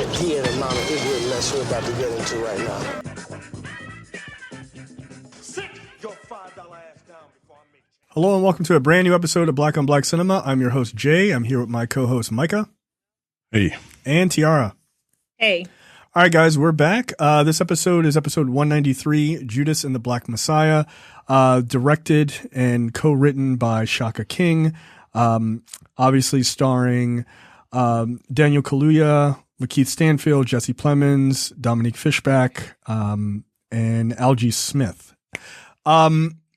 he and the amount of ignorant mess we're about to get into right now. Sit your $5 ass down before I make you. Hello and welcome to a brand new episode of Black on Black Cinema. I'm your host, Jay. I'm here with my co-host, Micah. Hey. And Tiara. Hey. All right, guys, we're back. This episode is episode 193, Judas and the Black Messiah, directed and co-written by Shaka King, obviously starring Daniel Kaluuya, Lakeith Stanfield, Jesse Plemons, Dominique Fishback, and Algie Smith.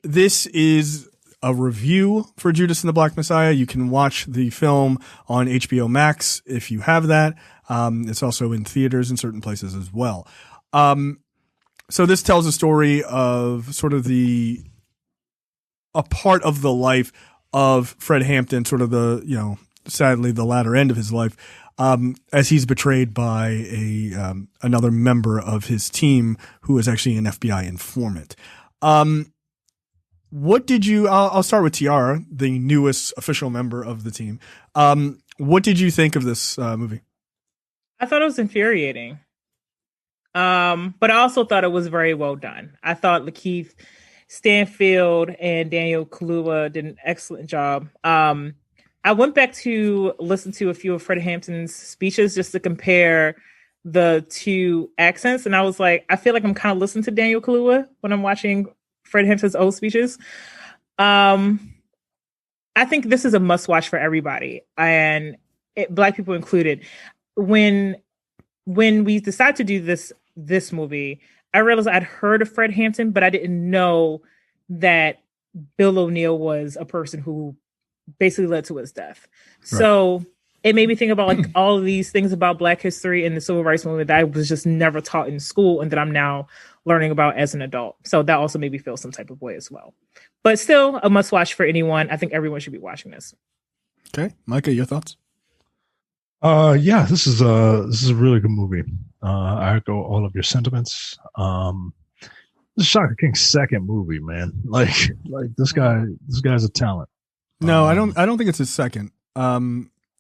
This is a review for Judas and the Black Messiah. You can watch the film on HBO Max if you have that. It's also in theaters in certain places as well. So this tells a story of sort of a part of the life of Fred Hampton, sort of sadly the latter end of his life, as he's betrayed by another member of his team who is actually an FBI informant. What did you, I'll start with Tiara, the newest official member of the team. What did you think of this movie? I thought it was infuriating. But I also thought it was very well done. I thought Lakeith Stanfield and Daniel Kaluuya did an excellent job. I went back to listen to a few of Fred Hampton's speeches just to compare the two accents. And I was like, I feel like I'm kind of listening to Daniel Kaluuya when I'm watching Fred Hampton's old speeches. I think this is a must watch for everybody, and Black people included. When we decided to do this movie, I realized I'd heard of Fred Hampton, but I didn't know that Bill O'Neill was a person who basically led to his death. Right. So it made me think about like all of these things about Black history and the civil rights movement that I was just never taught in school and that I'm now learning about as an adult. So that also made me feel some type of way as well. But still a must watch for anyone. I think everyone should be watching this. Okay. Micah, your thoughts? Yeah, this is a really good movie. I echo all of your sentiments. This is Shaka King's second movie, man. Like this guy's a talent. No, I don't think it's his second. I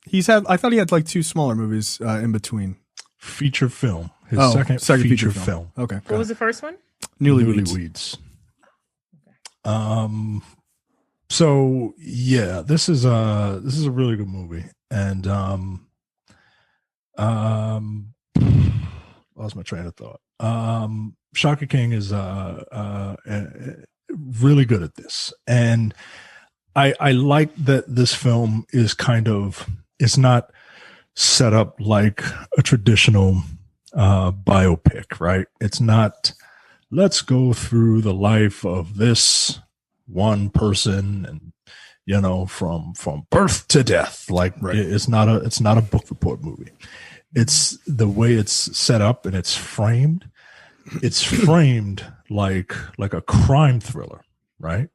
thought he had like two smaller movies in between. Feature film. His second feature film. Okay. What was the first one? Newlyweds. Okay. So yeah, this is a really good movie, and lost my train of thought. Shaka King is really good at this, and I like that this film is it's not set up like a traditional biopic, right? It's not, let's go through the life of this one person and from birth to death. Like, right. It's not a book report movie. It's the way it's set up and it's framed. It's framed like a crime thriller, right?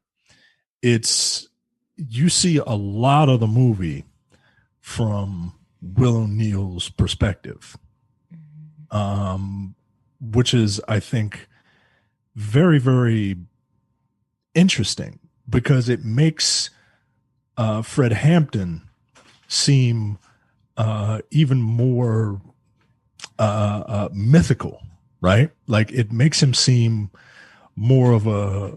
You see a lot of the movie from Will O'Neill's perspective, which is, I think, very, very interesting because it makes Fred Hampton seem even more mythical, right? Like it makes him seem more of a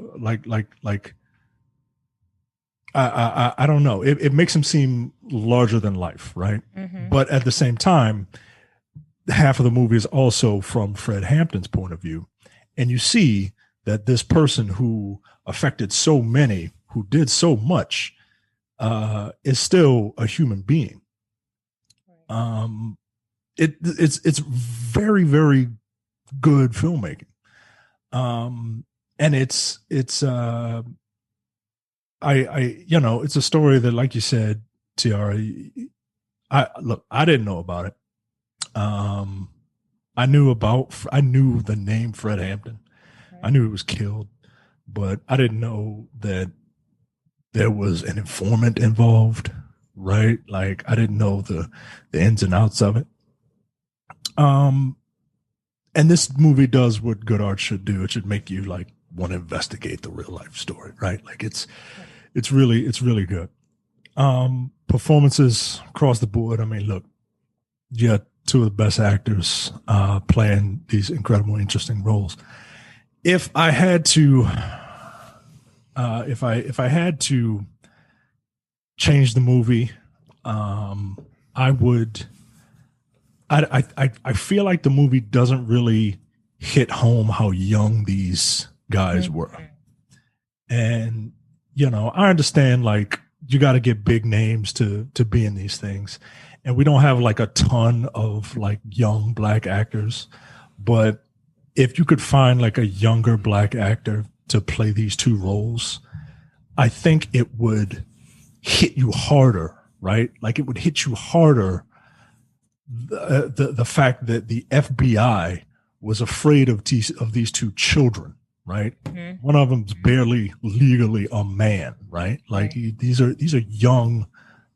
I don't know. It makes him seem larger than life, right? Mm-hmm. But at the same time, half of the movie is also from Fred Hampton's point of view, and you see that this person who affected so many, who did so much, is still a human being. It's very, very good filmmaking. And it's it's a story that, like you said, Tiara, I didn't know about it. I knew the name Fred Hampton. I knew he was killed, but I didn't know that there was an informant involved, right? Like I didn't know the ins and outs of it. And this movie does what good art should do. It should make you like want to investigate the real life story, right? Like it's really good. Performances across the board. I mean, look, yeah, two of the best actors playing these incredible, interesting roles. If I had to, if I had to change the movie, I would. I feel like the movie doesn't really hit home how young these guys were, and I understand like you got to get big names to be in these things, and we don't have like a ton of like young Black actors, but if you could find like a younger Black actor to play these two roles, I think it would hit you harder, right? Like it would hit you harder. The fact that the FBI was afraid of these two children, right? Mm-hmm. One of them's barely legally a man, right? Like these are young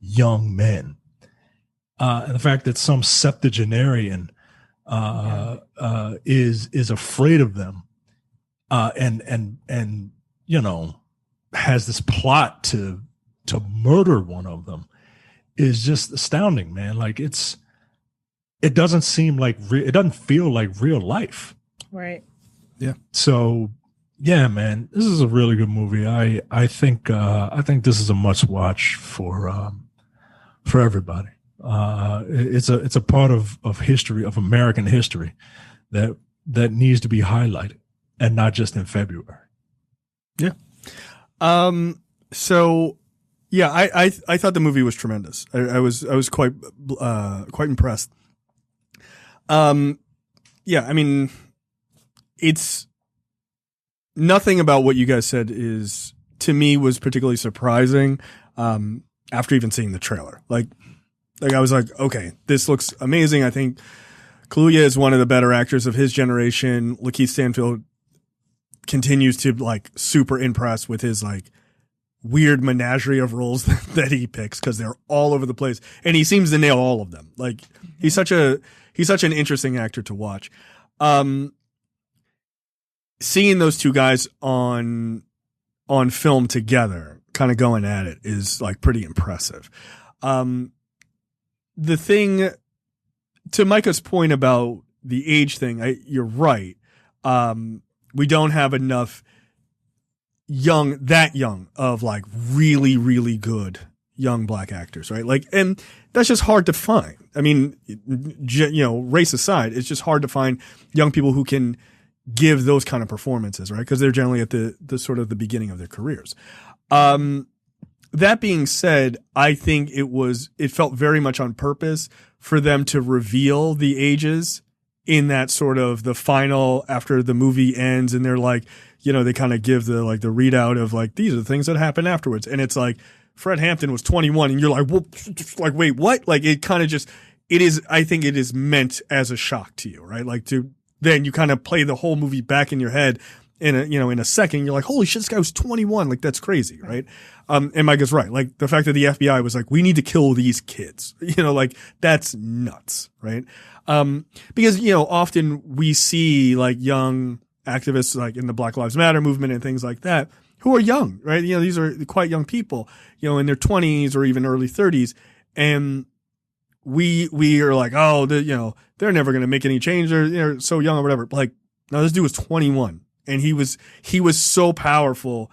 men, and the fact that some septuagenarian is afraid of them, and has this plot to murder one of them is just astounding, man. Like it doesn't seem like it doesn't feel like real life. Right. Yeah. So yeah, man, this is a really good movie. I think this is a must watch for everybody. It's a part of history, of American history that needs to be highlighted, and not just in February. Yeah. So yeah, I thought the movie was tremendous. I was quite impressed. Yeah, I mean, it's nothing about what you guys said is, to me, was particularly surprising. After even seeing the trailer, like I was like, okay, this looks amazing. I think Kaluuya is one of the better actors of his generation. Lakeith Stanfield continues to like super impress with his like weird menagerie of roles that he picks, because they're all over the place, and he seems to nail all of them. Like he's such an interesting actor to watch. Seeing those two guys on film together, kind of going at it, is like pretty impressive. The thing, to Micah's point about the age thing, you're right. We don't have enough that young of like really, really good young Black actors, right? Like, and that's just hard to find. I mean, race aside, it's just hard to find young people who can give those kind of performances, right? Because they're generally at the sort of the beginning of their careers. That being said, I think it felt very much on purpose for them to reveal the ages in that sort of the final, after the movie ends, and they're like, they kind of give the readout of like, these are the things that happen afterwards. And it's like, Fred Hampton was 21, and you're like, well, like, wait, what? Like, it kind of just, I think it is meant as a shock to you, right? Like, then you kind of play the whole movie back in your head in a second. You're like, holy shit, this guy was 21. Like, that's crazy, right? And Mike is right. Like, the fact that the FBI was like, we need to kill these kids, like, that's nuts, right? Because, often we see like young activists, like in the Black Lives Matter movement and things like that, who are young, right? These are quite young people, in their 20s or even early 30s. And we are like, oh, they're never going to make any change. They're so young or whatever. Like, no, this dude was 21, and he was so powerful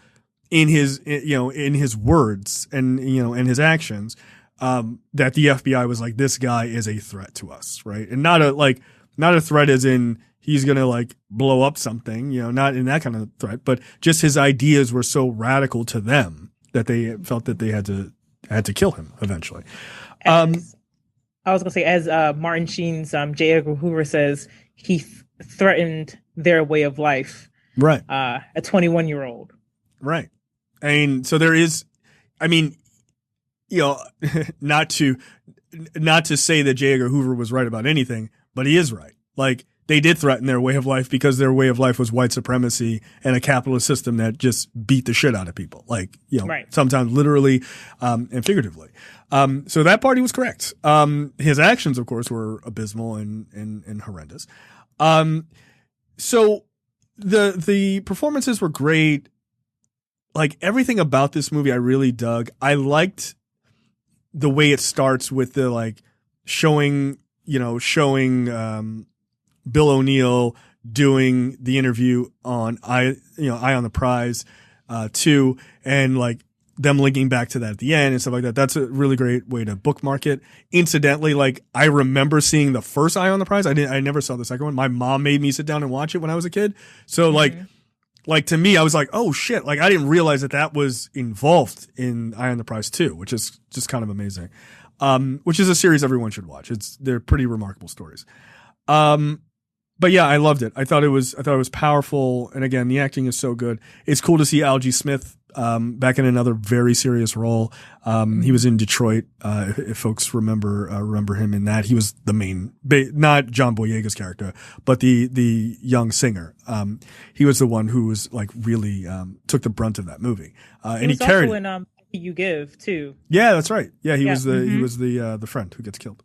in his, in his words and, in his actions, that the FBI was like, this guy is a threat to us. Right. And not a threat as in he's going to like blow up something, not in that kind of threat, but just his ideas were so radical to them that they felt that they had to kill him eventually. I was going to say, as Martin Sheen's J. Edgar Hoover says, he threatened their way of life. Right. A 21-year-old. Right. I mean, so there is, I mean, not to say that J. Edgar Hoover was right about anything, but he is right. Like, they did threaten their way of life because their way of life was white supremacy and a capitalist system that just beat the shit out of people. Like, right. Sometimes literally, and figuratively. So that party was correct. His actions, of course, were abysmal and horrendous. So the performances were great. Like, everything about this movie I really dug. I liked the way it starts with the like showing showing Bill O'Neill doing the interview on Eye on the Prize, too, and like them linking back to that at the end and stuff like that. That's a really great way to bookmark it. Incidentally, like I remember seeing the first Eye on the Prize. I never saw the second one. My mom made me sit down and watch it when I was a kid. So like to me, I was like, oh shit. Like I didn't realize that was involved in Eye on the Prize too, which is just kind of amazing. Which is a series everyone should watch. They're pretty remarkable stories. But yeah, I loved it. I thought it was powerful. And again, the acting is so good. It's cool to see Algie Smith, back in another very serious role. He was in Detroit. If folks remember him in that, he was the main, not John Boyega's character, but the young singer. He was the one who was like really, took the brunt of that movie. And he carried also in, You Give too. Yeah, that's right. Yeah. He was the friend who gets killed.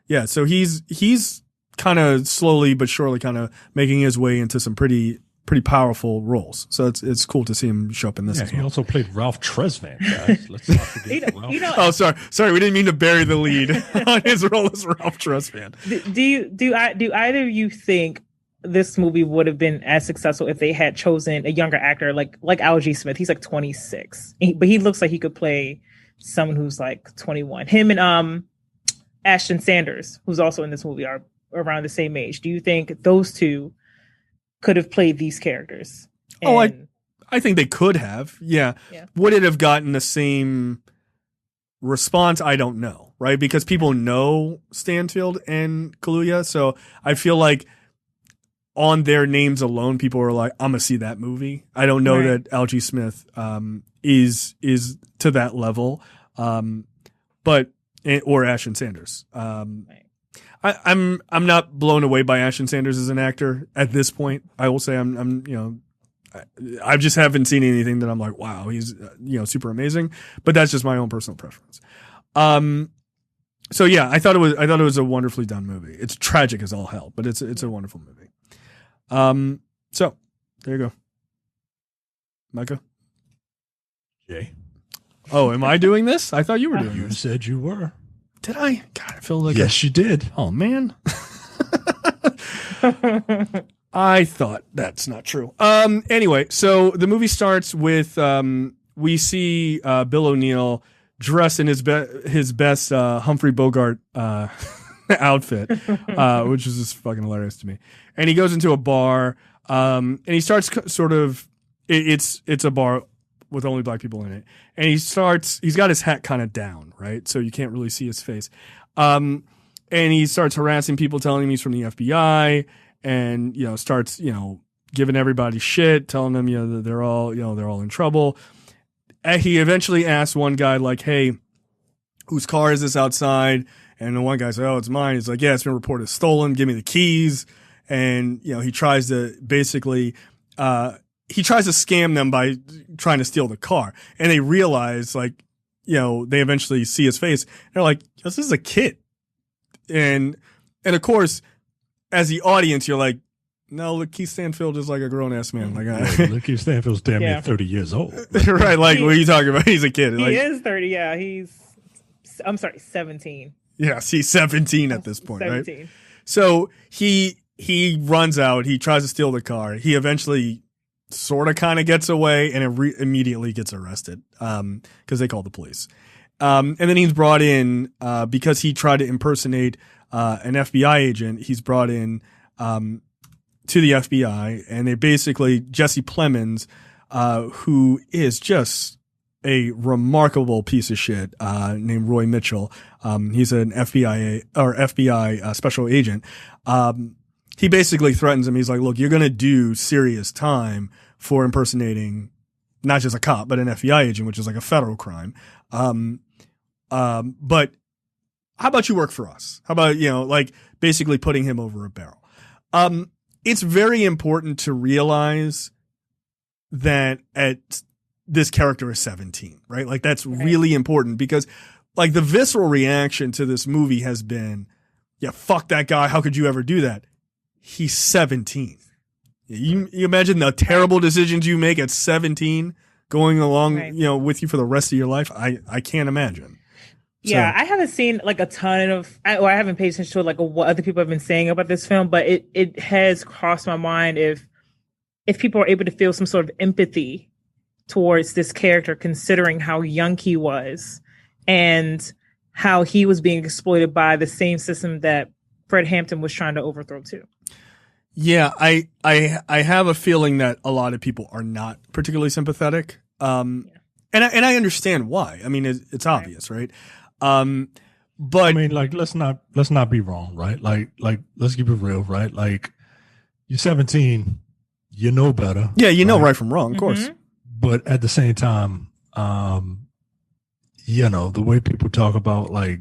Yeah. So he's kind of slowly but surely kind of making his way into some pretty powerful roles. So it's cool to see him show up in this. Yeah, as well. He also played Ralph Tresvant, guys. Let's not forget Ralph. Oh, sorry, we didn't mean to bury the lead on his role as Ralph Tresvant. Do either of you think this movie would have been as successful if they had chosen a younger actor like Algie Smith? He's like 26, but he looks like he could play someone who's like 21. Him and Ashton Sanders, who's also in this movie, are around the same age. Do you think those two could have played these characters? I think they could have. Yeah. Would it have gotten the same response? I don't know, right? Because people know Stanfield and Kaluuya, so I feel like on their names alone, people are like, I'm gonna see that movie. I don't know that Algie Smith is to that level, or Ashton Sanders. I'm not blown away by Ashton Sanders as an actor at this point. I will say I just haven't seen anything that I'm like, wow, he's super amazing. But that's just my own personal preference. So yeah, I thought it was a wonderfully done movie. It's tragic as all hell, but it's a wonderful movie. So there you go, Micah. Jay. Oh, am I doing this? I thought you were doing You this. said you were. Did I? God, I feel like yes, you did. Oh man. I thought that's not true. Anyway, so the movie starts with we see Bill O'Neill dressed in his best Humphrey Bogart outfit, which is just fucking hilarious to me. And he goes into a bar, and he starts sort of it's a bar with only black people in it. And he's got his hat kind of down, right? So you can't really see his face. And he starts harassing people, telling them he's from the FBI, and, starts, giving everybody shit, telling them, that they're all in trouble. And he eventually asks one guy, like, hey, whose car is this outside? And the one guy says, oh, it's mine. He's like, yeah, it's been reported stolen. Give me the keys. And, he tries to basically, scam them by trying to steal the car. And they realize, like, they eventually see his face. They're like, this is a kid. And of course, as the audience, you're like, no, Lakeith Stanfield is like a grown ass man. Like, Lakeith Stanfield's damn near 30 years old. Right. Like, what are you talking about? He's a kid. He is 30. Yeah. I'm sorry, 17. Yeah. He's 17 at this point. 17. Right. So he runs out. He tries to steal the car. He eventually sort of kind of gets away and immediately gets arrested because they call the police. And then he's brought in because he tried to impersonate an FBI agent. He's brought in to the FBI, and they basically, Jesse Plemons, who is just a remarkable piece of shit, named Roy Mitchell. He's an FBI special agent. He basically threatens him. He's like, look, you're going to do serious time for impersonating not just a cop, but an FBI agent, which is like a federal crime. But how about you work for us? How about, like basically putting him over a barrel? It's very important to realize that this character is 17, right? Like that's really important because like the visceral reaction to this movie has been, yeah, fuck that guy. How could you ever do that? He's 17. You imagine the terrible decisions you make at 17 going along, with you for the rest of your life. I can't imagine. Yeah, I haven't seen like a ton of, or I haven't paid attention to like what other people have been saying about this film, but it has crossed my mind if people are able to feel some sort of empathy towards this character, considering how young he was and how he was being exploited by the same system that Fred Hampton was trying to overthrow too. Yeah, I have a feeling that a lot of people are not particularly sympathetic. And I understand why. I mean, it's obvious, right? But I mean, like, let's not be wrong, right? Like, let's keep it real, right? Like, you're 17, you know better. Yeah, you know right from wrong, of course. But at the same time, you know, the way people talk about like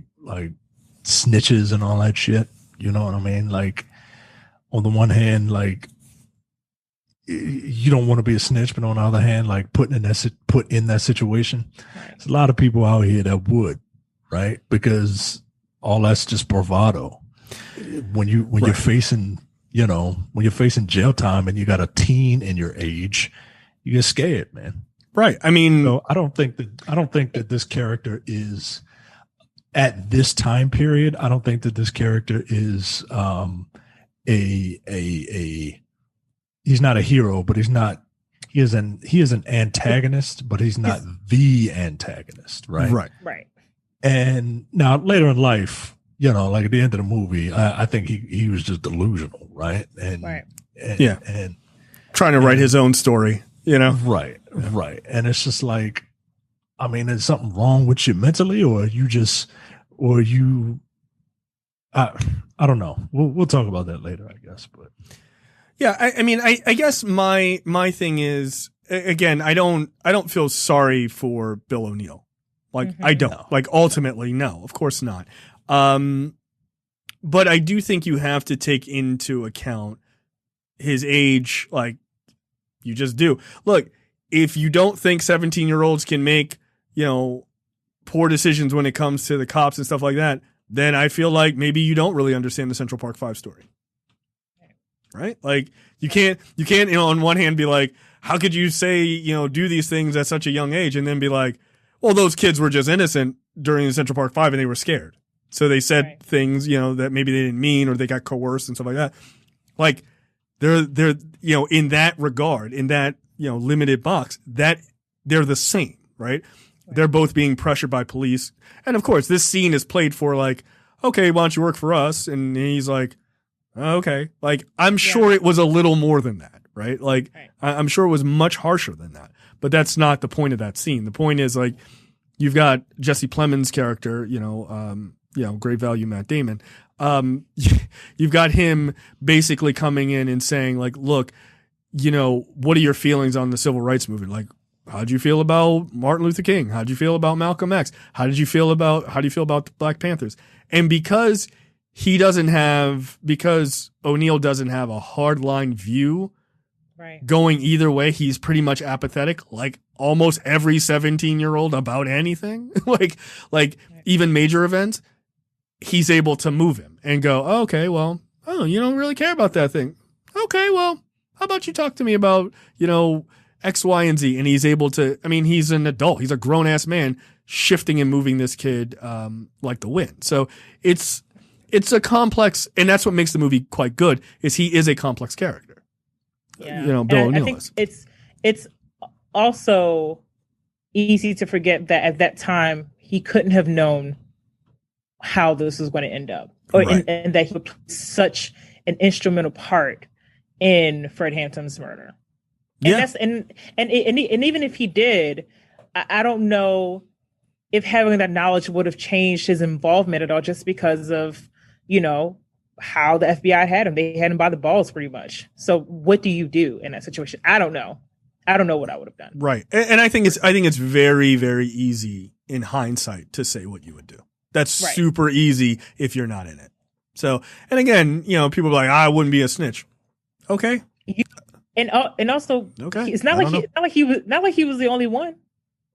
snitches and all that shit, you know what I mean? Like, on the one hand, like, you don't want to be a snitch, but on the other hand, like, put in that situation, there's a lot of people out here that would, right? Because all that's just bravado. When you're facing, you know, when you're facing jail time and you got a teen in your age, you get scared, man. Right. I mean, so I don't think that this character is, at this time period, I don't think that this character is he's not a hero, but he is an antagonist, but he's not the antagonist, right? Right. And now later in life, you know, like at the end of the movie, I think he was just delusional, right? And trying to write his own story, you know? Right. And it's just like, I mean, is something wrong with you mentally, or I don't know. We'll talk about that later, I guess. But yeah, I mean, I guess my thing is, again, I don't feel sorry for Bill O'Neill. Like, I don't. No. Like, ultimately, no, of course not. But I do think you have to take into account his age. Like, you just do. Look, if you don't think 17-year-olds can make, you know, poor decisions when it comes to the cops and stuff like that, then I feel like maybe you don't really understand the Central Park 5 story. Right? Like, you can't, you know, on one hand be like, how could you say, you know, do these things at such a young age, and then be like, well, those kids were just innocent during the Central Park 5 and they were scared. So they said things, you know, that maybe they didn't mean, or they got coerced and stuff like that. Like, they're, you know, in that regard, in that, you know, limited box, that they're the same, right? They're both being pressured by police. And of course, this scene is played for like, okay, why don't you work for us? And he's like, okay. Like, I'm sure it was a little more than that, right? Like, I'm sure it was much harsher than that. But that's not the point of that scene. The point is, like, you've got Jesse Plemons' character, you know, great value Matt Damon. You've got him basically coming in and saying, like, look, you know, what are your feelings on the civil rights movement? Like, how'd you feel about Martin Luther King? How'd you feel about Malcolm X? How do you feel about the Black Panthers? And because O'Neill doesn't have a hardline view going either way, he's pretty much apathetic, like almost every 17-year-old about anything, like even major events. He's able to move him and go, oh, okay, well, you don't really care about that thing. Okay, well, how about you talk to me about, you know, X, Y, and Z? And he's able to, I mean, he's an adult. He's a grown-ass man shifting and moving this kid like the wind. So it's a complex, and that's what makes the movie quite good, is he is a complex character. Yeah. You know, Bill O'Neill is. It's also easy to forget that at that time, he couldn't have known how this was going to end up, and that he played such an instrumental part in Fred Hampton's murder. And and even if he did, I don't know if having that knowledge would have changed his involvement at all, just because of, you know, how the FBI had him. They had him by the balls pretty much. So what do you do in that situation? I don't know. I don't know what I would have done. Right. And I think it's very, very easy in hindsight to say what you would do. That's super easy if you're not in it. So, and again, you know, people are like, I wouldn't be a snitch. Okay. And also, okay. It's not like he was the only one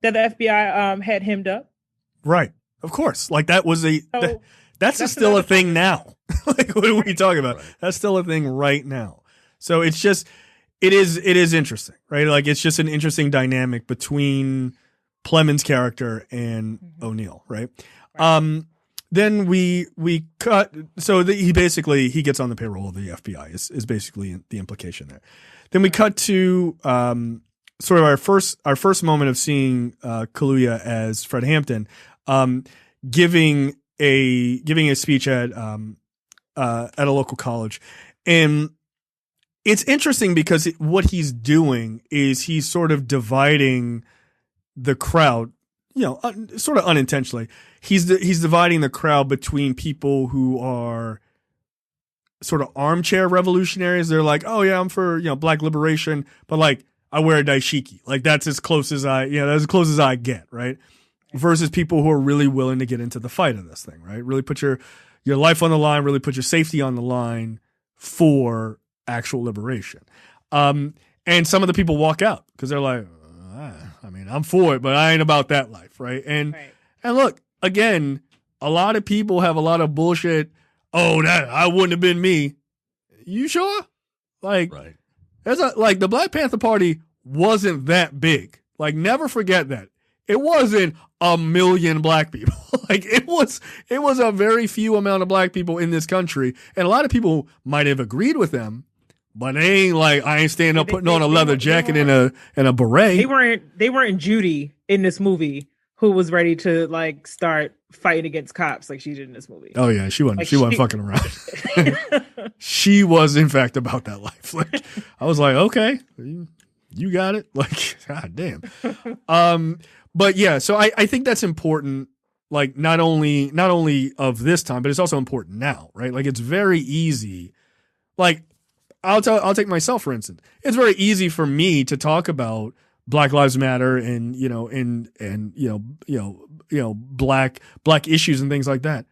that the FBI had hemmed up. Right. Of course. Like, that was that's still a thing now. Like, what are we talking about? Right. That's still a thing right now. So it's just, it is interesting, right? Like, it's just an interesting dynamic between Plemons' character and O'Neill, right? Then we cut. So he gets on the payroll of the FBI is basically the implication there. Then we cut to sort of our first moment of seeing Kaluuya as Fred Hampton, giving a speech at a local college, and it's interesting because what he's doing is he's sort of dividing the crowd, sort of unintentionally. He's dividing the crowd between people who are sort of armchair revolutionaries. They're like, oh yeah, I'm for, black liberation, but like I wear a dashiki. Like that's as close as I get, right? Versus people who are really willing to get into the fight of this thing, right? Really put your life on the line, really put your safety on the line for actual liberation. And some of the people walk out because they're like, I'm for it, but I ain't about that life, right? And look, again, a lot of people have a lot of bullshit. Oh, that I wouldn't have been me. You sure? Like, right. The Black Panther Party wasn't that big. Like, never forget that. It wasn't a million black people. Like, it was a very few amount of black people in this country, and a lot of people might have agreed with them. But they ain't like, I ain't standing up putting on a leather jacket and a beret. They weren't Judy in this movie who was ready to like start fighting against cops like she did in this movie. Oh yeah, she wasn't fucking around. She was in fact about that life. Like I was like, okay, you got it. Like, god damn. But yeah, so I think that's important. Like not only of this time, but it's also important now, right? Like it's very easy. Like I'll take myself for instance. It's very easy for me to talk about Black Lives Matter and black issues and things like that.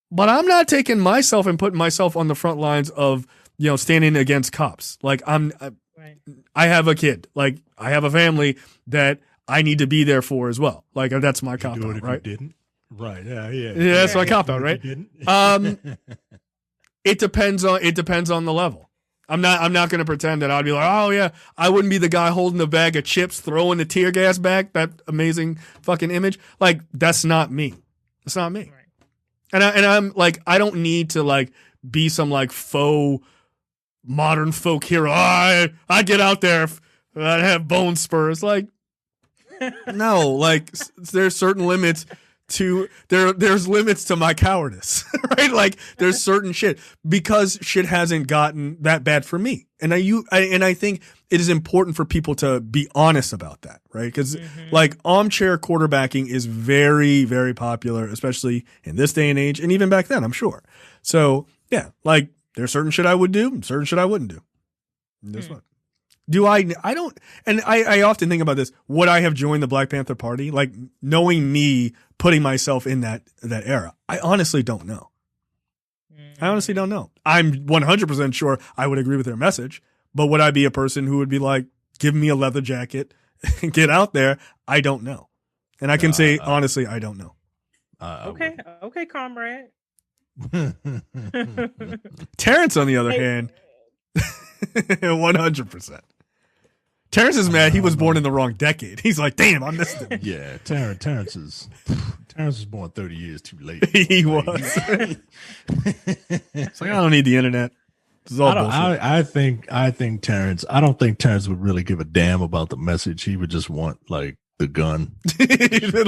But I'm not taking myself and putting myself on the front lines of standing against cops. Like I have a kid. Like I have a family that I need to be there for as well. Like that's my cop out, right? You didn't. Right. Yeah. That's my cop out, right? It depends on the level. I'm not going to pretend that I'd be like, oh yeah, I wouldn't be the guy holding the bag of chips, throwing the tear gas back. That amazing fucking image. Like that's not me. That's not me. Right. And I'm like, I don't need to like be some like modern folk hero. Oh, I get out there. I have bone spurs. Like, no, like there's certain limits to there's limits to my cowardice, right? Like there's certain shit because shit hasn't gotten that bad for me. And I think it is important for people to be honest about that, right? Because like armchair quarterbacking is very, very popular, especially in this day and age. And even back then, I'm sure. So yeah, like there's certain shit I would do and certain shit I wouldn't do. This one. Do I don't, and I often think about this. Would I have joined the Black Panther Party? Like knowing me, putting myself in that era. I honestly don't know. I honestly don't know. I'm 100% sure I would agree with their message, but would I be a person who would be like, give me a leather jacket and get out there? I don't know. And I can say, honestly, I don't know. Okay, comrade. Terrence, on the other hand, 100%. Terrence is mad. He was born in the wrong decade. He's like, damn, I missed him. Yeah, Terrence was born 30 years too late. He was. It's like, I don't need the internet. This is all bullshit. I think Terrence. I don't think Terrence would really give a damn about the message. He would just want like the gun. They'd be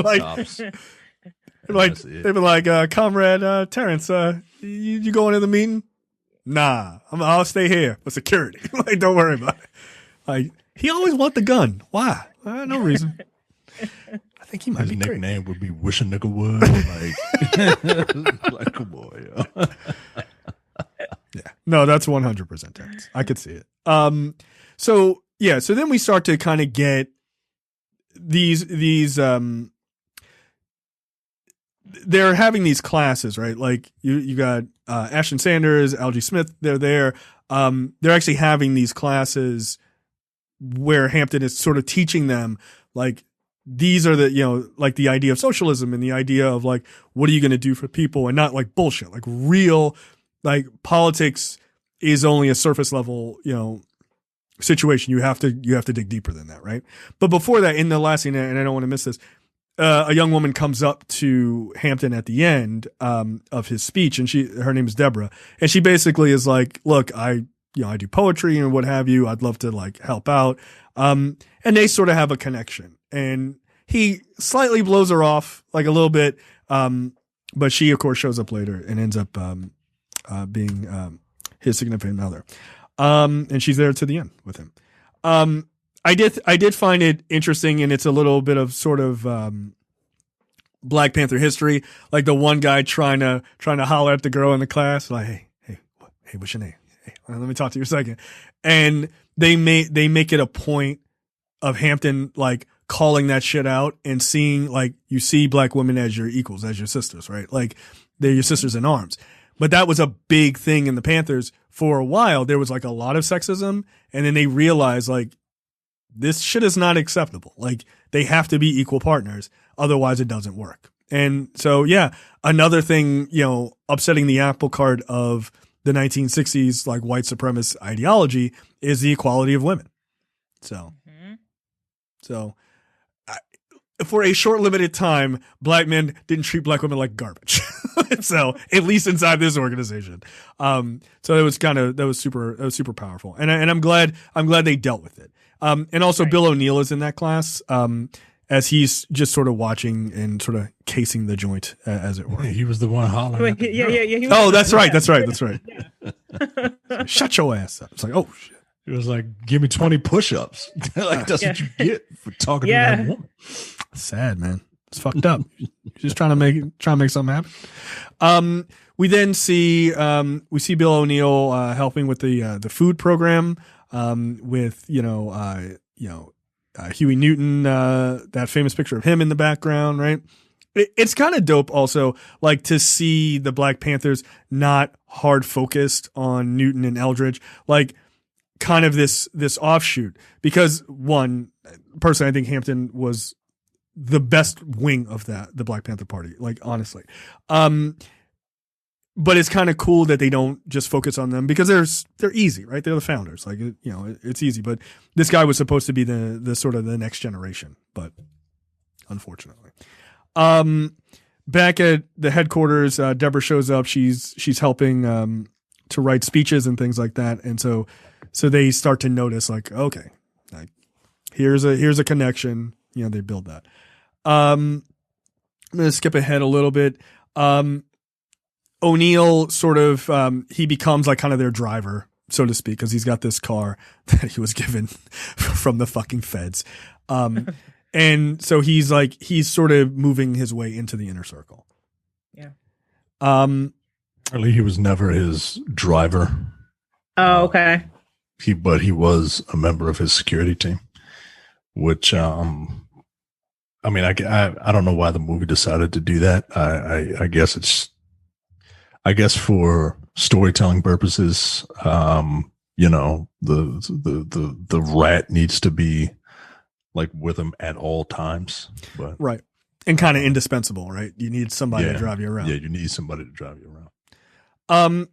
like, comrade Terrence, you going to the meeting? Nah, I'll stay here with security. Like, don't worry about it. Like, he always want the gun. Why? No reason. I think he might be nickname great. would be Wish a Nigga Would. Like come on, yo. Yeah. No, that's 100% Terrence. I could see it. So then we start to kind of get these they're having these classes, right? Like you got Ashton Sanders, Algie Smith, they're there. They're actually having these classes where Hampton is sort of teaching them like these are the, like the idea of socialism and the idea of like, what are you going to do for people and not like bullshit, like real, like politics is only a surface level, situation. You have to dig deeper than that, right? But before that, in the last scene, and I don't want to miss this, a young woman comes up to Hampton at the end of his speech, and her name is Deborah, and she basically is like, "Look, I do poetry and what have you. I'd love to like help out." And they sort of have a connection, and he slightly blows her off like a little bit, but she of course shows up later and ends up being his significant other, and she's there to the end with him. I did find it interesting, and it's a little bit of sort of Black Panther history, like the one guy trying to holler at the girl in the class, like, hey, what's your name? Hey, let me talk to you a second. And they make it a point of Hampton like calling that shit out and seeing, like, you see black women as your equals, as your sisters, right? Like, they're your sisters in arms. But that was a big thing in the Panthers for a while. There was like a lot of sexism, and then they realized like this shit is not acceptable. Like, they have to be equal partners, otherwise it doesn't work. And so, yeah, another thing, upsetting the apple cart of the 1960s, like white supremacist ideology, is the equality of women. So, for a short limited time, black men didn't treat black women like garbage. So at least inside this organization. So that was super powerful. And I'm glad they dealt with it. And also Bill O'Neill is in that class, as he's just sort of watching and sort of casing the joint, as it were. He was the one hollering. Yeah. Oh, that's right. Yeah. Shut your ass up. It's like, oh shit. It was like, give me 20 push-ups. Like, that's what you get for talking to that woman. Sad, man. It's fucked up. Just trying to make something happen. We then see Bill O'Neill helping with the food program, with Huey Newton, that famous picture of him in the background, right? It's kind of dope also, like, to see the Black Panthers not hard focused on Newton and Eldridge, like kind of this offshoot, because one, personally, I think Hampton was the best wing of the Black Panther Party, like, honestly. But it's kind of cool that they don't just focus on them, because they're easy, right? They're the founders. Like, it's easy, but this guy was supposed to be the sort of the next generation, but unfortunately. Back at the headquarters, Deborah shows up. She's helping to write speeches and things like that. And so they start to notice, like, okay, like, here's a connection. They build that. I'm going to skip ahead a little bit. O'Neill sort of, he becomes like kind of their driver, so to speak, because he's got this car that he was given from the fucking feds. And so he's sort of moving his way into the inner circle. Yeah. Apparently he was never his driver. Oh, okay. But he was a member of his security team, which, I mean, I don't know why the movie decided to do that. I guess for storytelling purposes, the rat needs to be like with him at all times, but right, and kind of indispensable, right? You need somebody to drive you around. Yeah, you need somebody to drive you around.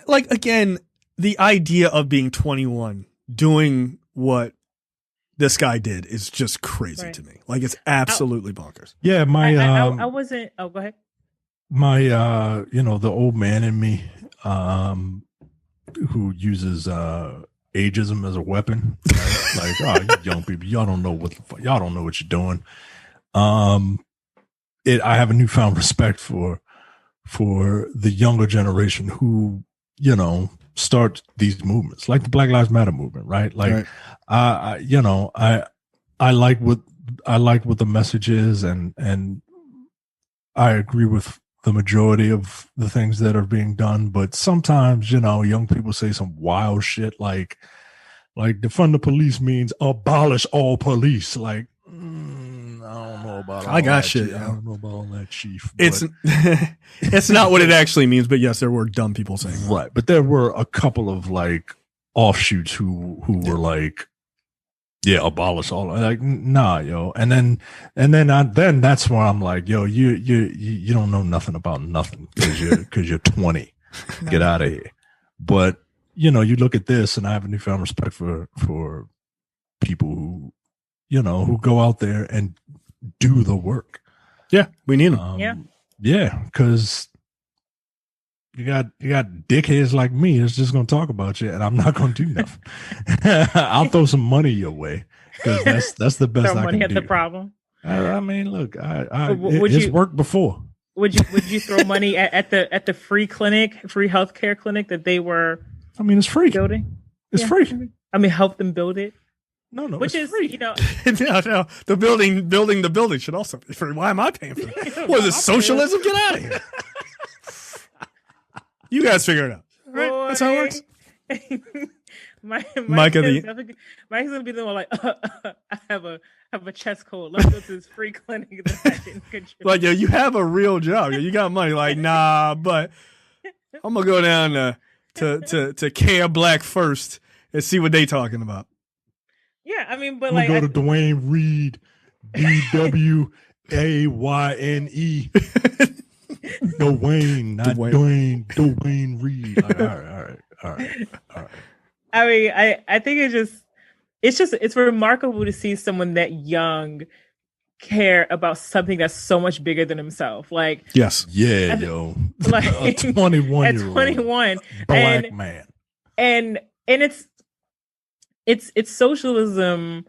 Like, again, the idea of being 21 doing what this guy did is just crazy to me. Like, it's absolutely bonkers. Yeah, I wasn't. Oh, go ahead. My, the old man in me, who uses ageism as a weapon, right? Like, oh, you young people, y'all don't know what you're doing. I have a newfound respect for the younger generation who, start these movements, like the Black Lives Matter movement, right? Like, I like what the message is, and I agree with the majority of the things that are being done. But sometimes, young people say some wild shit like defund the police means abolish all police. Like, I don't know about all I got that shit. I don't know about all that, chief. It's not what it actually means, but yes, there were dumb people saying that. Right. But there were a couple of like offshoots who were like, yeah, abolish all. Like, nah, yo. And then that's where I'm like, yo, you don't know nothing about nothing because you're 20. Get out of here. But you know, you look at this, and I have a newfound respect for people who, you know, who go out there and do the work. Yeah, we need them. Yeah, because you got dickheads like me that's just gonna talk about you, and I'm not gonna do nothing. I'll throw some money your way because that's the best Throw I money can at do. the problem. I mean, look, Would it's you- worked before. Would you throw money at the free healthcare clinic that they were I mean, it's free. building? It's Yeah. free. I mean, help them build it, No, which it's is free. you know. No, the building the building should also be free. Why am I paying for it? What is this, socialism? Get out of here. You guys figure it out. Right? That's how it works. Mike Mike's gonna be the one like, I have a chest cold. Let's go to this free clinic that I didn't contribute. Like, yo, you have a real job. Yo, you got money. Like, nah, but I'm gonna go down to Care Black first and see what they talking about. Yeah, I mean, but I'm like, gonna go to Dwayne Reed, DWAYNE. Dwayne, not Dwayne. Dwayne Reed. Like, all right. I mean, I think it's remarkable to see someone that young care about something that's so much bigger than himself. Like, Yes. Yeah, yo. like A 21 at year old 21, black man. and it's socialism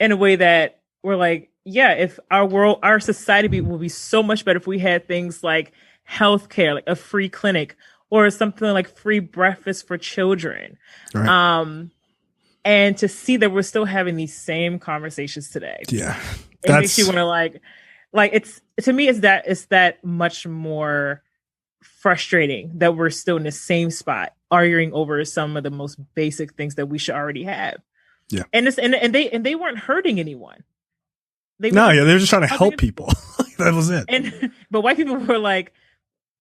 in a way that we're like, yeah, if our society will be so much better if we had things like healthcare, like a free clinic, or something like free breakfast for children. Right. And to see that we're still having these same conversations today. Yeah. It makes you want to like it's, to me, it's that much more frustrating that we're still in the same spot arguing over some of the most basic things that we should already have. Yeah. And they weren't hurting anyone. They were just trying to help people. That was it. But white people were like,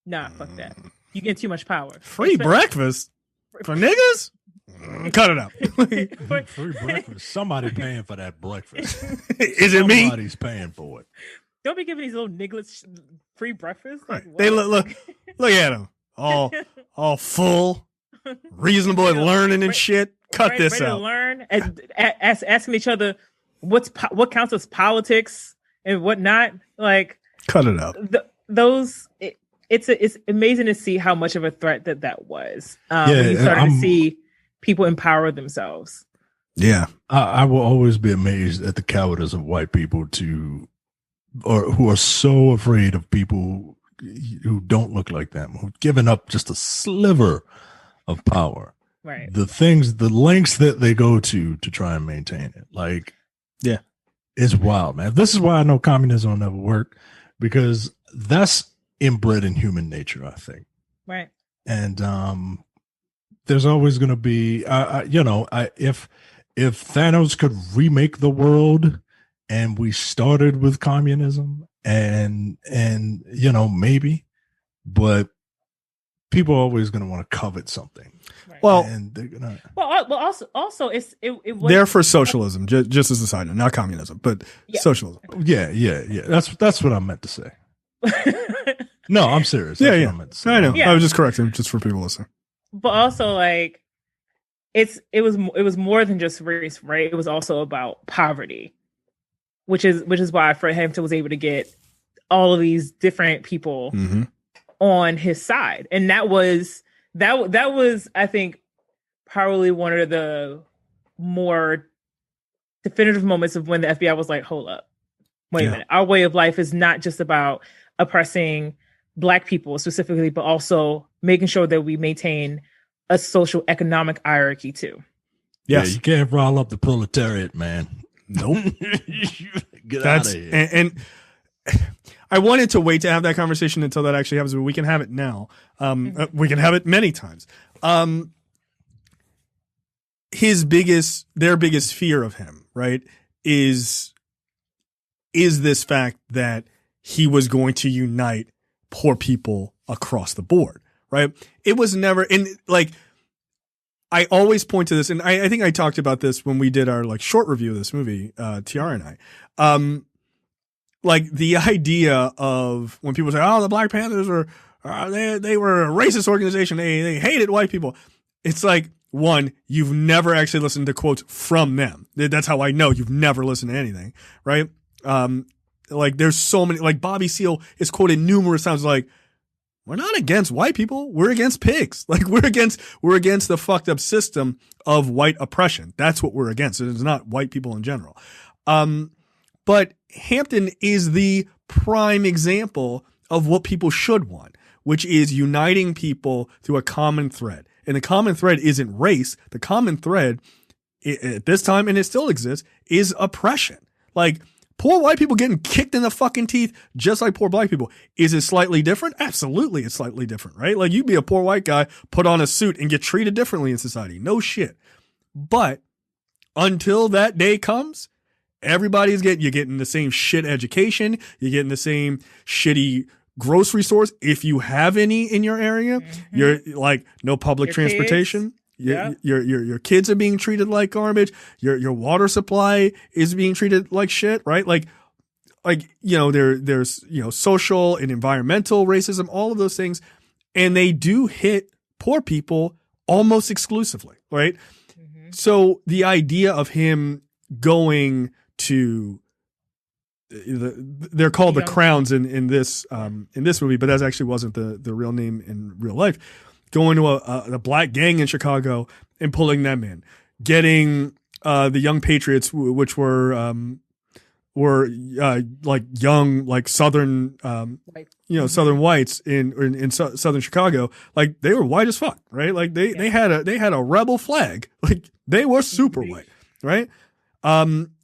nah, fuck that. You get too much power. Free breakfast for niggas? Cut it out. Free breakfast. Somebody paying for that breakfast. Is it me? Somebody's paying for it. Don't be giving these little nigglets free breakfast. Like, Right. They look at them. All full, reasonable and learning and shit. Cut this ready out. to learn, asking each other what counts as politics and what not. Like, Cut it out. It's amazing to see how much of a threat that was. When you started to see people empower themselves. Yeah. I will always be amazed at the cowardice of white people who are so afraid of people who don't look like them, who've given up just a sliver of power. Right. The lengths that they go to try and maintain it. Like, yeah, it's wild, man. This is why I know communism will never work, because that's inbred in human nature, I think. Right. And there's always going to be, if Thanos could remake the world and we started with communism and maybe, but people are always going to want to covet something. Right. Well, and they're gonna. Well, also, it was, they're for socialism, just as a side note, not communism, but socialism. Yeah. That's what I meant to say. No, I'm serious. That's what I meant to say. I know. Yeah. I was just correcting, just for people listening. But also, like, it was more than just race, right? It was also about poverty, which is why Fred Hampton was able to get all of these different people on his side, and that was I think probably one of the more definitive moments of when the FBI was like, hold up, wait a minute, our way of life is not just about oppressing Black people specifically, but also making sure that we maintain a social economic hierarchy too. Yes. Yeah, you can't roll up the proletariat, man. Nope. Get out of here. And I wanted to wait to have that conversation until that actually happens, but we can have it now. We can have it many times. Their biggest fear of him, right, is this fact that he was going to unite poor people across the board, right? It was never, and like, I always point to this, and I think I talked about this when we did our like short review of this movie, Tiara and I. Like the idea of when people say, "Oh, the Black Panthers were they were a racist organization. They hated white people." It's like one, you've never actually listened to quotes from them. That's how I know you've never listened to anything, right? Like there's so many, like Bobby Seale is quoted numerous times, like, we're not against white people. We're against pigs. Like we're against the fucked up system of white oppression. That's what we're against. It's not white people in general. But Hampton is the prime example of what people should want, which is uniting people through a common thread. And the common thread isn't race. The common thread at this time, and it still exists, is oppression. Like, poor white people getting kicked in the fucking teeth just like poor black people. Is it slightly different? Absolutely, it's slightly different, right? Like, you'd be a poor white guy, put on a suit, and get treated differently in society. No shit. But until that day comes, you're getting the same shit education. You're getting the same shitty grocery stores, if you have any in your area. Mm-hmm. You're like, no public transportation. Your kids are being treated like garbage. Your water supply is being treated like shit, right? Like there's social and environmental racism, all of those things, and they do hit poor people almost exclusively, right? Mm-hmm. So the idea of him going to they're called the Crowns in this movie, but that actually wasn't the real name in real life. Going to a black gang in Chicago and pulling them in, getting the Young Patriots, which were like young, like Southern, Southern whites in Southern Chicago. Like, they were white as fuck, right? Like they had a rebel flag. Like, they were super white, right?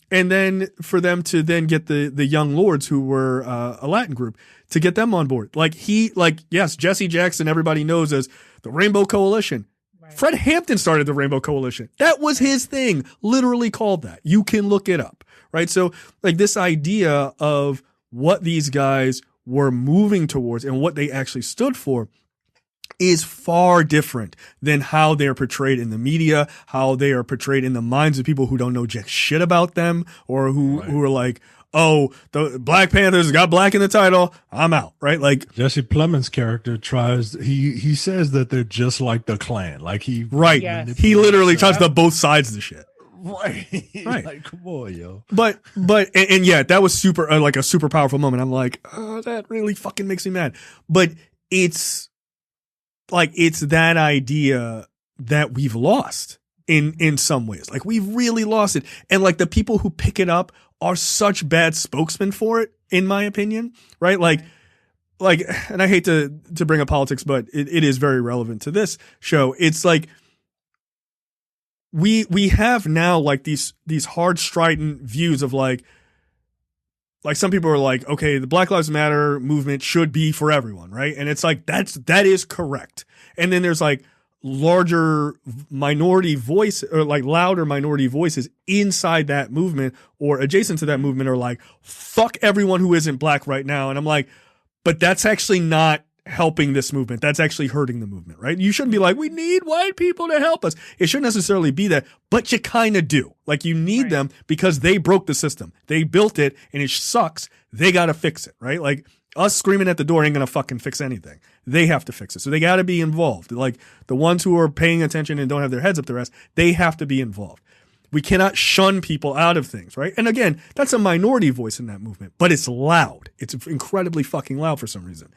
And then for them to then get the Young Lords, who were a Latin group, to get them on board. Yes, Jesse Jackson, everybody knows as the Rainbow Coalition. Right. Fred Hampton started the Rainbow Coalition. That was his thing, literally called that. You can look it up, right? So, like, this idea of what these guys were moving towards and what they actually stood for is far different than how they're portrayed in the media, how they are portrayed in the minds of people who don't know jack shit about them, or who are like, oh, the Black Panthers got black in the title, I'm out, right? Like, Jesse Plemons' character he says that they're just like the Klan. Like, he literally tries to both sides of the shit. Right. Like, come on, yo. But yeah, that was super, like a super powerful moment. I'm like, oh, that really fucking makes me mad. But it's that idea that we've lost in some ways. Like, we've really lost it. And like, the people who pick it up are such bad spokesmen for it, in my opinion, right? Like, and I hate to bring up politics, but it is very relevant to this show. It's like, we have now like these hard strident views of like some people are like, okay, the Black Lives Matter movement should be for everyone, right? And it's like, that is correct. And then there's like larger minority voice, or like louder minority voices inside that movement or adjacent to that movement, are like, fuck everyone who isn't black right now. And I'm like, but that's actually not helping this movement. That's actually hurting the movement, right? You shouldn't be like, we need white people to help us. It shouldn't necessarily be that, but you kind of do. Like, you need them because they broke the system. They built it and it sucks. They got to fix it, right? Like, us screaming at the door ain't going to fucking fix anything. They have to fix it. So they got to be involved. Like, the ones who are paying attention and don't have their heads up their ass, they have to be involved. We cannot shun people out of things, right? And again, that's a minority voice in that movement, but it's loud. It's incredibly fucking loud for some reason.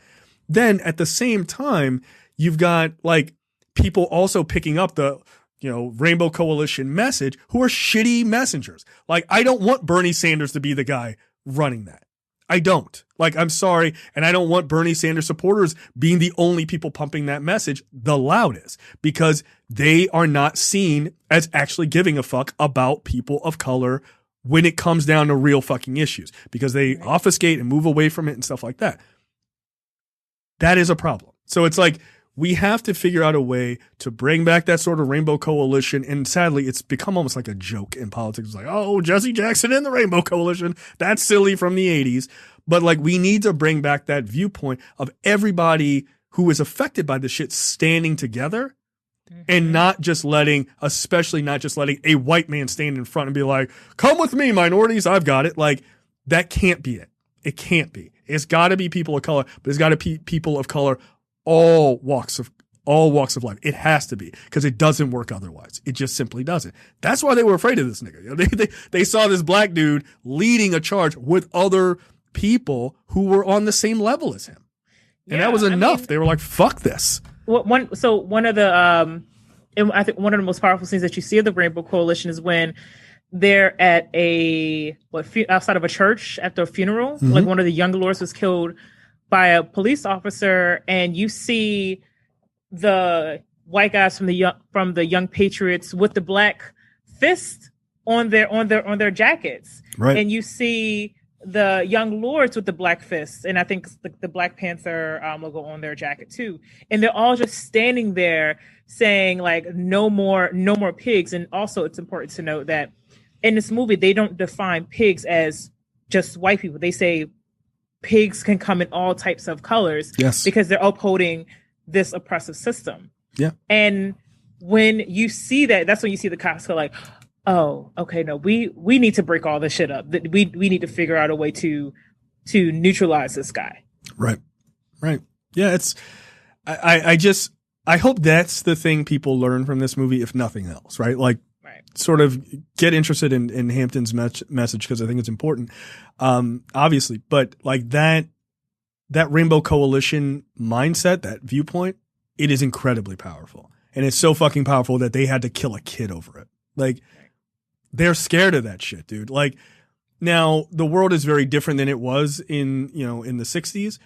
Then at the same time, you've got like people also picking up the, Rainbow Coalition message, who are shitty messengers. Like, I don't want Bernie Sanders to be the guy running that. I don't. Like, I'm sorry. And I don't want Bernie Sanders supporters being the only people pumping that message the loudest, because they are not seen as actually giving a fuck about people of color when it comes down to real fucking issues, because they obfuscate and move away from it and stuff like that. That is a problem. So it's like, we have to figure out a way to bring back that sort of Rainbow Coalition. And sadly, it's become almost like a joke in politics. It's like, oh, Jesse Jackson and the Rainbow Coalition. That's silly from the 80s. But like, we need to bring back that viewpoint of everybody who is affected by this shit standing together, and especially not just letting a white man stand in front and be like, come with me, minorities, I've got it. Like, that can't be it. It can't be. It's got to be people of color, but it's got to be people of color, all walks of all walks of life. It has to be, because it doesn't work otherwise. It just simply doesn't. That's why they were afraid of this nigga. You know, they saw this black dude leading a charge with other people who were on the same level as him. And that was enough. They were like, fuck this. One of the I think one of the most powerful scenes that you see of the Rainbow Coalition is when they're at outside of a church after a funeral. Mm-hmm. Like one of the young lords was killed by a police officer, and you see the white guys from the Young Patriots with the black fist on their jackets, right? And you see the young lords with the black fists, and I think the Black Panther logo on their jacket too. And they're all just standing there saying like, no more pigs. And also it's important to note that in this movie, they don't define pigs as just white people. They say pigs can come in all types of colors, yes, because they're upholding this oppressive system. Yeah. And when you see that, that's when you see the cops go like, oh, okay, no, we need to break all this shit up. We need to figure out a way to neutralize this guy. Right. Yeah, it's I hope that's the thing people learn from this movie, if nothing else, right? Like, sort of get interested in Hampton's message, because I think it's important, obviously. But like that Rainbow Coalition mindset, that viewpoint, it is incredibly powerful. And it's so fucking powerful that they had to kill a kid over it. Like, they're scared of that shit, dude. Like, now the world is very different than it was in the 60s.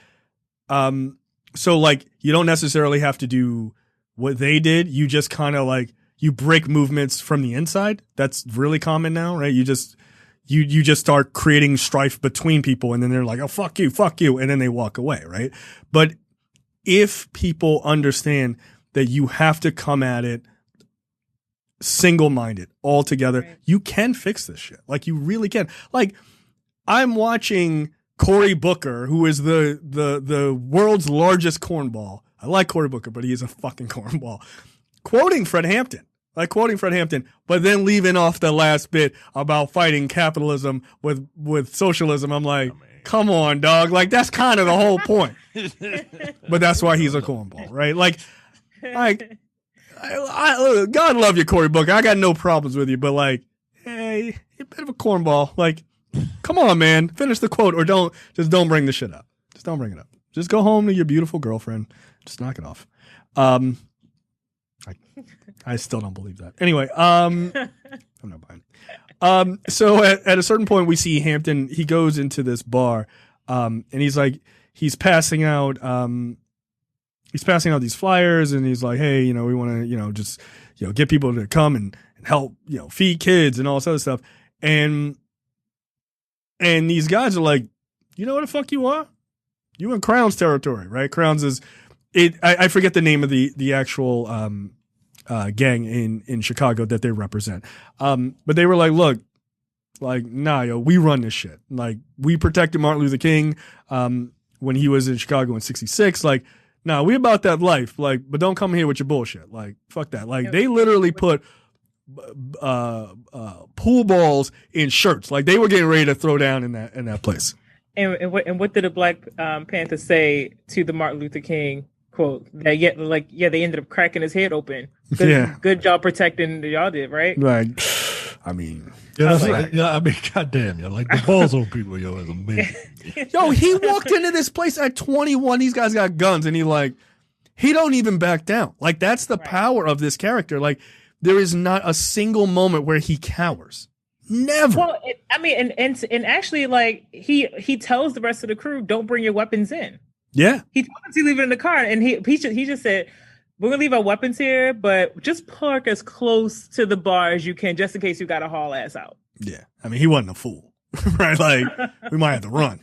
So like, you don't necessarily have to do what they did. You just kind of like, you break movements from the inside. That's really common now, right? You just start creating strife between people, and then they're like, oh, fuck you. And then they walk away, right? But if people understand that you have to come at it single-minded, all together, right, you can fix this shit. Like, you really can. Like, I'm watching Cory Booker, who is the world's largest cornball. I like Cory Booker, but he is a fucking cornball. Quoting Fred Hampton, but then leaving off the last bit about fighting capitalism with socialism. I'm like, come on, dog. Like, that's kind of the whole point. But that's why he's a cornball, right? Like, God love you, Cory Booker. I got no problems with you, but like, hey, you're a bit of a cornball. Like, come on, man. Finish the quote, or don't bring the shit up. Just don't bring it up. Just go home to your beautiful girlfriend. Just knock it off. I still don't believe that. Anyway, I'm not buying. So at a certain point, we see Hampton. He goes into this bar, and he's passing out these flyers, and he's like, hey, we want to, just, get people to come and help, feed kids and all this other stuff. And these guys are like, you know what the fuck you are? You in Crown's territory, right? Crown's is it. I forget the name of the actual gang in Chicago that they represent. But they were like, look, like, nah, yo, we run this shit. Like, we protected Martin Luther King when he was in Chicago in '66. Like, nah, we about that life. Like, but don't come here with your bullshit. Like, fuck that. Like, they literally put pool balls in shirts. Like, they were getting ready to throw down in that place. And what did the Black Panther say to the Martin Luther King quote? That they ended up cracking his head open. Good job protecting y'all did, right? Like, I mean, goddamn, yo, like the balls on people, yo, is amazing. Yo, he walked into this place at 21. These guys got guns, and he don't even back down. Like, that's the power of this character. Like, there is not a single moment where he cowers. Never. Well, and actually, like, he tells the rest of the crew, don't bring your weapons in. Yeah. He told them to leave it in the car, and he just said, we're gonna leave our weapons here, but just park as close to the bar as you can, just in case you got to haul ass out. Yeah. I mean, he wasn't a fool, right? Like, we might have to run.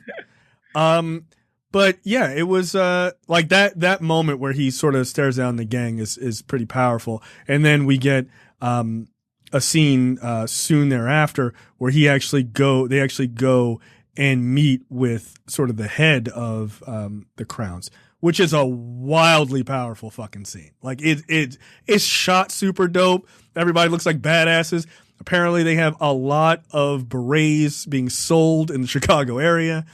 But yeah, it was like that moment where he sort of stares down the gang is pretty powerful. And then we get a scene soon thereafter where they actually go and meet with sort of the head of the Crowns, which is a wildly powerful fucking scene. Like, it's shot super dope. Everybody looks like badasses. Apparently they have a lot of berets being sold in the Chicago area,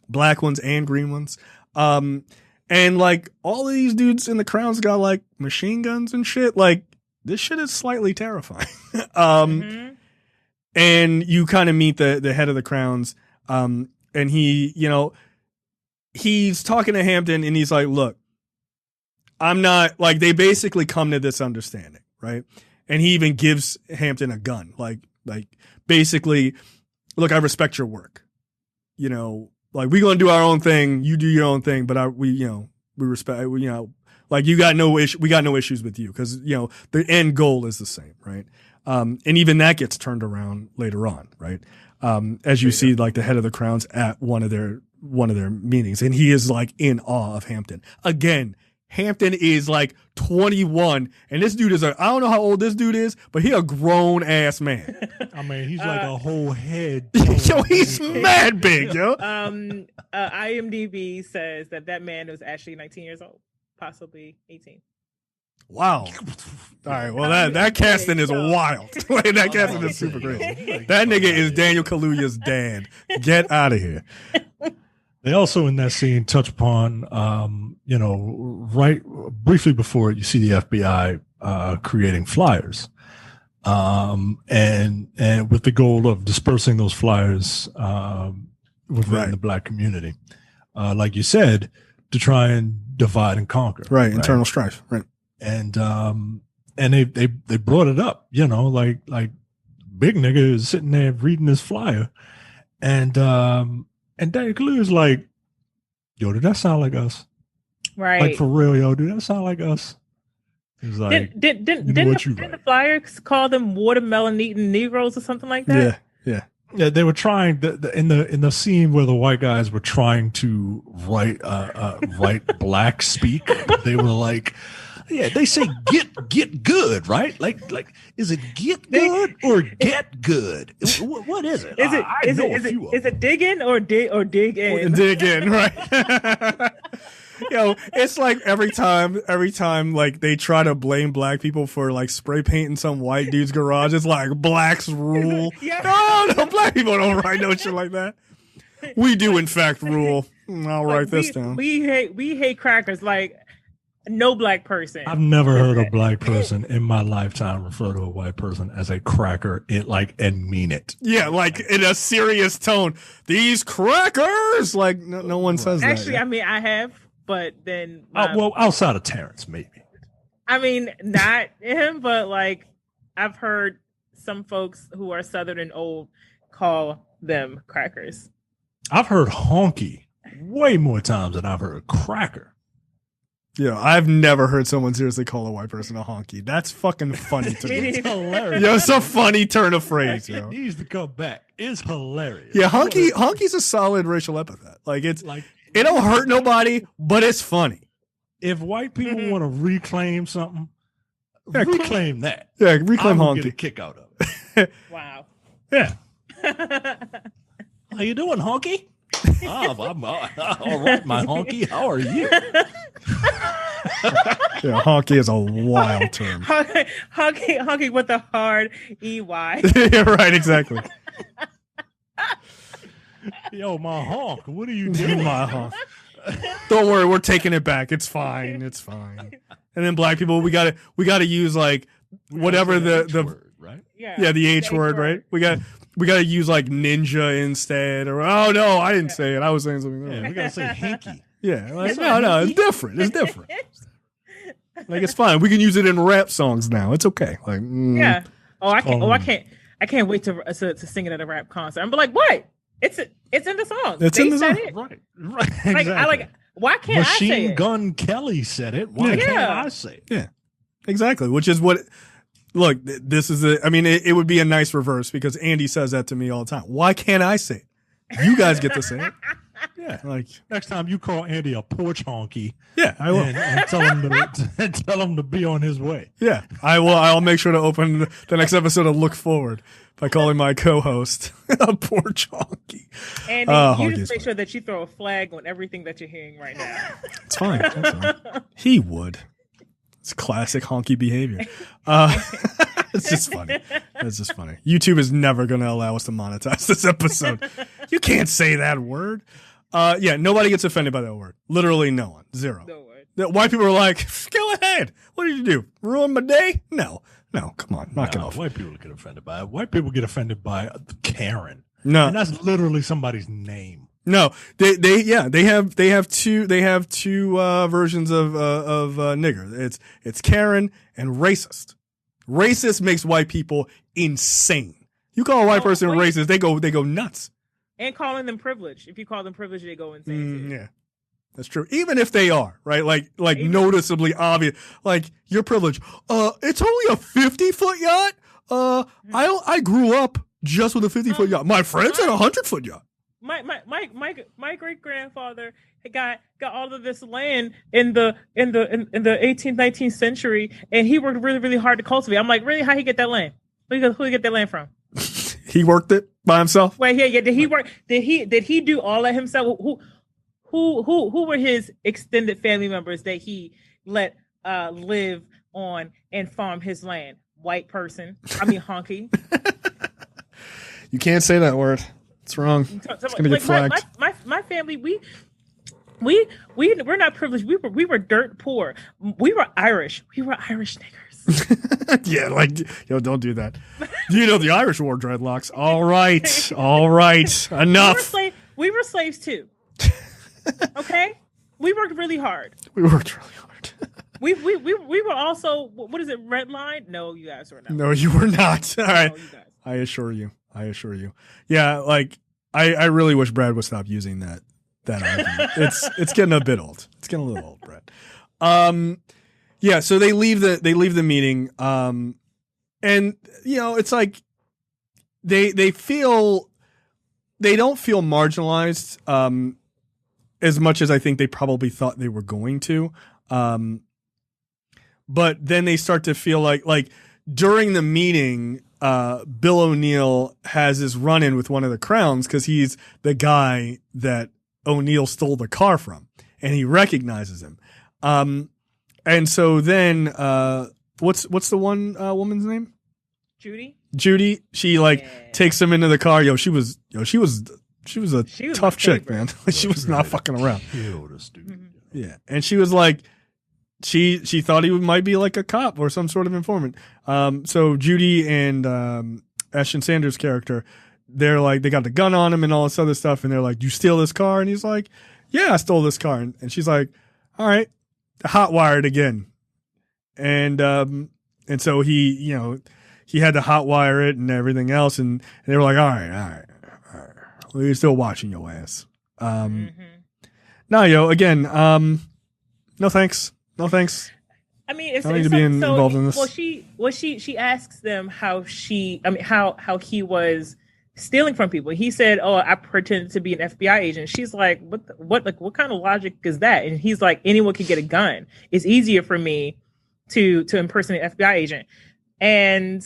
black ones and green ones. And And like all of these dudes in the crowns got like machine guns and shit. Like this shit is slightly terrifying. And you kind of meet the head of the crowns. And he, you know, he's talking to Hampton and he's like, look, I'm not like, they basically come to this understanding, right? And he even gives Hampton a gun. Like basically, look, I respect your work. You know, like we're going to do our own thing. You do your own thing, but we respect, you know, like you got no issue. We got no issues with you because, you know, the end goal is the same. Right. And even that gets turned around later on. Right. As you see, like the head of the crowns at one of their meetings, and he is like in awe of Hampton. Again, Hampton is like 21, and this dude is I don't know how old this dude is, but he a grown ass man. I mean, he's like a whole head. Yo, he's mad big, yo. IMDb says that man was actually 19 years old, possibly 18. Wow. All right. Well, that casting is wild. Like, that casting is super crazy. That nigga is Daniel Kaluuya's dad. Get out of here. They also in that scene touch upon, you know, right briefly before it, you see the FBI creating flyers, and with the goal of dispersing those flyers within the Black community, like you said, to try and divide and conquer. Right, internal strife. Right, and they brought it up, you know, like big nigga is sitting there reading this flyer, and Daniel Kaluuya's like, yo, did that sound like us? Right. Like for real, yo, did that sound like us? He's like, didn't the flyers call them watermelon eating Negroes or something like that? Yeah. Yeah, they were trying in the scene where the white guys were trying to write black speak. They were like, yeah, they say get good, right? Like is it get good or get good? What is it? Is it dig in or dig in? Dig in, right? Yo, it's like every time like they try to blame black people for like spray painting some white dude's garage, it's like blacks rule. No, black people don't write no shit like that. We do in fact rule. I'll write this down. We hate crackers. Like no black person. I've never heard a black person in my lifetime refer to a white person as a cracker and mean it. Yeah, like in a serious tone. These crackers! Like no one says that. Actually, I mean I have. But then, well, outside of Terrence, maybe. I mean, not him, but like I've heard some folks who are Southern and old call them crackers. I've heard honky way more times than I've heard cracker. Yeah, I've never heard someone seriously call a white person a honky. That's fucking funny to me. It's hilarious. Yo, it's a funny turn of phrase, yo. It needs to come back. It's hilarious. Yeah, honky's a solid racial epithet. Like it's like. It don't hurt nobody, but it's funny. If white people want to reclaim something, reclaim that. Yeah, reclaim honky. Get a kick out of it. Wow. Yeah. How you doing, honky? I'm all right, my honky. How are you? Yeah, honky is a wild term. Honky with a hard EY. Yeah, right, exactly. Yo, my honk. What are you doing, my honk? Don't worry, we're taking it back. It's fine. It's fine. And then black people, we gotta use like whatever the word, right? Yeah, the H word, right? We gotta use like ninja instead, or oh no, I didn't say it. I was saying something else. Yeah, we gotta say hinky. Yeah, like no, it's different. It's different. Like it's fine. We can use it in rap songs now. It's okay. Like yeah. I can't wait to sing it at a rap concert. I'm like, what? It's in the song. It's in the song. Right. Exactly. Why can't I say it? Machine Gun Kelly said it. Why can't I say it? Yeah, exactly. Which is what. Look, this is it would be a nice reverse because Andy says that to me all the time. Why can't I say it? You guys get to say it. Yeah. Like next time you call Andy a porch honky. Yeah, I will. And tell him to be on his way. Yeah, I will. I'll make sure to open the next episode and look forward by calling my co-host a porch honky. And you just make sure that you throw a flag on everything that you're hearing right now. It's fine. That's fine. He would. It's classic honky behavior. It's just funny. It's just funny. YouTube is never going to allow us to monetize this episode. You can't say that word. Yeah, nobody gets offended by that word. Literally no one. Zero. No word. The white people are like, go ahead. What did you do? Ruin my day? No, come on, knock it off. White people get offended by it. White people get offended by Karen. No, and that's literally somebody's name. No, they have two versions of nigger. It's Karen and racist. Racist makes white people insane. You call a white person racist, they go nuts. And calling them privileged. If you call them privileged, they go insane too. Yeah, that's true. Even if they are right, like noticeably obvious, like you're privileged. It's only a 50-foot yacht. I grew up just with a 50-foot yacht. My friends had a 100-foot yacht. My great grandfather got all of this land in the 18th, 19th century, and he worked really, really hard to cultivate. I'm like, really? How he get that land? Who he get that land from? He worked it by himself. Wait, yeah. Did he work? Did he do all that himself? Who were his extended family members that he let live on and farm his land? White person. I mean, honky. You can't say that word. It's wrong. It's gonna get flagged. My family, we're not privileged. We were dirt poor. We were Irish. We were Irish niggers. Yeah, like don't do that. You know the Irish wore dreadlocks. All right, enough. We were slaves too. Okay, we worked really hard. We worked really hard. We were also, what is it, red line? No, you guys were not. No, you were not. All right, no, you guys. I assure you. Yeah, like I really wish Brad would stop using that argument. It's getting a bit old. It's getting a little old, Brad. Yeah, so they leave the meeting, and it's like they don't feel marginalized as much as I think they probably thought they were going to. But then they start to feel like during the meeting, Bill O'Neill has this run-in with one of the Crowns because he's the guy that O'Neill stole the car from, and he recognizes him. And so then, what's the one woman's name? Judy. She takes him into the car. She was a tough chick, man. She was not fucking around. Yeah, and she was like, she thought he might be like a cop or some sort of informant. So Judy and Ashton Sanders' character, they're like, they got the gun on him and all this other stuff, and they're like, "You steal this car?" And he's like, "Yeah, I stole this car." And she's like, "All right, hot wired again." And so he had to hot wire it and everything else, and they were like, all right. We're still watching your ass. No, again, no thanks. I mean, it's I need to be involved in this. Well, she asks them how he was stealing from people. He said, "Oh, I pretended to be an FBI agent." She's like, "What kind of logic is that?" And he's like, "Anyone can get a gun. It's easier for me to impersonate an FBI agent." And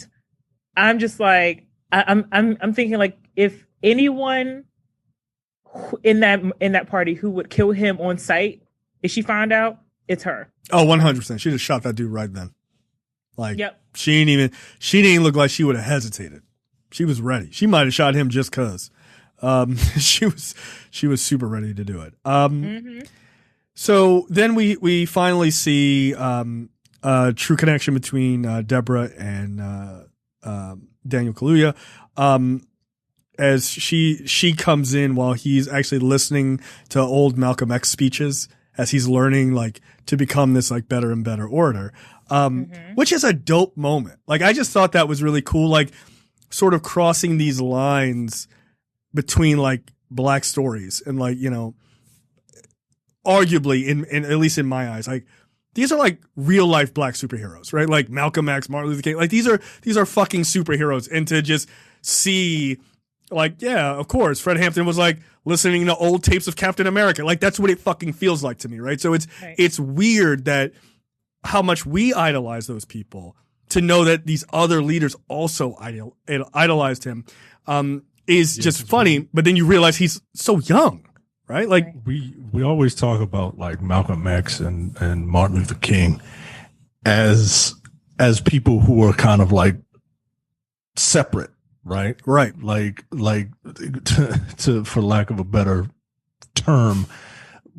I'm just like, I'm thinking like, if anyone in that party who would kill him on sight, if she found out, it's her. Oh, 100%. She just shot that dude right then. Like, yep. She didn't even look like she would have hesitated. She was ready. She might have shot him just cause. She was super ready to do it. So then we finally see a true connection between Deborah and Daniel Kaluuya. As she comes in while he's actually listening to old Malcolm X speeches as he's learning like to become this like better and better orator, which is a dope moment. Like I just thought that was really cool. Like sort of crossing these lines between like black stories and like, arguably in at least in my eyes, like these are like real life black superheroes, right? Like Malcolm X, Martin Luther King, like these are fucking superheroes. And to just see like, yeah, of course, Fred Hampton was like listening to old tapes of Captain America. Like that's what it fucking feels like to me, right? So it's weird that how much we idolize those people to know that these other leaders also idolized him is just funny. But then you realize he's so young, right? Like we always talk about like Malcolm X and Martin Luther King as people who are kind of like separate. Right. Like to for lack of a better term,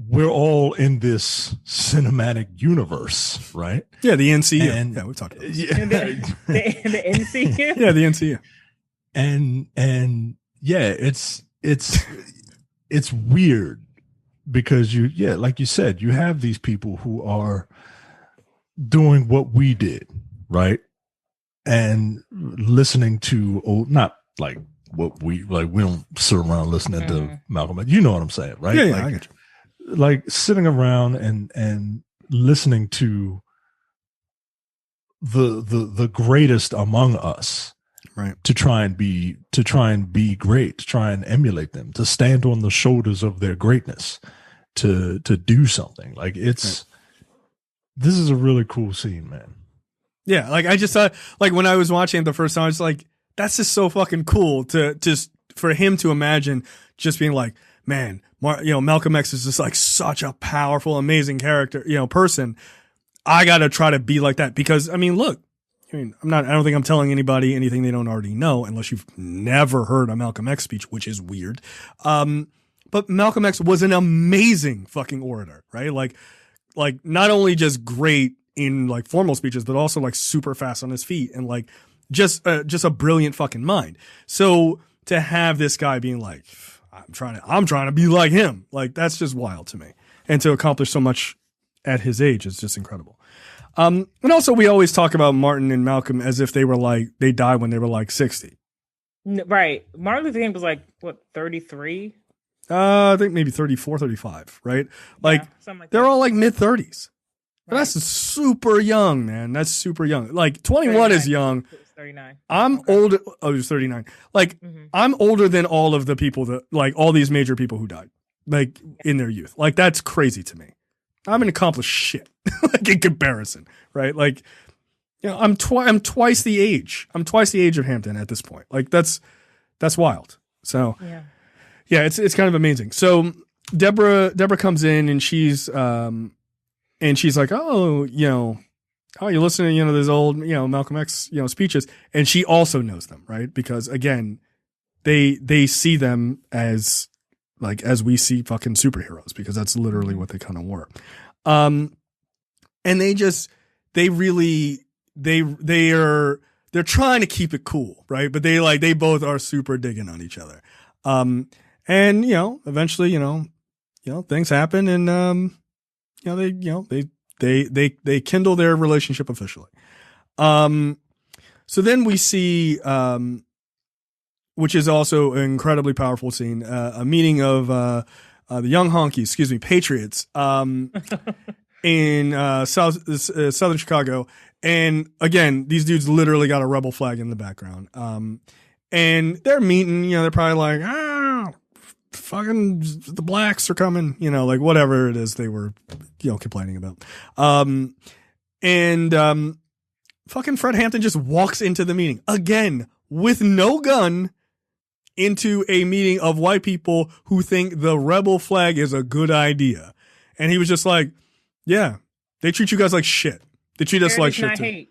we're all in this cinematic universe, right? Yeah, the NCU. And, yeah, we've talked about this. Yeah, The NCU. Yeah, the NCU. And yeah, it's weird because like you said, you have these people who are doing what we did, right? And listening to not like what we don't sit around listening to Malcolm X. You know what I'm saying, right? Yeah, like, I get you. Like sitting around and listening to the greatest among us, right? To try and be great, to try and emulate them, to stand on the shoulders of their greatness, to do something. Like this is a really cool scene, man. Yeah, like I just thought, like when I was watching it the first time, I was like, that's just so fucking cool to just for him to imagine just being like, man, Malcolm X is just like such a powerful, amazing character, person. I got to try to be like that because, I don't think I'm telling anybody anything they don't already know unless you've never heard a Malcolm X speech, which is weird. But Malcolm X was an amazing fucking orator, right? Like not only just great in like formal speeches, but also like super fast on his feet and like just a brilliant fucking mind. So to have this guy being like, I'm trying to be like him. Like that's just wild to me. And to accomplish so much at his age is just incredible. And also we always talk about Martin and Malcolm as if they died when they were like 60. Right. Martin Luther King was like, what, 33? I think maybe 34, 35, right? Like, something like they're that. all like mid 30s. Right. That's super young, man. That's super young. Like 21 39. is young. It was 39. I'm older. Oh, he was 39. Like I'm older than all of the people that like all these major people who died like in their youth. Like that's crazy to me. I'm an accomplished shit like in comparison, right? Like, I'm twice the age. I'm twice the age of Hampton at this point. Like that's wild. So yeah, it's kind of amazing. So Deborah comes in and she's like, oh, you're listening, to those old, Malcolm X, speeches. And she also knows them, right? Because again, they see them as we see fucking superheroes because that's literally what they kind of were. And they're trying to keep it cool, right? But they both are super digging on each other. And, eventually, things happen and, they kindle their relationship officially. So then we see, which is also an incredibly powerful scene, a meeting of the young honkies, Patriots, in southern Chicago. And again, these dudes literally got a rebel flag in the background. And they're meeting, they're probably like, fucking the blacks are coming, like whatever it is they were, complaining about. And fucking Fred Hampton just walks into the meeting again with no gun into a meeting of white people who think the rebel flag is a good idea. And he was just like, yeah, they treat you guys like shit. They treat us like shit too. Hate.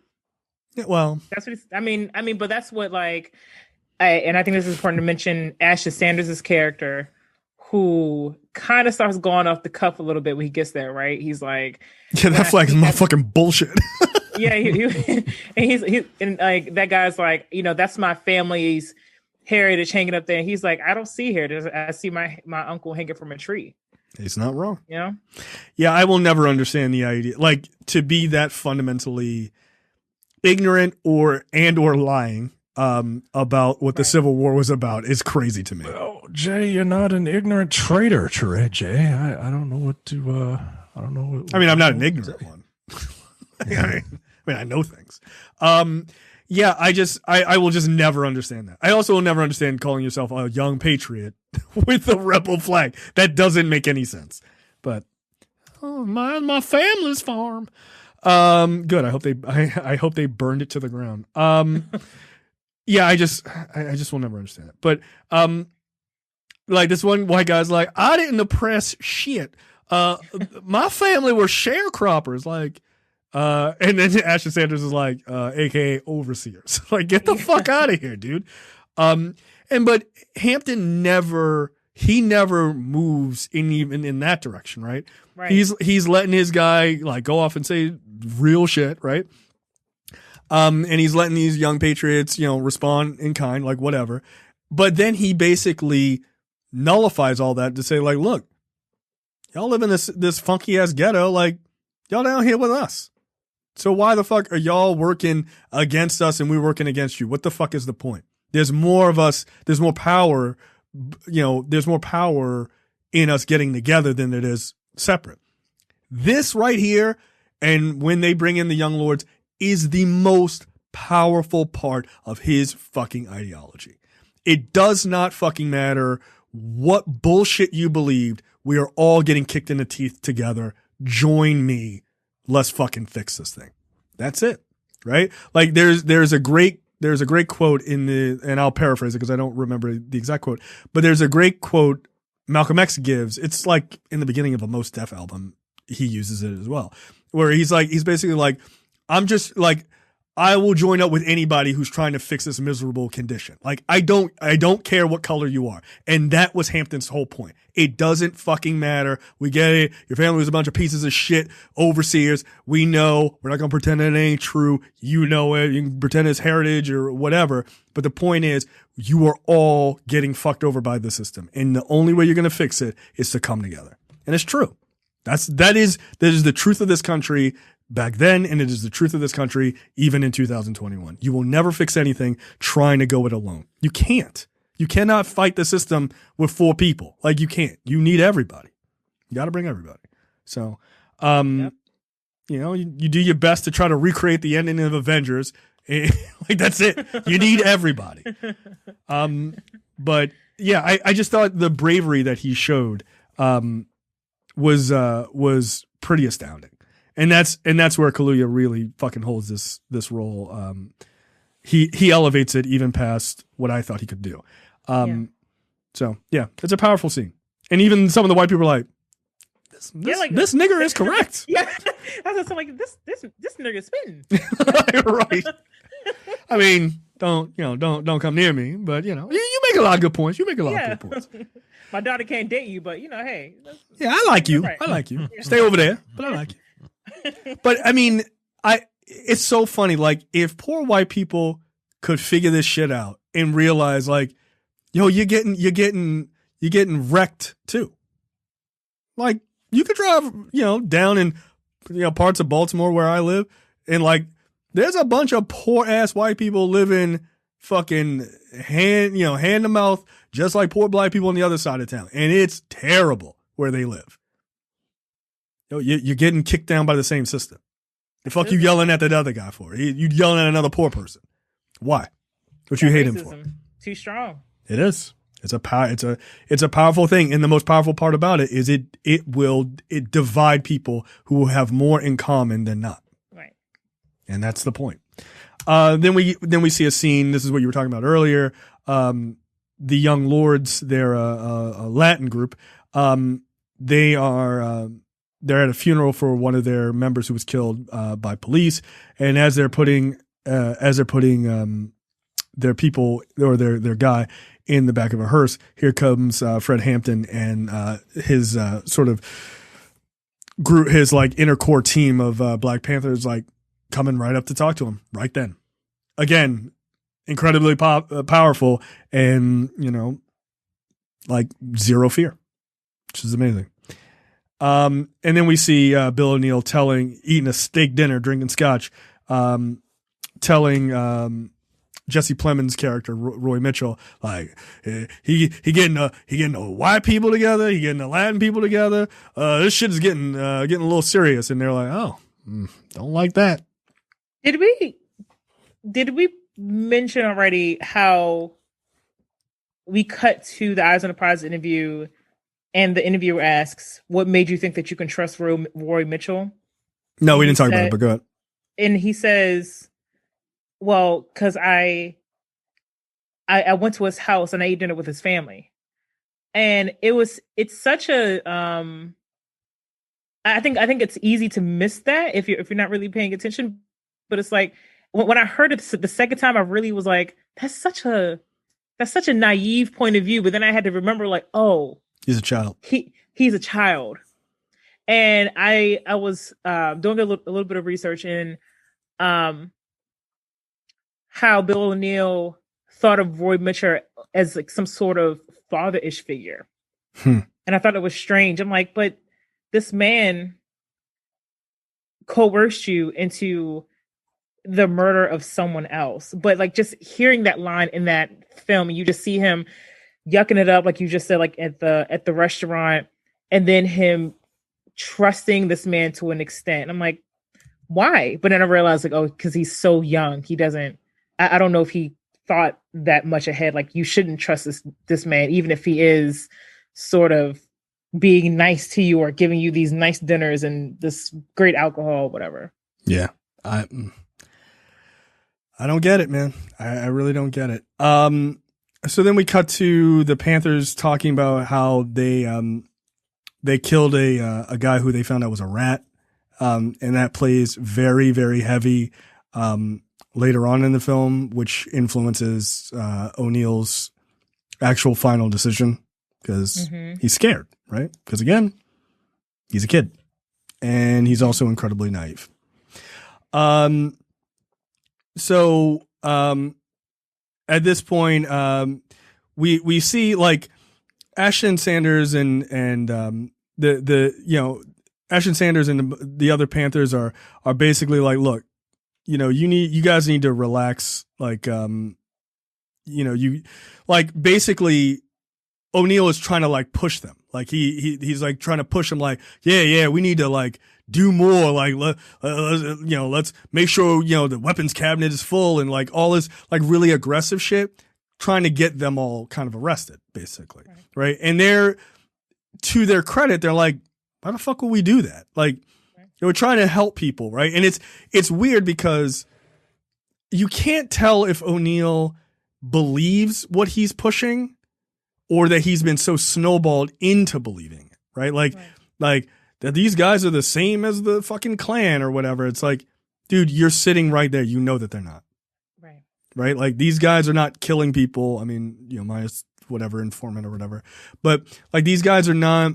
Yeah, well, that's what I mean, but that's what like, and I think this is important to mention Ashley Sanders' character, who kind of starts going off the cuff a little bit when he gets there, right? He's like, yeah, that flag is motherfucking bullshit. Yeah, and like that guy's like, that's my family's heritage hanging up there. And he's like, I don't see here. I see my uncle hanging from a tree. He's not wrong. Yeah, I will never understand the idea, like to be that fundamentally ignorant or lying about what the Civil War was about is crazy to me. Well, Jay, you're not an ignorant traitor, Jay. I don't know what to. I don't know. What, I'm not an ignorant one. I know things. Yeah, I will just never understand that. I also will never understand calling yourself a young patriot with a rebel flag. That doesn't make any sense. But my family's farm. Good. I hope they burned it to the ground. Yeah, I just will never understand it. But like this one white guy's like, I didn't oppress shit. My family were sharecroppers. Like. And then Ashley Sanders is like, AKA overseers. Like, get the fuck out of here, dude. But Hampton never he never moves even in that direction, right? Right. He's letting his guy like go off and say real shit, right? And he's letting these young patriots, respond in kind, like whatever. But then he basically nullifies all that to say, like, look, y'all live in this funky ass ghetto, like y'all down here with us. So why the fuck are y'all working against us and we're working against you? What the fuck is the point? There's more of us. There's more power. There's more power in us getting together than it is separate. This right here, and when they bring in the young lords, is the most powerful part of his fucking ideology. It does not fucking matter what bullshit you believed. We are all getting kicked in the teeth together. Join me. Let's fucking fix this thing. That's it. Right? Like there's a great quote in and I'll paraphrase it because I don't remember the exact quote, but there's a great quote Malcolm X gives. It's like in the beginning of a Mos Def album. He uses it as well, where he's basically like, I'm just like, I will join up with anybody who's trying to fix this miserable condition. Like, I don't care what color you are. And that was Hampton's whole point. It doesn't fucking matter. We get it. Your family was a bunch of pieces of shit, overseers. We know. We're not going to pretend it ain't true. You know it. You can pretend it's heritage or whatever. But the point is, you are all getting fucked over by the system. And the only way you're going to fix it is to come together. And it's true. That is the truth of this country back then, and it is the truth of this country even in 2021. You will never fix anything trying to go it alone. You can't. You cannot fight the system with 4 people. Like, you can't. You need everybody. You got to bring everybody. So, you do your best to try to recreate the ending of Avengers. Like, that's it. You need everybody. But yeah, I just thought the bravery that he showed was pretty astounding. And that's where Kaluuya really fucking holds this role. He elevates it even past what I thought he could do. So yeah, it's a powerful scene. And even some of the white people are like, this nigger is correct. Yeah, I was like, this nigga spitting. Right. I mean, don't come near me, but you make a lot of good points. You make a lot of good points. My daughter can't date you, but hey. Yeah, I like you. Right. I like you. Stay over there, but I like you. But I mean, it's so funny. Like, if poor white people could figure this shit out and realize, like, you're getting wrecked too. Like, you could drive, down in, parts of Baltimore where I live, and like, there's a bunch of poor ass white people living fucking hand to mouth, just like poor black people on the other side of town, and it's terrible where they live. You're getting kicked down by the same system. The fuck you yelling at that other guy for? You yelling at another poor person. Why? What you hate him for? Too strong. It is. It's a powerful thing, and the most powerful part about it is it divide people who will have more in common than not. Right. And that's the point. Then we see a scene. This is what you were talking about earlier. The Young Lords, they're a Latin group. They're at a funeral for one of their members who was killed by police, and as they're putting their people or their guy in the back of a hearse, here comes Fred Hampton and his sort of group, his like inner core team of Black Panthers, like coming right up to talk to him right then. Again, incredibly powerful, and like zero fear, which is amazing. And then we see Bill O'Neill eating a steak dinner, drinking scotch, telling Jesse Plemons' character Roy Mitchell, like he getting the white people together, he getting the Latin people together. This shit is getting a little serious, and they're like, oh, don't like that. Did we mention already how we cut to the Eyes on the Prize interview? And the interviewer asks, what made you think that you can trust Roy Mitchell? No, we didn't talk about it, but go ahead. And he says, well, because I went to his house and I ate dinner with his family. And it's such a, I think it's easy to miss that if you're not really paying attention. But it's like, when I heard it the second time, I really was like, that's such a that's such a naive point of view. But then I had to remember, like, oh, He's a child. He's a child. And I was doing a little bit of research in how Bill O'Neill thought of Roy Mitchell as like some sort of father-ish figure. And I thought it was strange. I'm like, but this man coerced you into the murder of someone else. But like just hearing that line in that film, you just see him yucking it up, like you just said, like at the restaurant, and then him trusting this man to an extent. I'm like, why? But then I realized, like, oh, because he's so young. He doesn't, I don't know if he thought that much ahead. Like, you shouldn't trust this man, even if he is sort of being nice to you or giving you these nice dinners and this great alcohol, whatever. Yeah. I don't get it, man. I really don't get it. So then we cut to the Panthers talking about how they killed a guy who they found out was a rat. And that plays very, very heavy later on in the film, which influences O'Neill's actual final decision because he's scared, right? Because again, he's a kid and he's also incredibly naive. So at this point, we see like Ashton Sanders and the Ashton Sanders and the other Panthers are basically like, look, you guys need to relax. Like, basically O'Neill is trying to like push them. Like he's like trying to push them like, yeah, we need to like do more. Like, let's make sure, the weapons cabinet is full and like all this like really aggressive shit, trying to get them all kind of arrested basically. Right. And to their credit, they're like, why the fuck would we do that? Like, we're trying to help people, right? And it's weird because you can't tell if O'Neill believes what he's pushing or that he's been so snowballed into believing it, right? Like that these guys are the same as the fucking Klan or whatever. It's like, dude, you're sitting right there. You know that they're not. Right? Like these guys are not killing people. I mean, minus whatever informant or whatever. But like these guys are not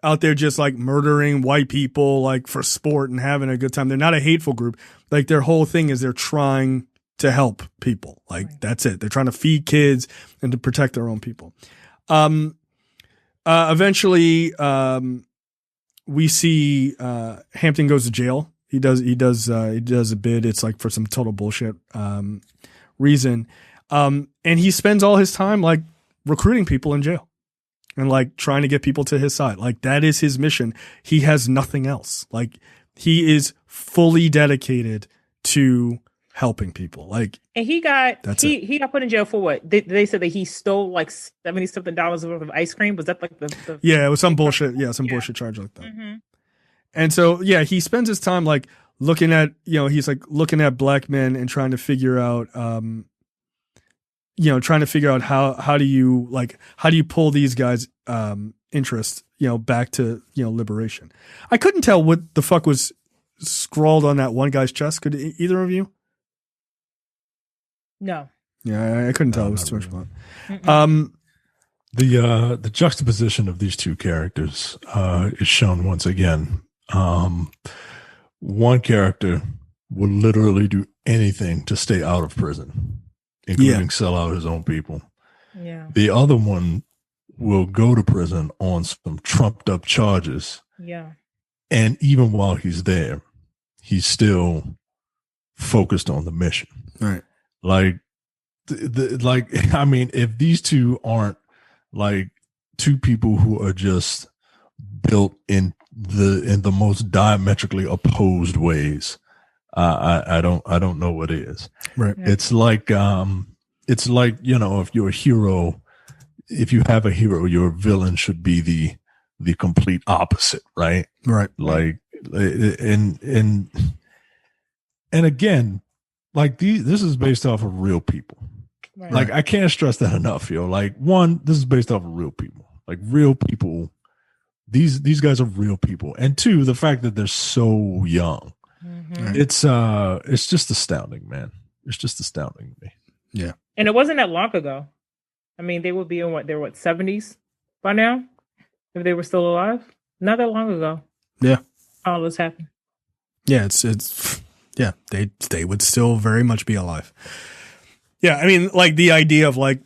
out there just like murdering white people like for sport and having a good time. They're not a hateful group. Like their whole thing is they're trying to help people. Like that's it. They're trying to feed kids and to protect their own people. Eventually, we see Hampton goes to jail. He does a bid. It's like for some total bullshit reason. And he spends all his time like recruiting people in jail. And like trying to get people to his side. Like that is his mission. He has nothing else. Like he is fully dedicated to helping people. Like, and he got put in jail for what? They said that he stole like $70-something worth of ice cream. Was that like the yeah, it was some bullshit. Yeah, some bullshit charge like that. And so yeah, he spends his time like looking at he's like looking at black men and trying to figure out how do you pull these guys interest back to liberation. I couldn't tell what the fuck was scrawled on that one guy's chest. Could either of you? No. Yeah, I couldn't tell. It was too much fun. The juxtaposition of these two characters is shown once again. One character will literally do anything to stay out of prison, including sell out his own people. Yeah. The other one will go to prison on some trumped up charges. Yeah. And even while he's there, he's still focused on the mission. Right. Like, I mean, if these two aren't like two people who are just built in the most diametrically opposed ways, I don't know what is. Right. Yeah. It's like if you're a hero, if you have a hero, your villain should be the complete opposite, right? Right. Like, and again, like this is based off of real people. Right. Like I can't stress that enough, Like one, this is based off of real people. Like real people. These guys are real people, and two, the fact that they're so young. Mm-hmm. It's just astounding, man. It's just astounding to me. Yeah. And it wasn't that long ago. I mean, they would be in they're 70s by now if they were still alive. Not that long ago. Yeah. All this happened. Yeah, yeah, they would still very much be alive. Yeah, I mean, like the idea of like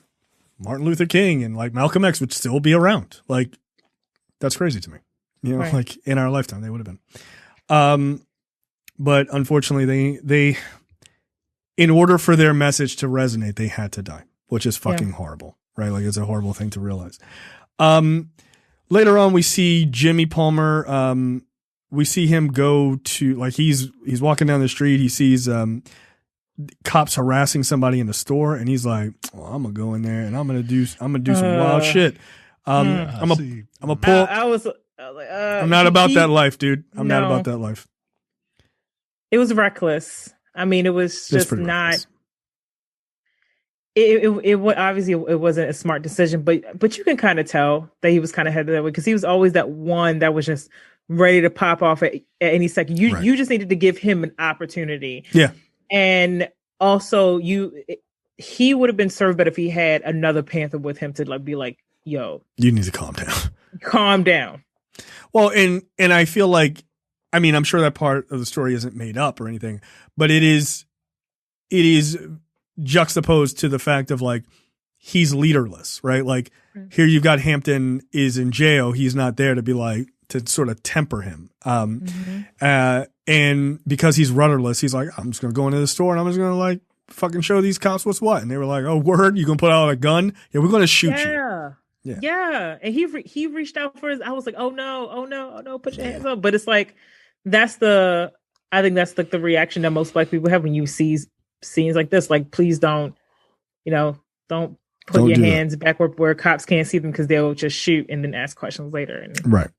Martin Luther King and like Malcolm X would still be around. Like, that's crazy to me. You know, Right. like in our lifetime they would have been. But unfortunately, they in order for their message to resonate, they had to die, which is fucking horrible, right? Like it's a horrible thing to realize. Later on, we see Jimmy Palmer. We see him go to like he's walking down the street. He sees cops harassing somebody in the store, and he's like, well, "I'm gonna go in there and I'm gonna do some wild shit." I'm gonna pull. I was like, I'm not about that life, dude. I'm not about that life. It was reckless. I mean, it was just not. Reckless. It obviously it wasn't a smart decision, but you can kind of tell that he was kind of headed that way because he was always that one that was just ready to pop off at any second. You just needed to give him an opportunity. Yeah, and also he would have been served better if he had another Panther with him to like be like, "Yo, you need to calm down." Calm down. Well, and I feel like, I mean, I'm sure that part of the story isn't made up or anything, but it is juxtaposed to the fact of like he's leaderless, right? Like here you've got Hampton is in jail, he's not there to be like to sort of temper him, and because he's rudderless, he's like, I'm just gonna go into the store and I'm just gonna like fucking show these cops what's what. And they were like, oh, word, you gonna put out a gun? Yeah, we're gonna shoot you. Yeah. And he reached out for his. I was like, oh no, put your hands up. But it's like I think that's like the reaction that most black people have when you see scenes like this. Like, please don't put your hands back where cops can't see them because they'll just shoot and then ask questions later. And right.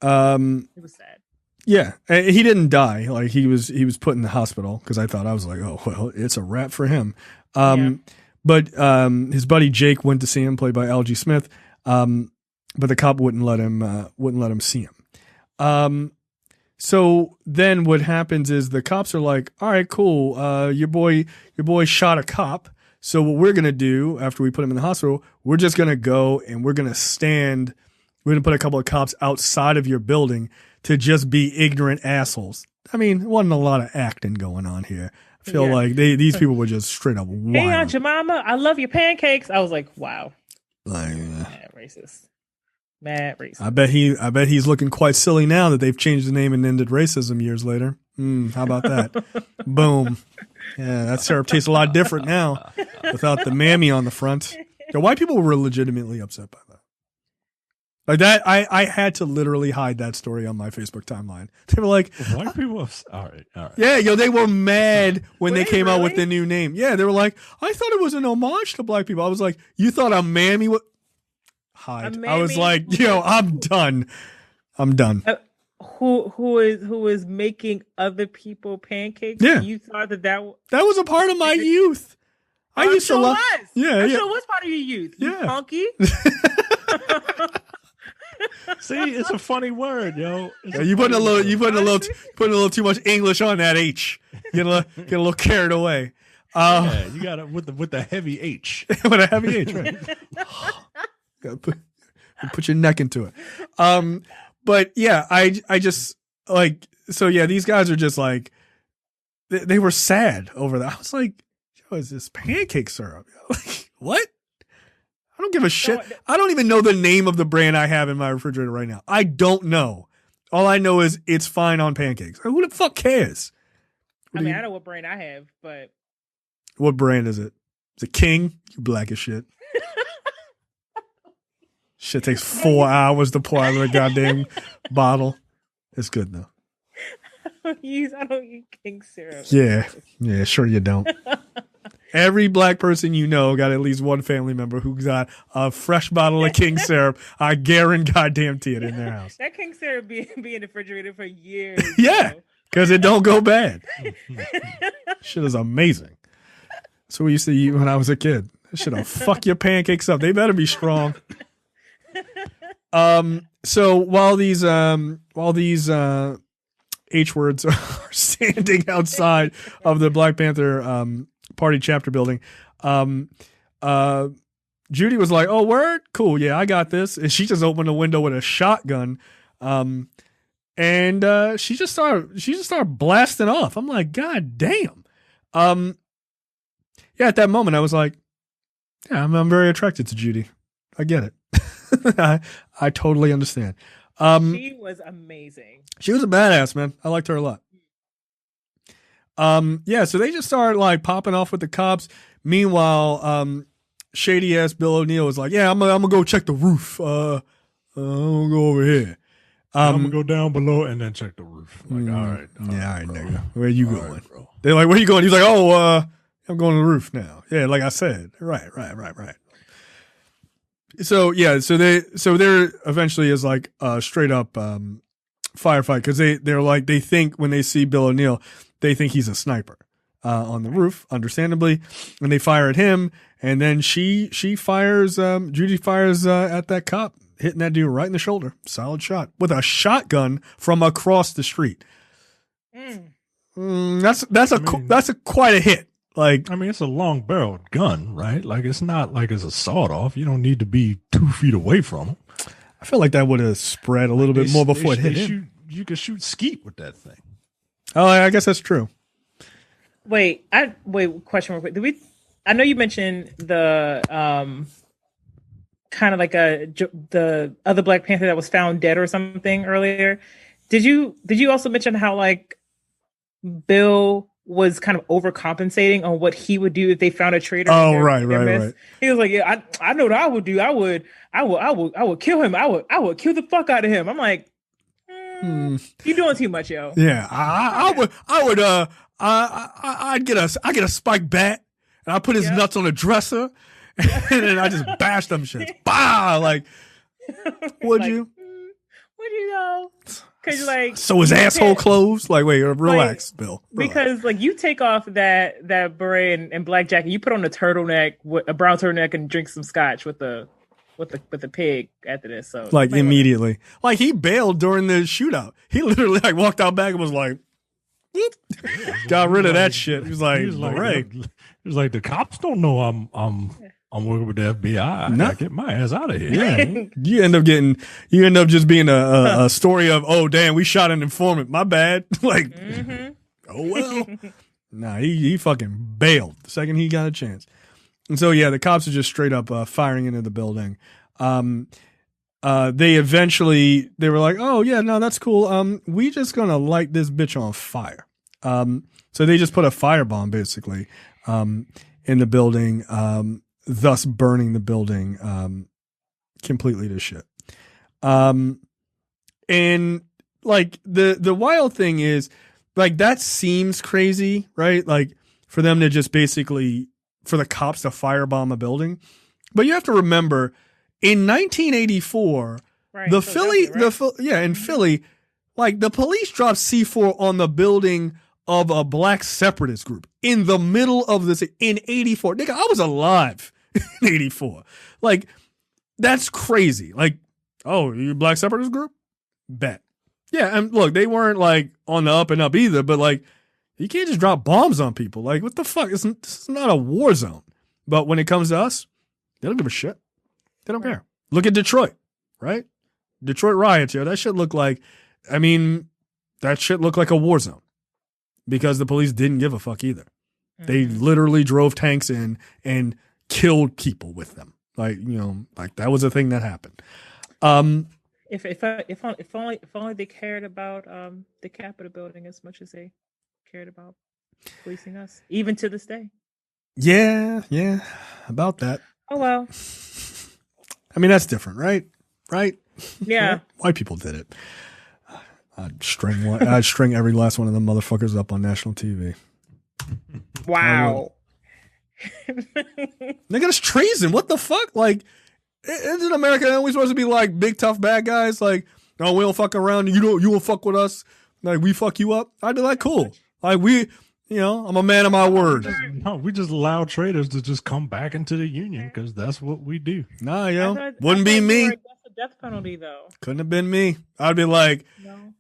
It was sad. Yeah, he didn't die. Like he was put in the hospital because I was like, oh well, it's a wrap for him. But his buddy Jake went to see him, played by Algie Smith. But the cop wouldn't let him see him. So then what happens is the cops are like, all right, cool. Your boy shot a cop. So what we're gonna do after we put him in the hospital, we're just gonna go and we're gonna put a couple of cops outside of your building to just be ignorant assholes. I mean, there wasn't a lot of acting going on here. I feel like these people were just straight up wild. Hey, Aunt Jemima, I love your pancakes. I was like, wow. Like, Mad racist. Mad racist. I bet he's looking quite silly now that they've changed the name and ended racism years later. How about that? Boom. Yeah, that syrup tastes a lot different now without the mammy on the front. The white people were legitimately upset by that. Like that, I had to literally hide that story on my Facebook timeline. They were like, white people, all right. Yeah, they were mad when they came out with the new name. Yeah, they were like, I thought it was an homage to black people. I was like, you thought a mammy would hide? I was like, I'm done. Who is making other people pancakes? Yeah, you thought that was a part of my youth. I used to love. Yeah, I'm sure it was part of your youth. You funky. See, it's a funny word, yo. You putting a little too much English on that H. Get a little carried away. You got it with the heavy H. With a heavy H, right? Gotta put your neck into it. But yeah, I just like, so yeah, these guys are just like, they were sad over that. I was like, yo, is this pancake syrup? Like, what? I don't give a shit. I don't even know the name of the brand I have in my refrigerator right now. I don't know. All I know is it's fine on pancakes. Who the fuck cares? I know what brand I have, but what brand is it? Is it King? You black as shit. Shit takes 4 hours to pour out of the goddamn bottle. It's good though. I don't eat King syrup. Yeah, sure you don't. Every black person you know got at least one family member who got a fresh bottle of King syrup. I guarantee it in their house. That King syrup be in the refrigerator for years. Yeah, because it don't go bad. Shit is amazing. That's what we used to eat when I was a kid. That shit'll fuck your pancakes up. They better be strong. So while these H words are standing outside of the Black Panther Party chapter building, Judy was like, "Oh, word, cool, yeah, I got this," and she just opened the window with a shotgun, and she just started blasting off. I'm like, God damn. Yeah, at that moment, I was like, yeah, I'm very attracted to Judy. I get it. I totally understand. She was amazing. She was a badass, man. I liked her a lot. Yeah, so they just started like popping off with the cops. Meanwhile, shady ass Bill O'Neill was like, "Yeah, I'm gonna go check the roof. I'm gonna go over here. I'm gonna go down below and then check the roof." Like, all right, nigga, where you going? Right, bro. They're like, "Where you going?" He's like, "Oh, I'm going to the roof now." Yeah, like I said, right. So yeah, so there eventually is like a straight up firefight because they're like they think when they see Bill O'Neill, they think he's a sniper on the roof, understandably, and they fire at him, and then she fires Judy fires at that cop, hitting that dude right in the shoulder, solid shot with a shotgun from across the street. That's quite a hit. Like, I mean, it's a long barreled gun, right? Like, it's not like it's a sawed off. You don't need to be 2 feet away from him. I feel like that would have spread a little bit more before it hit him. You could shoot skeet with that thing. Oh, I guess that's true. Wait, question real quick. I know you mentioned the kind of like the other Black Panther that was found dead or something earlier. Did you also mention how like Bill was kind of overcompensating on what he would do if they found a traitor? Oh, right. He was like, "Yeah, I know what I would do. I would kill him. I would kill the fuck out of him." I'm like, you're doing too much, yo. Yeah, I'd get a spike bat and I put his nuts on a dresser and then I just bash them shits. Bah! Like, would like, you? Would you know? Because like, so his asshole closed. Like, wait, relax, Bill. Relax. Because like you take off that beret and black jacket, you put on a turtleneck, a brown turtleneck, and drink some scotch with the pig after this. So like immediately, like he bailed during the shootout. He literally like walked out back and was like, whoop, got rid of that shit. He was like, he was like, the cops don't know I'm working with the FBI. I gotta get my ass out of here. Yeah. you end up just being a story of, oh damn, we shot an informant. My bad. Like, oh well. Nah, he fucking bailed the second he got a chance. And so yeah, the cops are just straight up firing into the building. They were like, oh yeah, no, that's cool. We just gonna light this bitch on fire. So they just put a firebomb basically in the building. Thus burning the building completely to shit. And like the wild thing is like that seems crazy, right? Like for them to just basically for the cops to firebomb a building. But you have to remember in 1984, in Philly, like the police dropped C4 on the building of a black separatist group in the middle of this in 84. Nigga, I was alive in 84. Like, that's crazy. Like, oh, you black separatist group? Bet. Yeah, and look, they weren't like on the up and up either, but like, you can't just drop bombs on people. Like, what the fuck? This is not a war zone. But when it comes to us, they don't give a shit. They don't care. Look at Detroit, right? Detroit riots, yo. That shit looked like, that shit looked like a war zone because the police didn't give a fuck either. They literally drove tanks in and killed people with them. Like, like that was a thing that happened. If only they cared about the Capitol building as much as they cared about policing us, even to this day. Yeah, about that. Oh well. I mean, that's different, right? Right? Yeah. White people did it. I'd string every last one of them motherfuckers up on national TV. Wow. Nigga, that's treason. What the fuck? Like, isn't America always supposed to be like big tough bad guys? Like, no, we don't fuck around. You won't fuck with us. Like, we fuck you up. I'd be like, cool. Like, I'm a man of my word. No, we just allow traitors to just come back into the union because that's what we do. Nah, wouldn't be me. That's a death penalty, though. Couldn't have been me. I'd be like,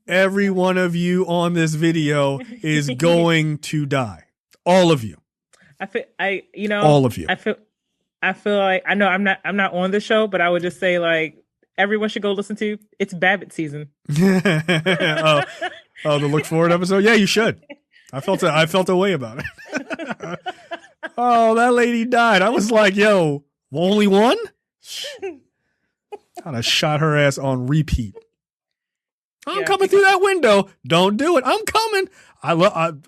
every one of you on this video is going to die. All of you. All of you. I feel like I know I'm not on the show, but I would just say like everyone should go listen to. It's Babbitt season. Oh, the look forward episode. Yeah, you should. I felt a way about it. Oh, that lady died. I was like, yo, only one? Kind of shot her ass on repeat. I'm coming through that window. Don't do it. I'm coming.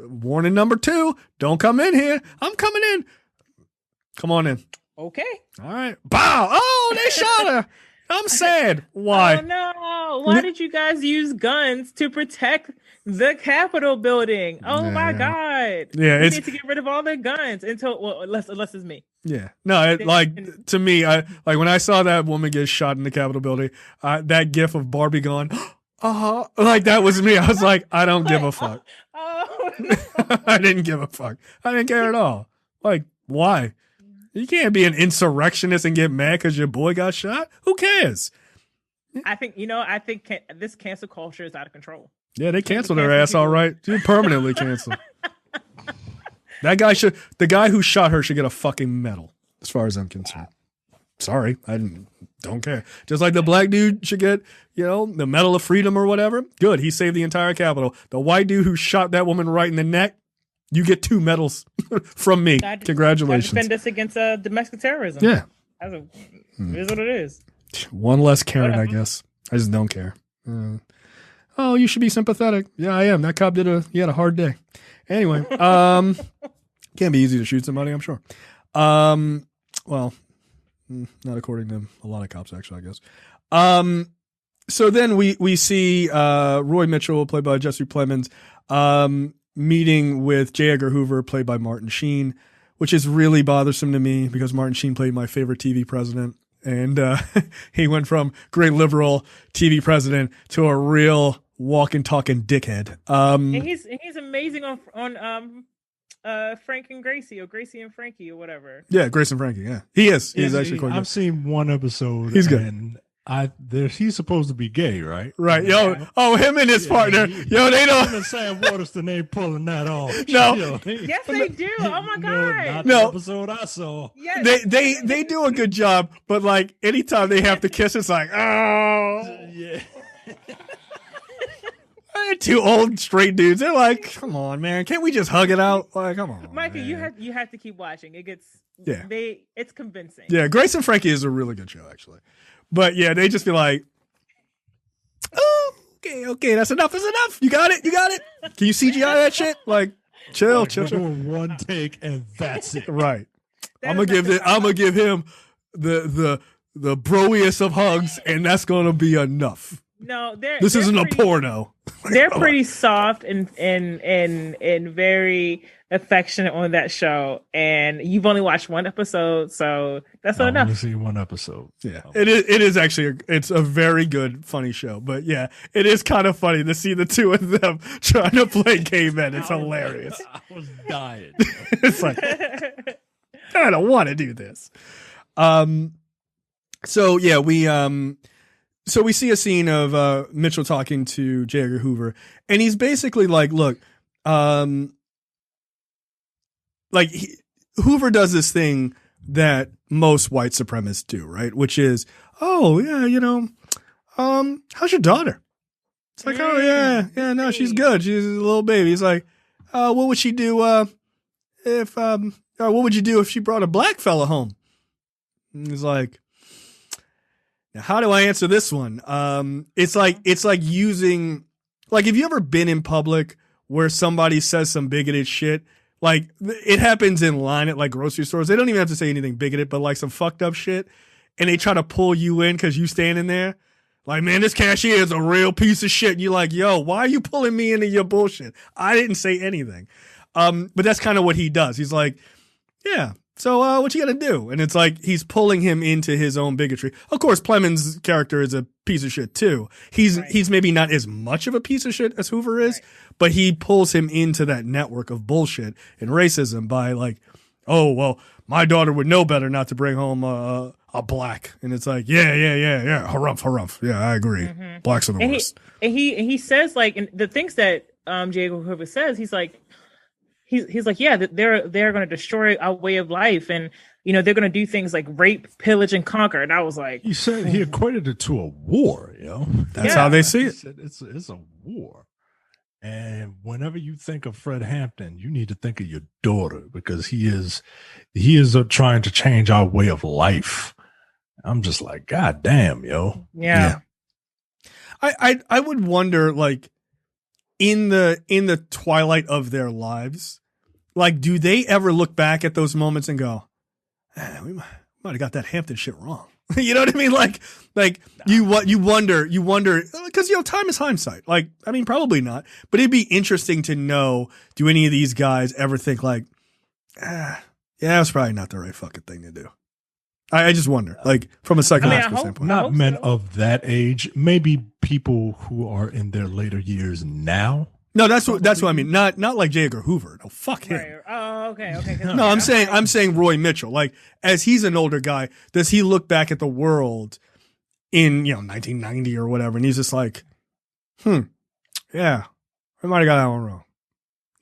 Warning number 2. Don't come in here. I'm coming in. Come on in. Okay. All right. Bow. Oh, they shot her. I'm sad. Why? Oh no! Why did you guys use guns to protect the Capitol building? Oh my God! Yeah, we need to get rid of all the guns until unless it's me. Yeah, no, to me, when I saw that woman get shot in the Capitol building, that gif of Barbie going, like that was me. I was like, I don't give a fuck. Oh, no. I didn't give a fuck. I didn't care at all. Like, why? You can't be an insurrectionist and get mad because your boy got shot. Who cares? I think this cancel culture is out of control. Yeah, they canceled her ass all right. She permanently canceled. The guy who shot her should get a fucking medal, as far as I'm concerned. Sorry, I don't care. Just like the black dude should get, the Medal of Freedom or whatever. Good, he saved the entire Capitol. The white dude who shot that woman right in the neck, you get 2 medals from me. Congratulations. Defend us against domestic terrorism. Yeah. It is what it is. One less Karen, I guess. I just don't care. Oh, you should be sympathetic. Yeah, I am. That cop he had a hard day. Anyway, can't be easy to shoot somebody, I'm sure. Well, not according to a lot of cops, actually, I guess. So then we see Roy Mitchell, played by Jesse Plemons, meeting with J. Edgar Hoover, played by Martin Sheen, which is really bothersome to me because Martin Sheen played my favorite TV president. And he went from great liberal TV president to a real walking, talking dickhead. And he's amazing on Frank and Gracie, or Gracie and Frankie, or whatever. Yeah, Grace and Frankie. Yeah, he is. He's actually quite good. I've seen one episode. He's good. And he's supposed to be gay, right? Right. Him and his partner. They don't. Even Sam Waterston ain't pulling that off. No. Yes, they do. Oh my God. No, the episode I saw. Yes. They do a good job, but like anytime they have to kiss, it's like, oh. Yeah. They're 2 old straight dudes. They're like, come on, man. Can't we just hug it out? Like, come on. Mikey, man. you have to keep watching. It gets it's convincing. Yeah, Grace and Frankie is a really good show, actually. But yeah, they just be like, oh, okay, that's enough. That's enough. You got it. Can you CGI that shit? Like, chill. We're doing one take and that's it. Right. I'm gonna give him the broiest of hugs, and that's gonna be enough. No, this isn't a porno. They're pretty soft and very affectionate on that show, and you've only watched 1 episode, so that's not enough. I've only seen 1 episode. Yeah, it is actually it's a very good, funny show. But yeah, it is kind of funny to see the 2 of them trying to play gay men. It's hilarious. I was dying. It's like I don't want to do this. So yeah, So we see a scene of Mitchell talking to J. Edgar Hoover, and he's basically like, look, Hoover does this thing that most white supremacists do, right? Which is, oh yeah, how's your daughter? It's like, oh yeah, no, she's good. She's a little baby. He's like, what would she do what would you do if she brought a black fella home? And he's like, now, how do I answer this one? It's like using, like, have you ever been in public where somebody says some bigoted shit? Like, it happens in line at like grocery stores. They don't even have to say anything bigoted, but like some fucked up shit. And they try to pull you in because you standing there. Like, man, this cashier is a real piece of shit. And you're like, yo, why are you pulling me into your bullshit? I didn't say anything. But that's kind of what he does. He's like, yeah. So what you gonna do? And it's like he's pulling him into his own bigotry. Of course, Plemons' character is a piece of shit too. He's maybe not as much of a piece of shit as Hoover is, but he pulls him into that network of bullshit and racism by like, oh well, my daughter would know better not to bring home a black. And it's like, yeah, harumph. Yeah, I agree. Mm-hmm. Blacks are the worst. He says like, and the things that J. Edgar Hoover says, he's like, he's like, yeah, they're going to destroy our way of life, and they're going to do things like rape, pillage, and conquer. And I was like, he said he equated it to a war. That's how they see it. He said it's a war. And whenever you think of Fred Hampton, you need to think of your daughter, because he is trying to change our way of life. I'm just like, God damn, yo. Yeah. I would wonder, like, in the twilight of their lives, like, do they ever look back at those moments and go, we might have got that Hampton shit wrong? You know what I mean? Like you wonder, because time is hindsight. Like, I mean, probably not, but it'd be interesting to know, do any of these guys ever think like, yeah, that's probably not the right fucking thing to do? I just wonder, like, from a psychological standpoint. Not men of that age, maybe people who are in their later years now. No, that's what I mean. Not like J. Edgar Hoover. No, fuck him. Right. Oh, okay. No, I'm saying Roy Mitchell. Like, as he's an older guy, does he look back at the world in 1990 or whatever, and he's just like, yeah, I might have got that one wrong.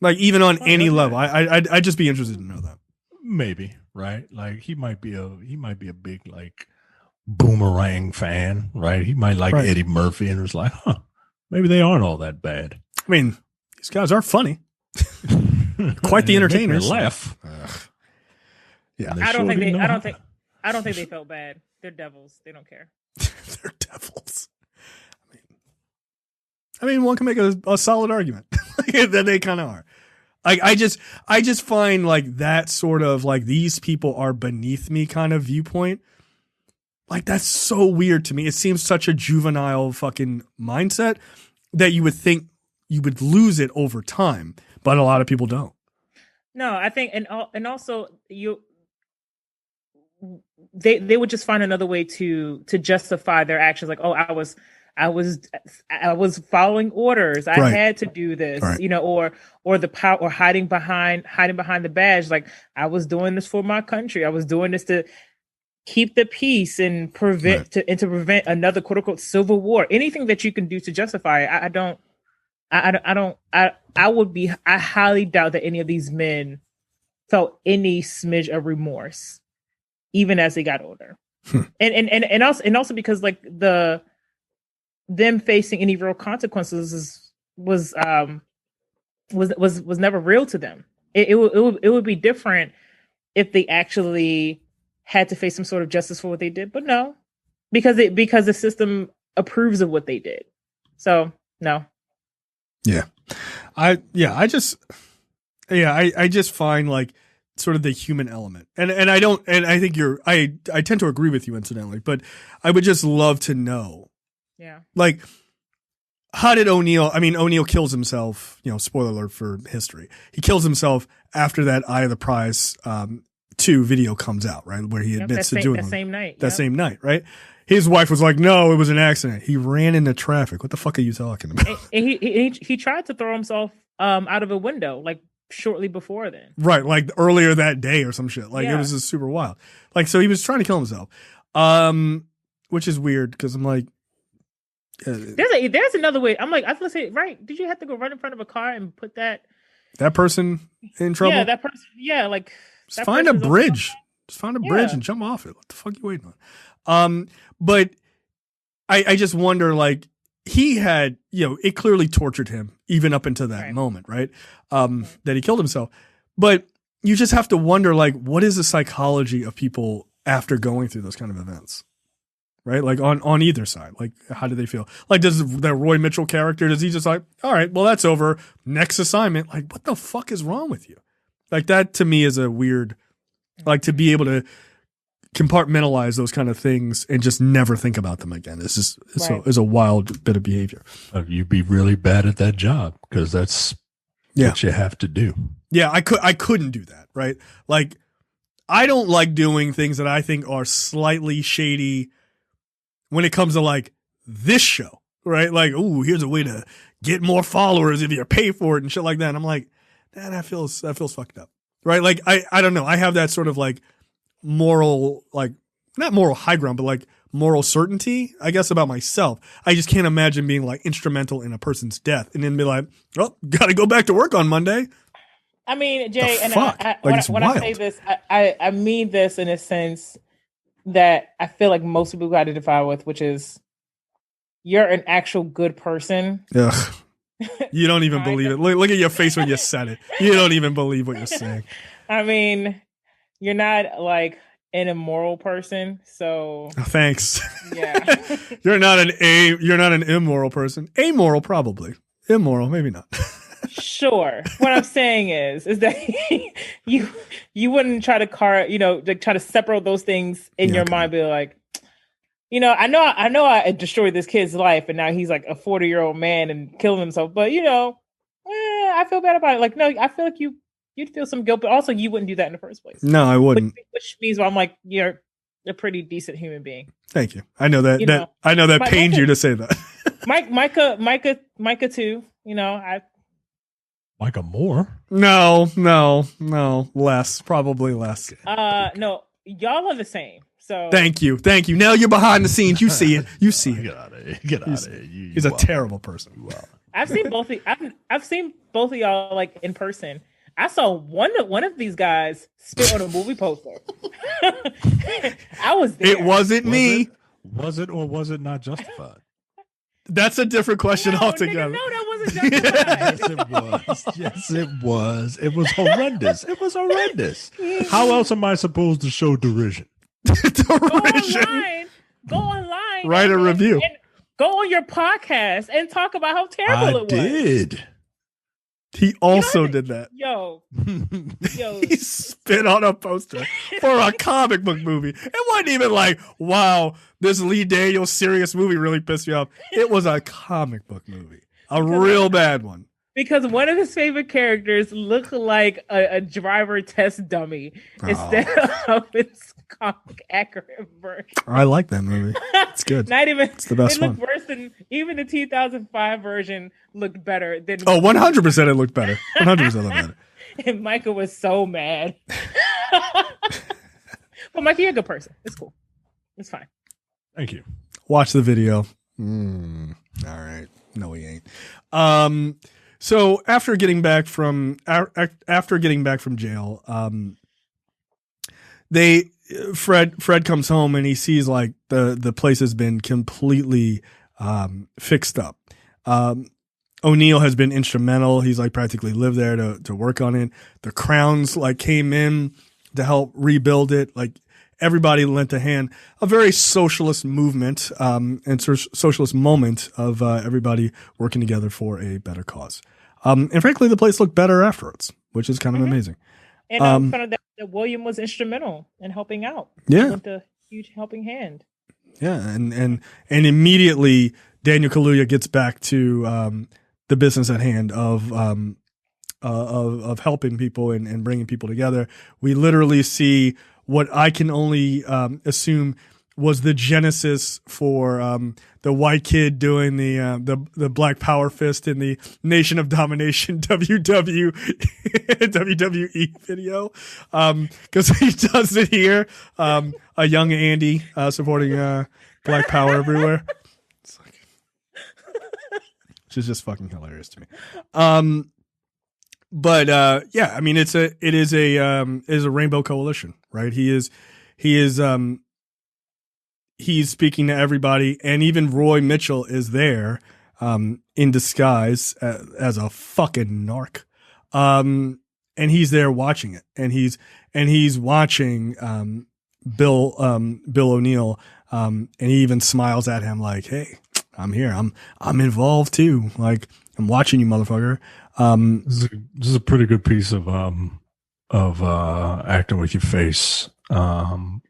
Like, even on any level, I'd just be interested to know that. Maybe, right? Like, he might be a big, like, Boomerang fan, right? He might like Eddie Murphy and was like, maybe they aren't all that bad. I mean, these guys are funny. Quite the entertainers. Laugh. Yeah. I don't think they felt bad. They're devils. They don't care. They're devils. I mean, one can make a solid argument that they kind of are. I just find, like, that sort of, like, these people are beneath me kind of viewpoint. Like, that's so weird to me. It seems such a juvenile fucking mindset that you would think you would lose it over time, but a lot of people don't. No, I think, and also they would just find another way to justify their actions. Like, oh, I was following orders. I had to do this, or the power, or hiding behind the badge. Like, I was doing this for my country. I was doing this to keep the peace and prevent another quote unquote civil war. Anything that you can do to justify it. I highly doubt that any of these men felt any smidge of remorse, even as they got older. And also because, like, them facing any real consequences was never real to them. It would be different if they actually had to face some sort of justice for what they did, but no, because the system approves of what they did. So no. Yeah. I just find, like, sort of the human element. And I think I tend to agree with you, incidentally, but I would just love to know. Yeah. Like, how did O'Neill kills himself, spoiler alert for history. He kills himself after that Eye of the Prize 2 video comes out, right? Where he admits to doing that same night. That same night, right? His wife was like, no, it was an accident. He ran into traffic. What the fuck are you talking about? And he tried to throw himself out of a window, like, shortly before then. Right, like earlier that day or some shit. Like, it was just super wild. Like, so he was trying to kill himself, which is weird because I'm like, there's another way. I'm like, I was gonna say, right? Did you have to go run in front of a car and put that person in trouble? Yeah, that person. Yeah, like, just find a bridge. Just find a bridge and jump off it. What the fuck are you waiting on? But I just wonder, like, he had, it clearly tortured him even up until that moment, right? That he killed himself. But you just have to wonder, like, what is the psychology of people after going through those kind of events? Right? Like, on either side. Like, how do they feel? Like, does the Roy Mitchell character, does he just like, all right, well, that's over. Next assignment. Like, what the fuck is wrong with you? Like, that to me is a weird, like, to be able to compartmentalize those kind of things and just never think about them again. This is a wild bit of behavior. You'd be really bad at that job because that's what you have to do. Yeah, I couldn't do that, right? Like, I don't like doing things that I think are slightly shady when it comes to, like, this show, right? Like, ooh, here's a way to get more followers if you pay for it and shit like that. And I'm like, nah, that feels fucked up, right? Like, I don't know. I have that sort of, like, moral, like, not moral high ground, but, like, moral certainty, I guess, about myself. I just can't imagine being, like, instrumental in a person's death and then be like, oh, gotta go back to work on Monday. I mean, Jay, and fuck? when I say this, I mean this in a sense that I feel like most people identify with, which is you're an actual good person. Ugh. You don't even believe it. Look at your face when you said it. You don't even believe what you're saying. I mean, you're not like an immoral person, so thanks. Yeah. You're not an immoral person. Amoral, probably. Immoral, maybe not. Sure. What I'm saying is that you wouldn't try to try to separate those things in your mind, be like, I know I destroyed this kid's life and now he's like a 40-year-old man and killing himself, but I feel bad about it. Like, no, I feel like you'd feel some guilt, but also you wouldn't do that in the first place. No, I wouldn't. Which means I'm like, you're a pretty decent human being. Thank you. I know that I know that pains you to say that. Micah too. Micah Moore? No, less, probably less. No, y'all are the same. So thank you. Now you're behind the scenes. You see it. Get out of here. He's a terrible person. Wow. I've seen both. I've seen both of y'all like in person. I saw one of these guys spit on a movie poster. I was there. It wasn't me. Was it or was it not justified? That's a different question altogether. No, that wasn't justified. Yes, it was. Yes, it was. It was horrendous. How else am I supposed to show derision? Go online. Write a review. And go on your podcast and talk about how terrible it was. I did. He also did that. Yo. He spit on a poster for a comic book movie. It wasn't even like, wow, this Lee Daniels serious movie really pissed me off. It was a comic book movie. Real bad one. Because one of his favorite characters looked like a driver test dummy instead of its comic accurate version. I like that movie. It's good. It's the best one. It looked worse than even the 2005 version looked better than. 100% it looked better. 100% looked better. And Micah was so mad. But Micah, you're a good person. It's cool. It's fine. Thank you. Watch the video. All right. No, he ain't. So after getting back from jail, Fred comes home and he sees like the place has been completely fixed up. O'Neill has been instrumental. He's like practically lived there to work on it. The Crowns like came in to help rebuild it. Like everybody lent a hand. A very socialist movement and socialist moment of everybody working together for a better cause. And frankly, the place looked better afterwards, which is kind of amazing. And found out that William was instrumental in helping out. Yeah, with a huge helping hand. Yeah, and immediately Daniel Kaluuya gets back to the business at hand of helping people and bringing people together. We literally see what I can only assume was the genesis for the white kid doing the Black Power Fist in the Nation of Domination WWE video, because he does it here. A young Andy supporting Black Power everywhere. It's like, which is just fucking hilarious to me. But yeah, I mean, it is a rainbow coalition, right? He's speaking to everybody, and even Roy Mitchell is there in disguise as a fucking narc, and he's there watching it, and he's watching Bill O'Neill, and he even smiles at him like, "Hey, I'm here. I'm involved too. Like, I'm watching you, motherfucker." This is a pretty good piece of acting with your face.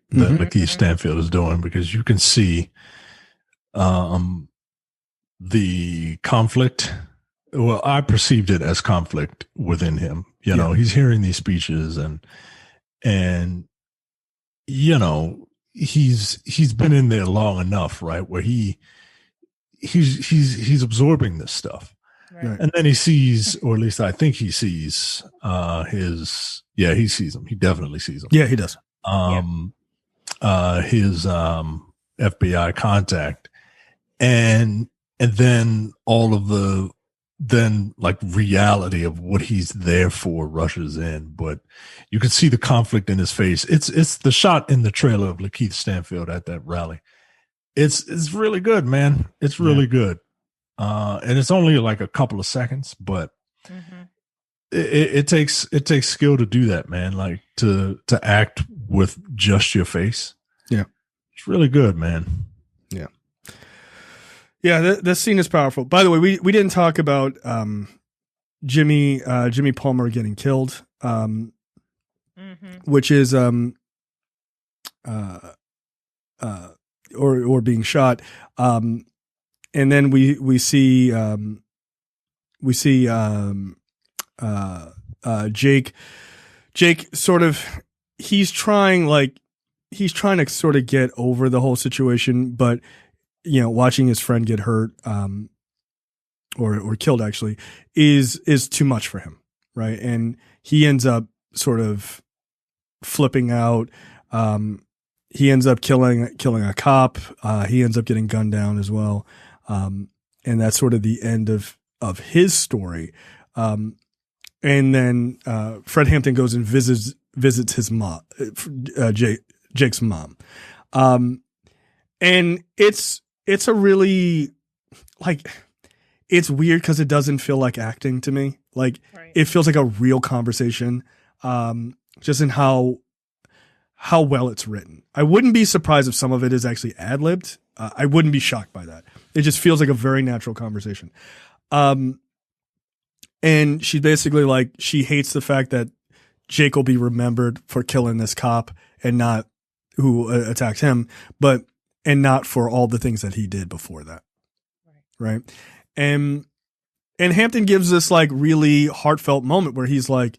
That Lakeith Stanfield is doing, because you can see the conflict. Well, I perceived it as conflict within him. You know, he's hearing these speeches and you know, he's been in there long enough, right? Where he's absorbing this stuff. Right. And then he sees, or at least I think he sees he sees him. He definitely sees him. Yeah, he does. His FBI contact, and then all of the then like reality of what he's there for rushes in, but you can see the conflict in his face. It's the shot in the trailer of Lakeith Stanfield at that rally. It's really good, man. It's really good. And it's only like a couple of seconds, but it takes skill to do that, man. Like to act with just your face. Yeah. It's really good, man. Yeah. Yeah, this scene is powerful. By the way, we didn't talk about Jimmy Palmer getting killed, which is or being shot, and then we see Jake sort of he's trying to sort of get over the whole situation, but watching his friend get hurt, or killed actually is too much for him. Right. And he ends up sort of flipping out. He ends up killing a cop. He ends up getting gunned down as well. And that's sort of the end of his story. And then, Fred Hampton goes and visits his mom, Jake's mom. And it's a really, like, it's weird because it doesn't feel like acting to me. Like, It feels like a real conversation, just in how well it's written. I wouldn't be surprised if some of it is actually ad-libbed. I wouldn't be shocked by that. It just feels like a very natural conversation. And she basically, like, she hates the fact that Jake will be remembered for killing this cop and not who attacked him, and not for all the things that he did before that. Right. And Hampton gives this like really heartfelt moment where she's like,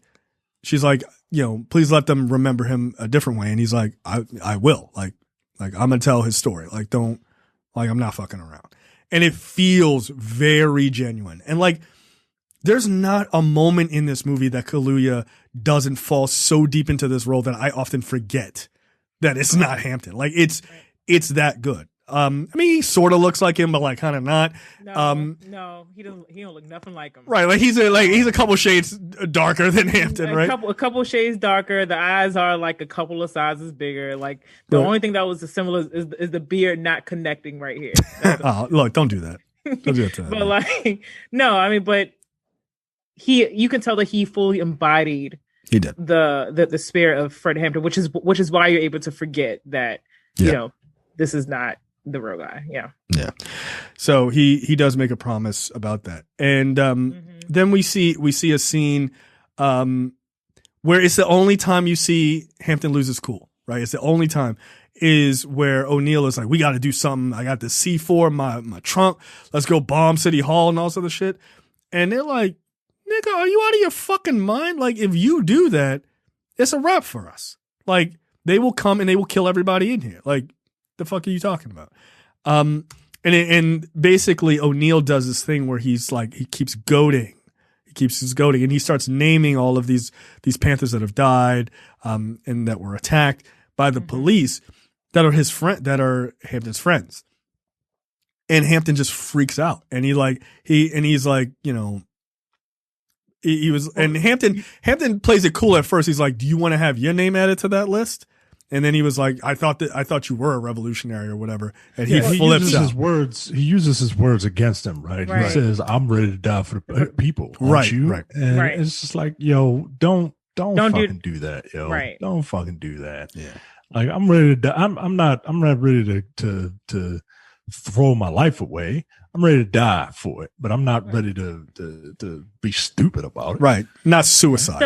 please let them remember him a different way. And he's like, I will, like I'm going to tell his story. Like, I'm not fucking around. And it feels very genuine. And like, there's not a moment in this movie that Kaluuya doesn't fall so deep into this role that I often forget that it's not Hampton. Like, it's that good. I mean, he sort of looks like him, but like kind of not. No, he don't look nothing like him. Right, like he's a couple shades darker than Hampton, right? A couple shades darker. The eyes are like a couple of sizes bigger. Like the only thing that was similar is the beard not connecting right here. Look, don't do that. Don't do that to that. But like, no, I mean, but you can tell that he fully embodied. He did the spirit of Fred Hampton, which is why you're able to forget that this is not the real guy. Yeah. So he does make a promise about that, and then we see a scene where it's the only time you see Hampton lose his cool. Right, it's the only time is where O'Neill is like, we got to do something. I got the C4 in my trunk. Let's go bomb City Hall and all this other shit. And they're like, nigga, are you out of your fucking mind? Like, if you do that, it's a wrap for us. Like, they will come and they will kill everybody in here. Like, the fuck are you talking about? And basically O'Neill does this thing where he's like, he keeps goading, and he starts naming all of these Panthers that have died, and that were attacked by the police that are Hampton's friends. And Hampton just freaks out, and he's like, Hampton plays it cool at first. He's like, do you want to have your name added to that list? And then he was like, I thought you were a revolutionary or whatever. And he flips out. He uses his words against him, right? He says, I'm ready to die for the people. Aren't you? Right. And it's just like, yo, don't fucking do that, yo. Right. Don't fucking do that. Yeah. Like, I'm ready to die. I'm not ready to throw my life away. I'm ready to die for it, but I'm not ready to be stupid about it. Right. Not suicide.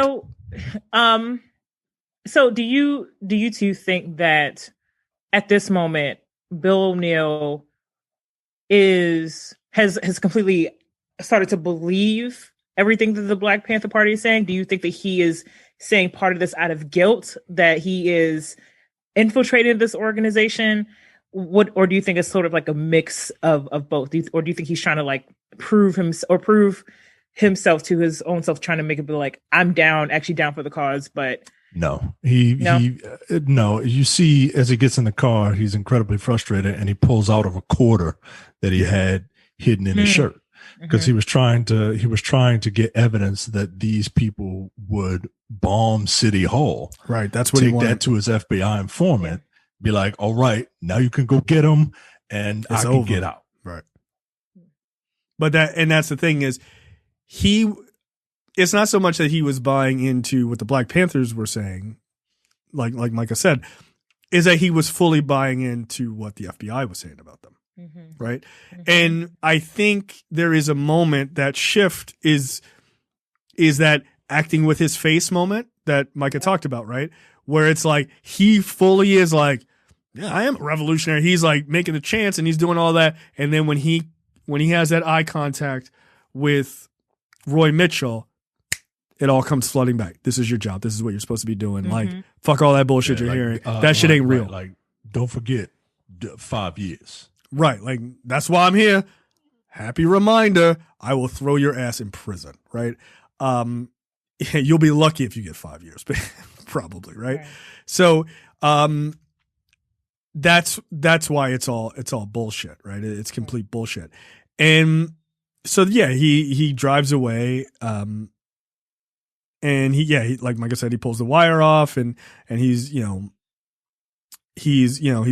So do you two think that at this moment Bill O'Neill has completely started to believe everything that the Black Panther Party is saying? Do you think that he is saying part of this out of guilt, that he is infiltrating this organization? Or do you think it's sort of like a mix of both? Or do you think he's trying to like prove himself to his own self, trying to make it be like, I'm down for the cause, but no, you see, as he gets in the car, he's incredibly frustrated, and he pulls out of a quarter that he had hidden in his shirt. because he was trying to get evidence that these people would bomb City Hall. Right. That's what he take wanted. that to his FBI informant. Be like, all right, now you can go get him, and I can get out. Right. But that's the thing is, it's not so much that he was buying into what the Black Panthers were saying, like Micah said, is that he was fully buying into what the FBI was saying about them. Right. And I think there is a moment, that shift is that acting with his face moment that Micah talked about, right? Where it's like, he fully is like, yeah, I am a revolutionary. He's like making the chance and he's doing all that. And then when he has that eye contact with Roy Mitchell, it all comes flooding back. This is your job. This is what you're supposed to be doing. Like, fuck all that bullshit you're hearing. That shit ain't real. Like, don't forget 5 years. Right. Like, that's why I'm here. Happy reminder. I will throw your ass in prison. Right. You'll be lucky if you get 5 years, probably. Right. So, that's why it's all bullshit. Right. It's complete bullshit. And so, yeah, he drives away. And he like Micah said, he pulls the wire off and he's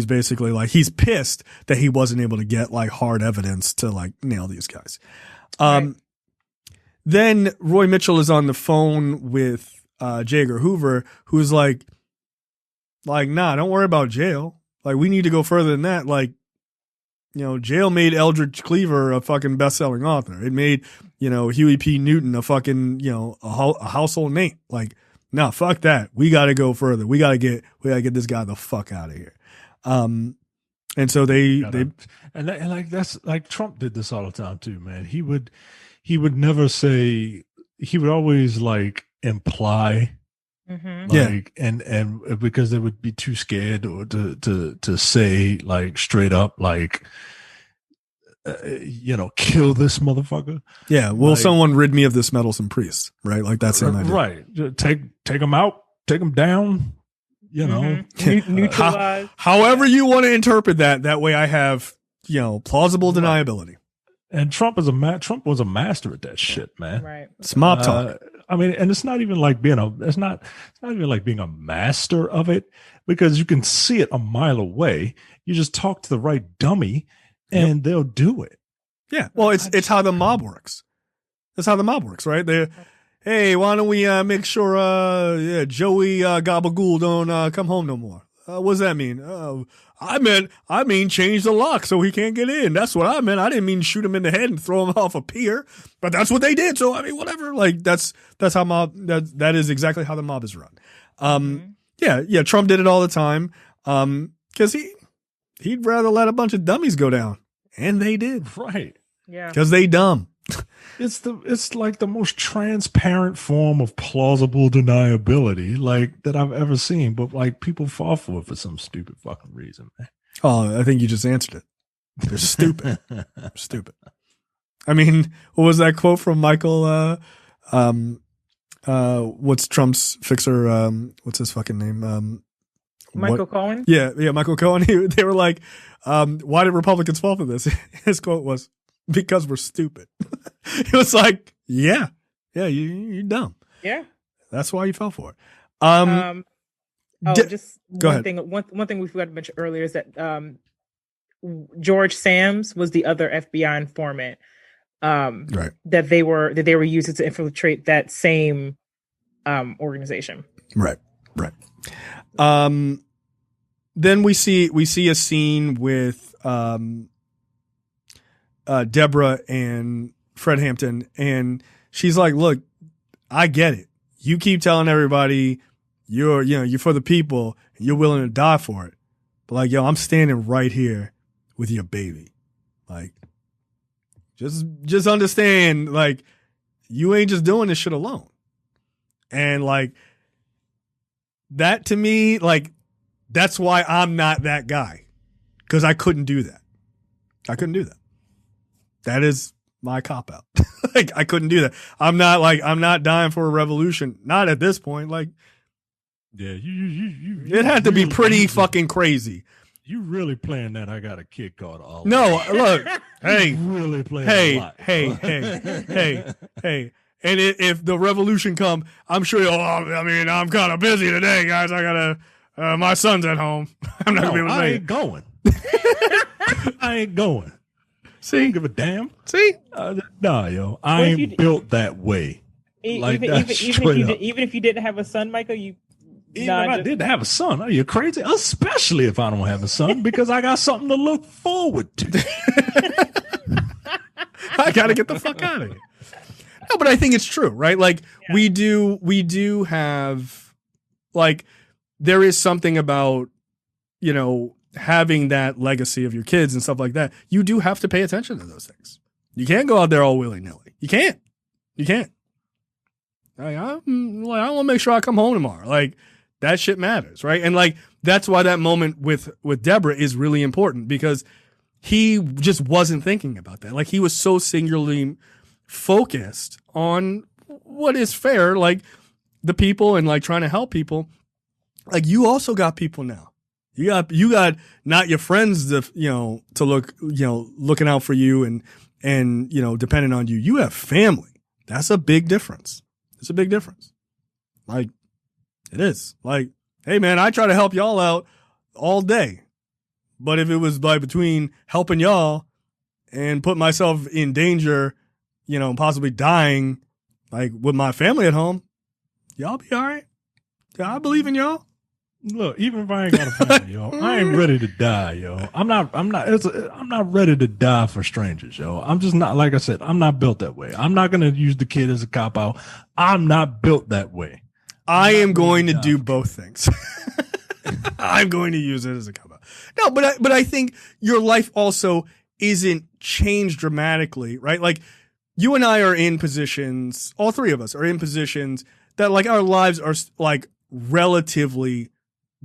basically like, he's pissed that he wasn't able to get like hard evidence to like nail these guys. Right. Then Roy Mitchell is on the phone with J. Edgar Hoover, who's like, nah, don't worry about jail. Like, we need to go further than that. Like, jail made Eldridge Cleaver a fucking best-selling author. It made, Huey P. Newton a fucking, a household name. Like, no, fuck that. We got to go further. We got to get this guy the fuck out of here. And so that's like Trump did this all the time too, man. He would never say, he would always like imply, like, and because they would be too scared or to say like straight up, like, kill this motherfucker. Yeah. Will someone rid me of this meddlesome priest? Right. Like that same idea. Right. Take him out, take him down, neutralize. However you want to interpret that. That way I have, plausible deniability. And Trump was a master at that shit, man. Right. It's mob talk. I mean, and it's not even like being a master of it, because you can see it a mile away. You just talk to the right dummy and they'll do it. Yeah. Well, it's how the mob works. That's how the mob works, right? Hey, why don't we make sure Joey Gabagool don't come home no more? What does that mean? I mean change the lock so he can't get in. That's what I meant. I didn't mean shoot him in the head and throw him off a pier, but that's what they did. So I mean, whatever. Like that's how mob that is exactly how the mob is run. Yeah. Trump did it all the time. Because he'd rather let a bunch of dummies go down, and they did. Right. Yeah. Because they dumb. It's like the most transparent form of plausible deniability like that I've ever seen, but like people fall for it for some stupid fucking reason, man. Oh, I think you just answered it. They're stupid. Stupid. I mean, what was that quote from Michael? What's Trump's fixer? What's his fucking name? Michael Cohen? Yeah, Michael Cohen. They were like, why did Republicans fall for this? His quote was, because we're stupid. It was like, yeah, you're dumb. Yeah. That's why you fell for it. Just one thing. One thing we forgot to mention earlier is that George Sams was the other FBI informant right. that they were using to infiltrate that same organization. Right. Then we see a scene with Deborah and Fred Hampton, and she's like, "Look, I get it. You keep telling everybody you're for the people, and you're willing to die for it. But like, yo, I'm standing right here with your baby. Like, just understand, like, you ain't just doing this shit alone." And like, that to me, like, that's why I'm not that guy, because I couldn't do that. That is my cop out. Like, I couldn't do that. I'm not dying for a revolution. Not at this point. Like, yeah, it had to be pretty fucking crazy You really playing that? I got a kid called Oliver. No, look, hey, You really playing a hey, lot. hey. And if the revolution come, I'm sure. I mean, I'm kind of busy today, guys. I gotta. My son's at home. I'm not gonna be able to I say ain't going. I ain't going. See, Don't give a damn. see. Nah, yo, I if you ain't d- built that way. Like that straight up. Even if you didn't have a son, Michael, you Even if I didn't have a son, are you crazy? Especially if I don't have a son, because I got something to look forward to. I gotta get the fuck out of here. No, but I think it's true, right? Like we do have, like, there is something about, you know, having that legacy of your kids and stuff like that. You do have to pay attention to those things. You can't go out there all willy nilly. You can't. Like, I want to make sure I come home tomorrow. Like, that shit matters, right? And like that's why that moment with Deborah is really important, because he just wasn't thinking about that. Like, he was so singularly focused on what is fair, like the people and like trying to help people. Like, you also got people now. You got not your friends to look, looking out for you and depending on you. You have family. That's a big difference. It's a big difference. Like, it is. Like, hey man, I try to help y'all out all day. But if it was like between helping y'all and put myself in danger, possibly dying, like with my family at home, y'all be all right. I believe in y'all. Look, even if I ain't got a family, yo, I ain't ready to die, yo. I'm not ready to die for strangers, yo. I'm just not, like I said, I'm not built that way. I'm not going to use the kid as a cop out. I'm not built that way. I am going to do both things. I'm going to use it as a cop out. No, but I think your life also isn't changed dramatically, right? Like, you and I are in positions, all three of us are in positions that like our lives are like relatively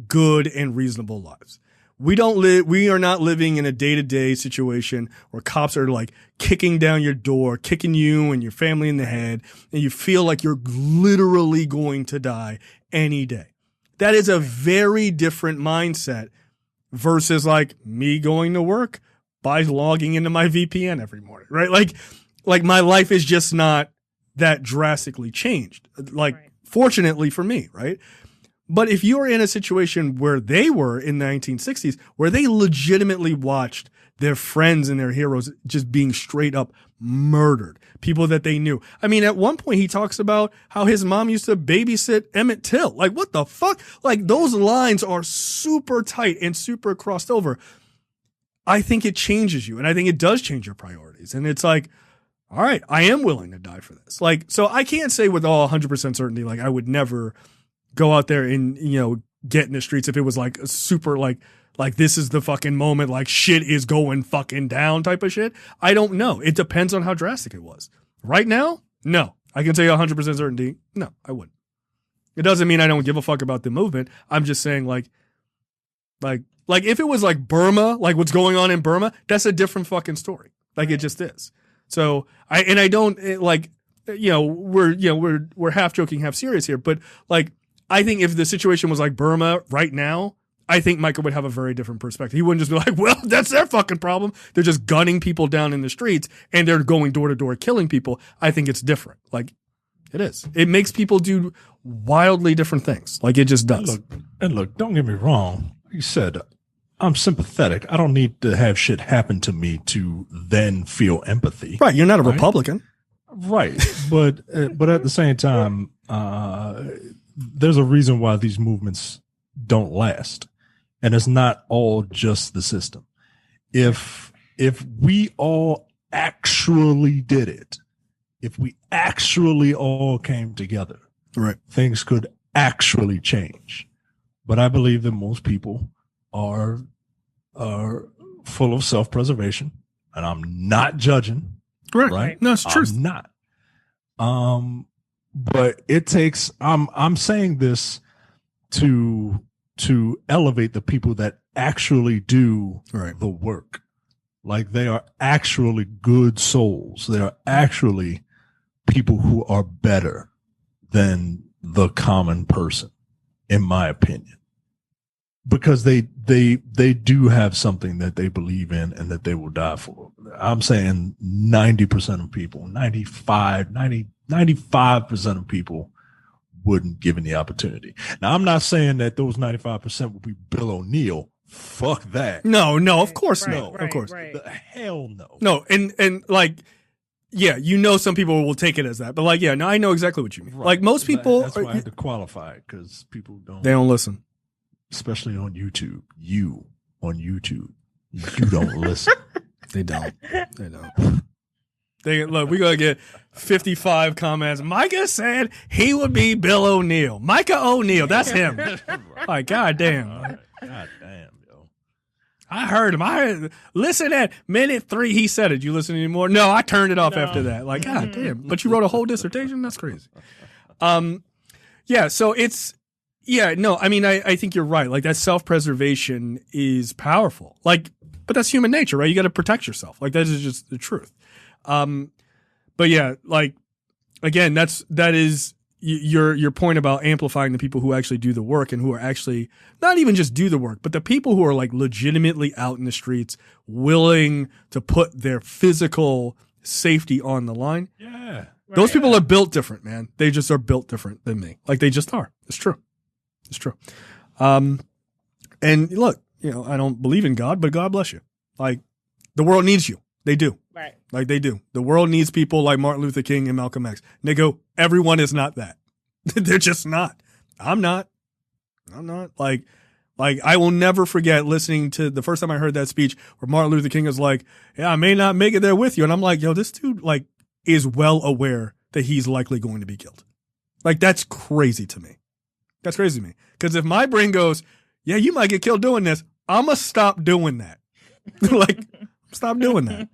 good and reasonable lives. We are not living in a day-to-day situation where cops are like kicking down your door, kicking you and your family in the head, and you feel like you're literally going to die any day. That is a very different mindset versus like me going to work by logging into my VPN every morning, right? Like my life is just not that drastically changed. Like, fortunately for me, right? But if you're in a situation where they were in the 1960s, where they legitimately watched their friends and their heroes just being straight up murdered, people that they knew. I mean, at one point he talks about how his mom used to babysit Emmett Till. Like, what the fuck? Like, those lines are super tight and super crossed over. I think it changes you, and I think it does change your priorities. And it's like, all right, I am willing to die for this. Like, so I can't say with all 100% certainty, like, I would never go out there and, get in the streets if it was like a super, like this is the fucking moment, like shit is going fucking down type of shit. I don't know. It depends on how drastic it was. Right now, no. I can tell you 100% certainty, no, I wouldn't. It doesn't mean I don't give a fuck about the movement. I'm just saying like if it was like Burma, like what's going on in Burma, that's a different fucking story. Like, it just is. So we're half joking, half serious here, but like, I think if the situation was like Burma right now, I think Michael would have a very different perspective. He wouldn't just be like, well, that's their fucking problem. They're just gunning people down in the streets and they're going door to door killing people. I think it's different. Like, it is. It makes people do wildly different things. Like, it just does. And look, don't get me wrong. You said, I'm sympathetic. I don't need to have shit happen to me to then feel empathy. Right. You're not a Republican. Right. But at the same time, there's a reason why these movements don't last. And it's not all just the system. If we all actually did it, if we actually all came together, right, things could actually change. But I believe that most people are full of self-preservation, and I'm not judging. Right? No, it's true. I'm not. But it takes, I'm saying this to elevate the people that actually do the work. Like, they are actually good souls. They are actually people who are better than the common person, in my opinion. because they do have something that they believe in and that they will die for. I'm saying 90% of people, 95% of people wouldn't given the opportunity. Now, I'm not saying that those 95% will be Bill O'Neill. Fuck that. No, of course no. Right, of course. right. Hell no. No, and like, yeah, some people will take it as that, but like, yeah, no, I know exactly what you mean. Right. Like most people, that's why I had to qualify it, because people they don't listen, especially on YouTube. You don't listen. They don't. They look. We gotta get 55 comments. Micah said he would be Bill O'Neill. Micah O'Neill, that's him. Like, goddamn. God damn, yo. I heard him. Listen at minute 3. He said it. You listen anymore? No, I turned it off after that. Like, god damn. But you wrote a whole dissertation? That's crazy. Yeah. So it's. Yeah. No. I mean, I think you're right. Like that self-preservation is powerful. Like, but that's human nature, right? You got to protect yourself. Like that is just the truth. But yeah, like again, that is your point about amplifying the people who actually do the work and who are actually not even just do the work, but the people who are like legitimately out in the streets, willing to put their physical safety on the line. Yeah. Those people are built different, man. They just are built different than me. Like they just are. It's true. And look, I don't believe in God, but God bless you. Like the world needs you. They do. Right. Like they do. The world needs people like Martin Luther King and Malcolm X. Nigga, everyone is not that. They're just not. I'm not. Like I will never forget listening to the first time I heard that speech where Martin Luther King was like, yeah, I may not make it there with you. And I'm like, yo, this dude like is well aware that he's likely going to be killed. Like that's crazy to me. Because if my brain goes, yeah, you might get killed doing this, I'm going to stop doing that. Like, stop doing that.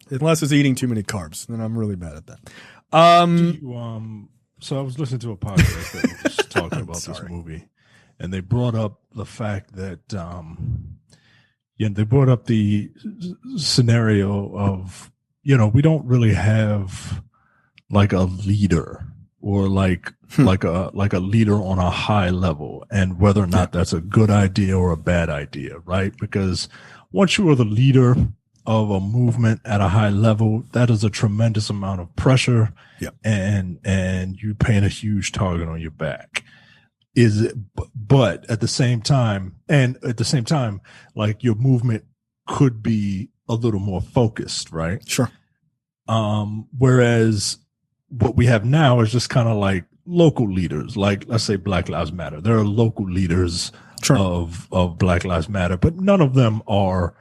Unless it's eating too many carbs, then I'm really bad at that. So I was listening to a podcast that was talking about this movie, and they brought up the fact that, they brought up the scenario of, we don't really have like a leader or like a leader on a high level, and whether or not that's a good idea or a bad idea, right? Because once you are the leader of a movement at a high level, that is a tremendous amount of pressure, and you paint a huge target on your back. But at the same time, like your movement could be a little more focused, right? Sure. Whereas what we have now is just kind of like local leaders, like let's say Black Lives Matter. There are local leaders of Black Lives Matter, but none of them are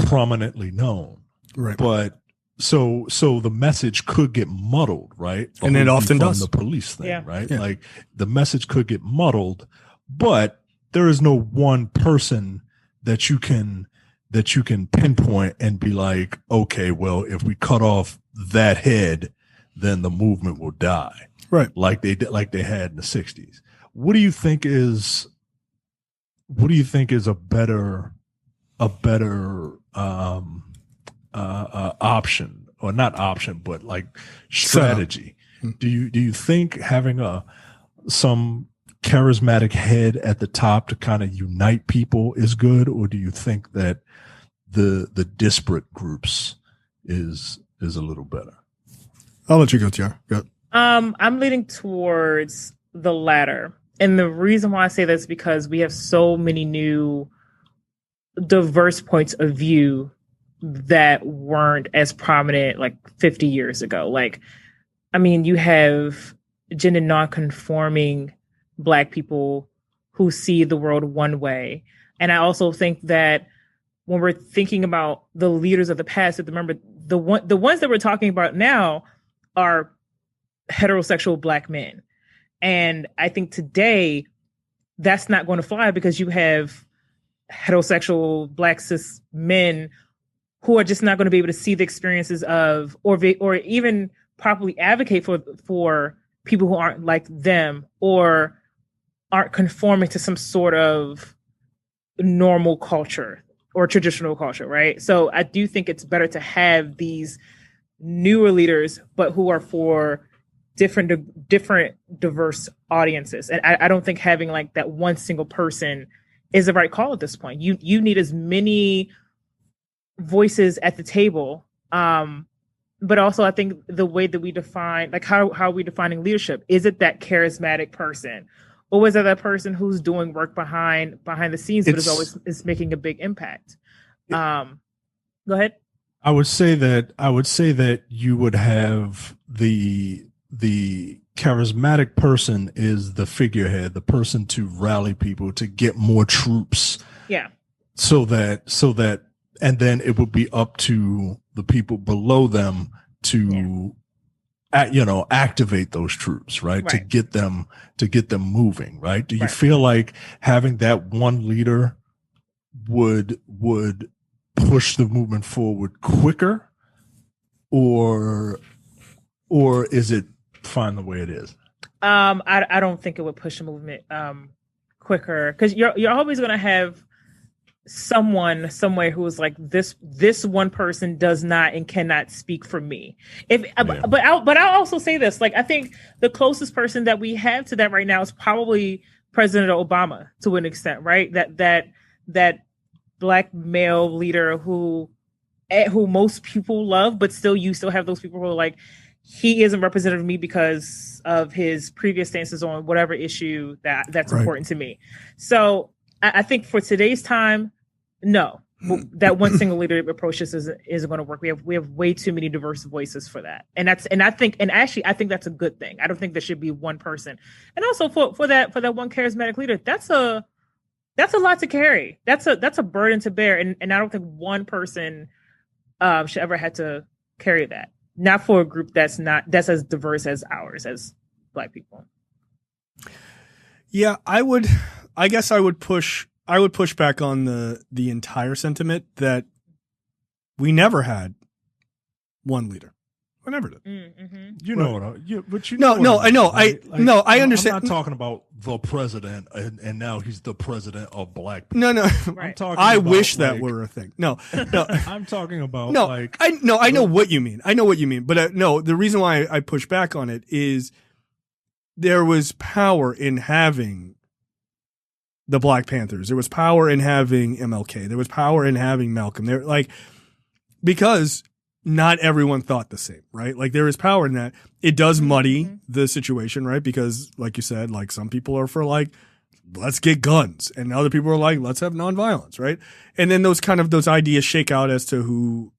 prominently known. Right. But so the message could get muddled, right? And it often does. The police thing, right? Yeah. Like the message could get muddled, but there is no one person that you can pinpoint and be like, okay, well, if we cut off that head, then the movement will die. Right. Like they had in the 60s. What do you think is a better option, or not option, but like strategy? Do you think having some charismatic head at the top to kind of unite people is good, or do you think that the disparate groups is a little better? I'll let you go, Tiara. Go. I'm leaning towards the latter. And the reason why I say that is because we have so many new diverse points of view that weren't as prominent like 50 years ago. Like, I mean, you have gender non-conforming Black people who see the world one way. And I also think that when we're thinking about the leaders of the past, remember the ones that we're talking about now are heterosexual Black men. And I think today that's not going to fly because you have heterosexual Black cis men who are just not going to be able to see the experiences of, or even properly advocate for people who aren't like them or aren't conforming to some sort of normal culture or traditional culture, right? So I do think it's better to have these newer leaders, but who are for different diverse audiences. And I don't think having like that one single person is the right call at this point. You need as many voices at the table. But also I think the way that we define, like how are we defining leadership? Is it that charismatic person? Or is it that person who's doing work behind the scenes, but is making a big impact? Go ahead. I would say that you would have the charismatic person is the figurehead, the person to rally people, to get more troops. Yeah. So that, and then it would be up to the people below them to, activate those troops, right? To get them moving, right? Do you feel like having that one leader would push the movement forward quicker, or is it fine the way it is? I don't think it would push the movement quicker, because you're always going to have someone somewhere who is like, this one person does not and cannot speak for me. But I'll also say this, like, I think the closest person that we have to that right now is probably President Obama, to an extent, right? That Black male leader who most people love, but you still have those people who are like, he isn't representative of me because of his previous stances on whatever issue that's important to me. So I think for today's time, no, that one single leader approach isn't going to work. We have way too many diverse voices for that, and I think that's a good thing. I don't think there should be one person, and also for that one charismatic leader, that's a lot to carry. That's a burden to bear, and I don't think one person should ever have to carry that. Not for a group that's as diverse as ours, as Black people. Yeah, I guess I would push back on the entire sentiment that we never had one leader. We never did. Mm-hmm. I understand. I'm not talking about the president, and now he's the president of Black people. No. I'm talking. I wish that were a thing. No. I'm talking about I know what you mean. But no, the reason why I push back on it is there was power in having the Black Panthers. There was power in having MLK. There was power in having Malcolm. Because not everyone thought the same, right? Like, there is power in that. It does muddy the situation, right? Because, like you said, like, some people are for like, let's get guns, and other people are like, let's have nonviolence, right? And then those ideas shake out as to who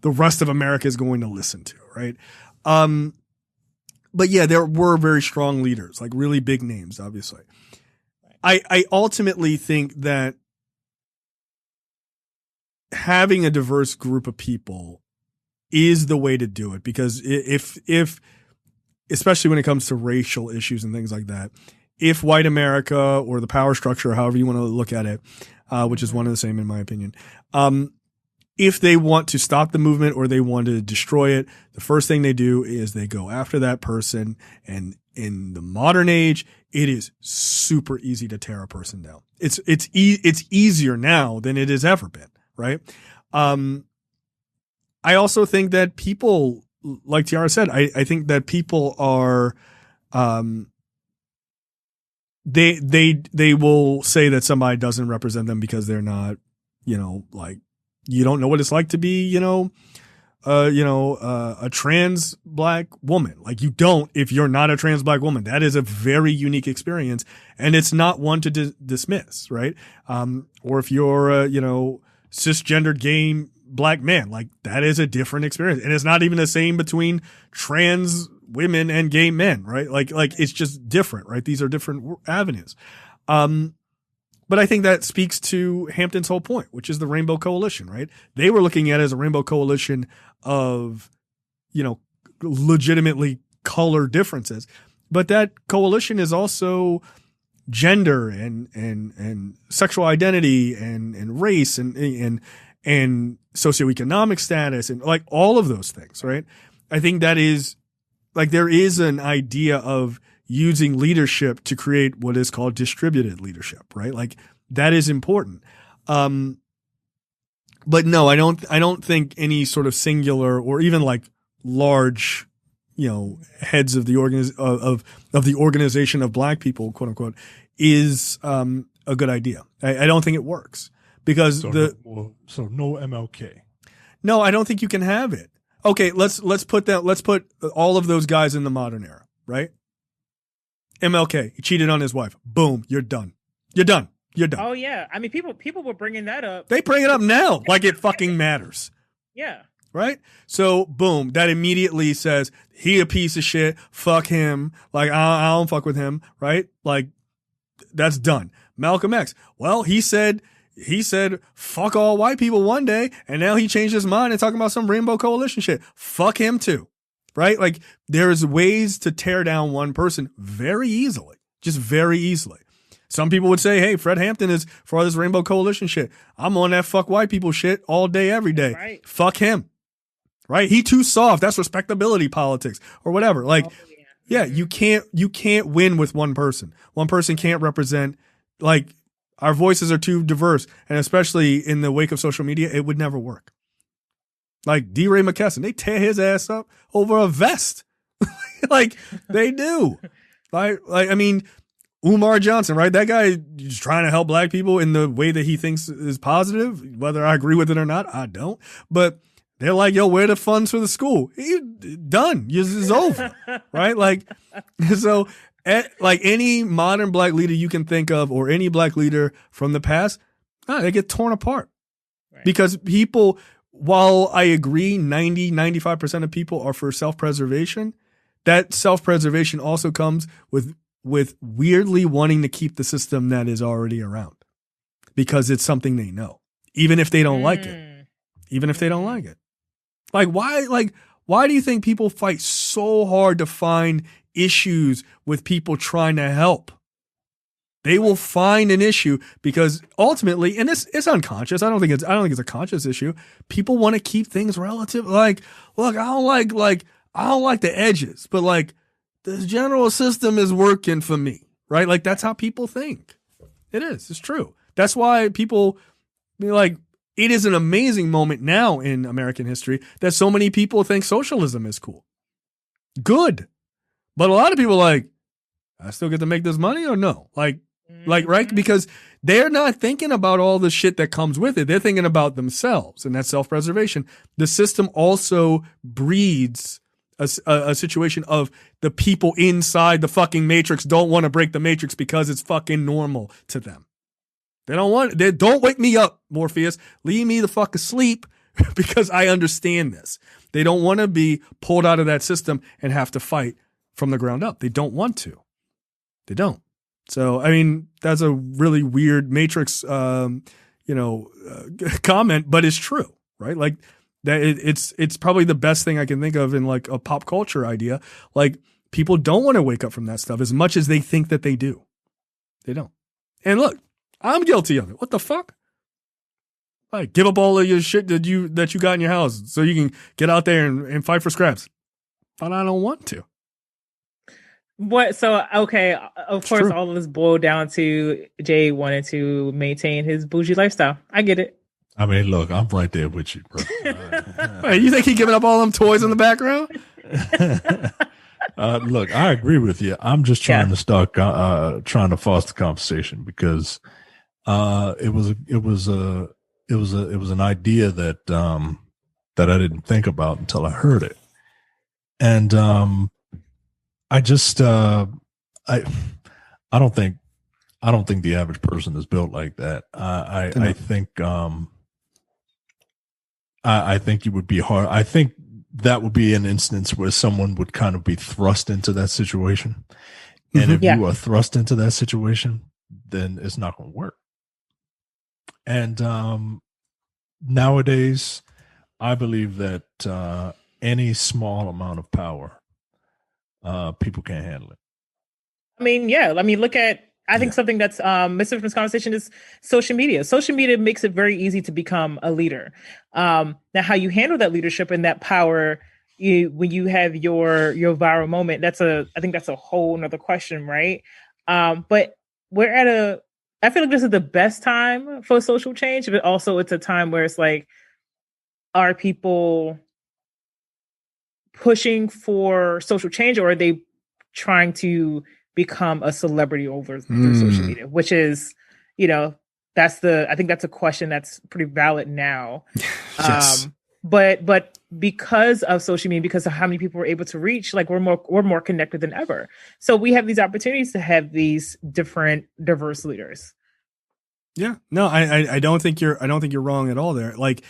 the rest of America is going to listen to, right? But yeah, there were very strong leaders, like really big names, obviously. I ultimately think that having a diverse group of people is the way to do it, because if especially when it comes to racial issues and things like that, if white America or the power structure, however you want to look at it, which is one and the same in my opinion, if they want to stop the movement or they want to destroy it, the first thing they do is they go after that person. And in the modern age, it is super easy to tear a person down. It's easier now than it has ever been, right? I also think that people, like Tiara said, I think that people are, they will say that somebody doesn't represent them because they're not, like, you don't know what it's like to be, a trans Black woman. Like, you don't, if you're not a trans Black woman. That is a very unique experience, and it's not one to dismiss, right? Or if you're a, cisgendered gay Black man, like, that is a different experience, and it's not even the same between trans women and gay men, right? Like it's just different, right? These are different avenues. But I think that speaks to Hampton's whole point, which is the Rainbow Coalition, right? They were looking at it as a rainbow coalition of, legitimately color differences. But that coalition is also gender and sexual identity and race and socioeconomic status and like all of those things, right? I think that is like, there is an idea of using leadership to create what is called distributed leadership, right? Like, that is important. But no, I don't think any sort of singular or even like large heads of the of the organization of black people, quote unquote, is a good idea. I don't think it works because so no MLK. No, I don't think you can have it. Okay, let's put all of those guys in the modern era, right? MLK, he cheated on his wife. Boom, you're done. You're done. You're done. Oh yeah, I mean people were bringing that up. They bring it up now like it fucking matters. Yeah. Right? So boom, that immediately says he a piece of shit. Fuck him. Like I don't fuck with him. Right? Like that's done. Malcolm X. Well, he said fuck all white people one day, and now he changed his mind and talking about some Rainbow Coalition shit. Fuck him too. Right? Like there's ways to tear down one person very easily. Just very easily. Some people would say, hey, Fred Hampton is for all this Rainbow Coalition shit. I'm on that fuck white people shit all day, every day. Right. Fuck him. Right? He too soft. That's respectability politics or whatever. Like, yeah, you can't win with one person. One person can't represent, like, our voices are too diverse. And especially in the wake of social media, it would never work. Like D. Ray McKesson, they tear his ass up over a vest. Like they do. Like, I mean, Umar Johnson, right? That guy is trying to help black people in the way that he thinks is positive. Whether I agree with it or not, I don't. But they're like, yo, where are the funds for the school? He done. It's over. Right? Like, so like any modern black leader you can think of or any black leader from the past, they get torn apart. Right. Because people, while I agree 95% of people are for self-preservation, that self-preservation also comes with weirdly wanting to keep the system that is already around because it's something they know, even if they don't like it, even if they don't like it. Like, why do you think people fight so hard to find issues with people trying to help? They will find an issue because ultimately, and it's unconscious. I don't think it's a conscious issue. People want to keep things relative. Like, look, I don't like the edges, but like, the general system is working for me, right? Like that's how people think. It is. It's true. That's why people like, it is an amazing moment now in American history that so many people think socialism is cool. Good. But a lot of people like, I still get to make this money or no? Like, right? Because they're not thinking about all the shit that comes with it. They're thinking about themselves and that's self-preservation. The system also breeds a situation of the people inside the fucking matrix don't want to break the matrix because it's fucking normal to them. Don't wake me up, Morpheus. Leave me the fuck asleep because I understand this. They don't want to be pulled out of that system and have to fight from the ground up. They don't want to. They don't. So, I mean, that's a really weird matrix, comment, but it's true, right? Like, that it's probably the best thing I can think of in like a pop culture idea. Like people don't want to wake up from that stuff as much as they think that they do. They don't. And look, I'm guilty of it. What the fuck? Like give up all of your shit that you got in your house so you can get out there and fight for scraps. But I don't want to. What? So, okay. Of course, all of this boiled down to Jay wanted to maintain his bougie lifestyle. I get it. I mean, look, I'm right there with you, bro. Wait, you think he giving up all them toys in the background? Look, I agree with you. I'm just trying to trying to foster conversation because it was an idea that that I didn't think about until I heard it, and I just I don't think the average person is built like that. I think it would be hard. I think that would be an instance where someone would kind of be thrust into that situation. And if you are thrust into that situation, then it's not going to work. And nowadays, I believe that any small amount of power, people can't handle it. I mean, look at, I think something that's missing from this conversation is social media. Social media makes it very easy to become a leader. Now, how you handle that leadership and that power when you have your viral moment, I think that's a whole nother question, right? But I feel like this is the best time for social change, but also it's a time where it's like, are people pushing for social change, or are they trying to become a celebrity over through social media? Which is, I think that's a question that's pretty valid now. Yes. But because of social media, because of how many people we're able to reach, like we're more connected than ever. So we have these opportunities to have these different diverse leaders. Yeah, no, I don't think you're wrong at all there. Like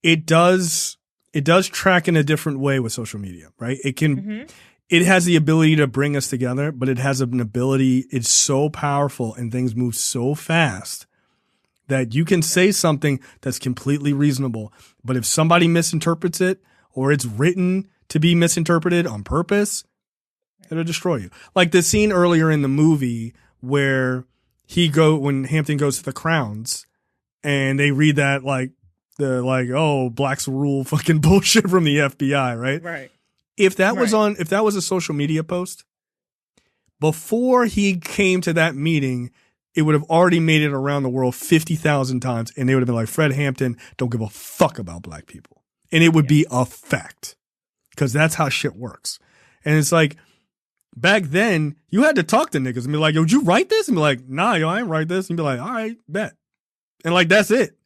it does track in a different way with social media, right? It has the ability to bring us together, but it has an ability, it's so powerful and things move so fast that you can say something that's completely reasonable, but if somebody misinterprets it or it's written to be misinterpreted on purpose, it'll destroy you. Like the scene earlier in the movie where when Hampton goes to the Crowns and they read that oh, blacks rule fucking bullshit from the FBI, right? Right. If that was a social media post, before he came to that meeting, it would have already made it around the world 50,000 times. And they would have been like, Fred Hampton don't give a fuck about black people. And it would be a fact because that's how shit works. And it's like, back then you had to talk to niggas and be like, yo, did you write this? And be like, nah, yo, I ain't write this. And be like, all right, bet. And like, that's it.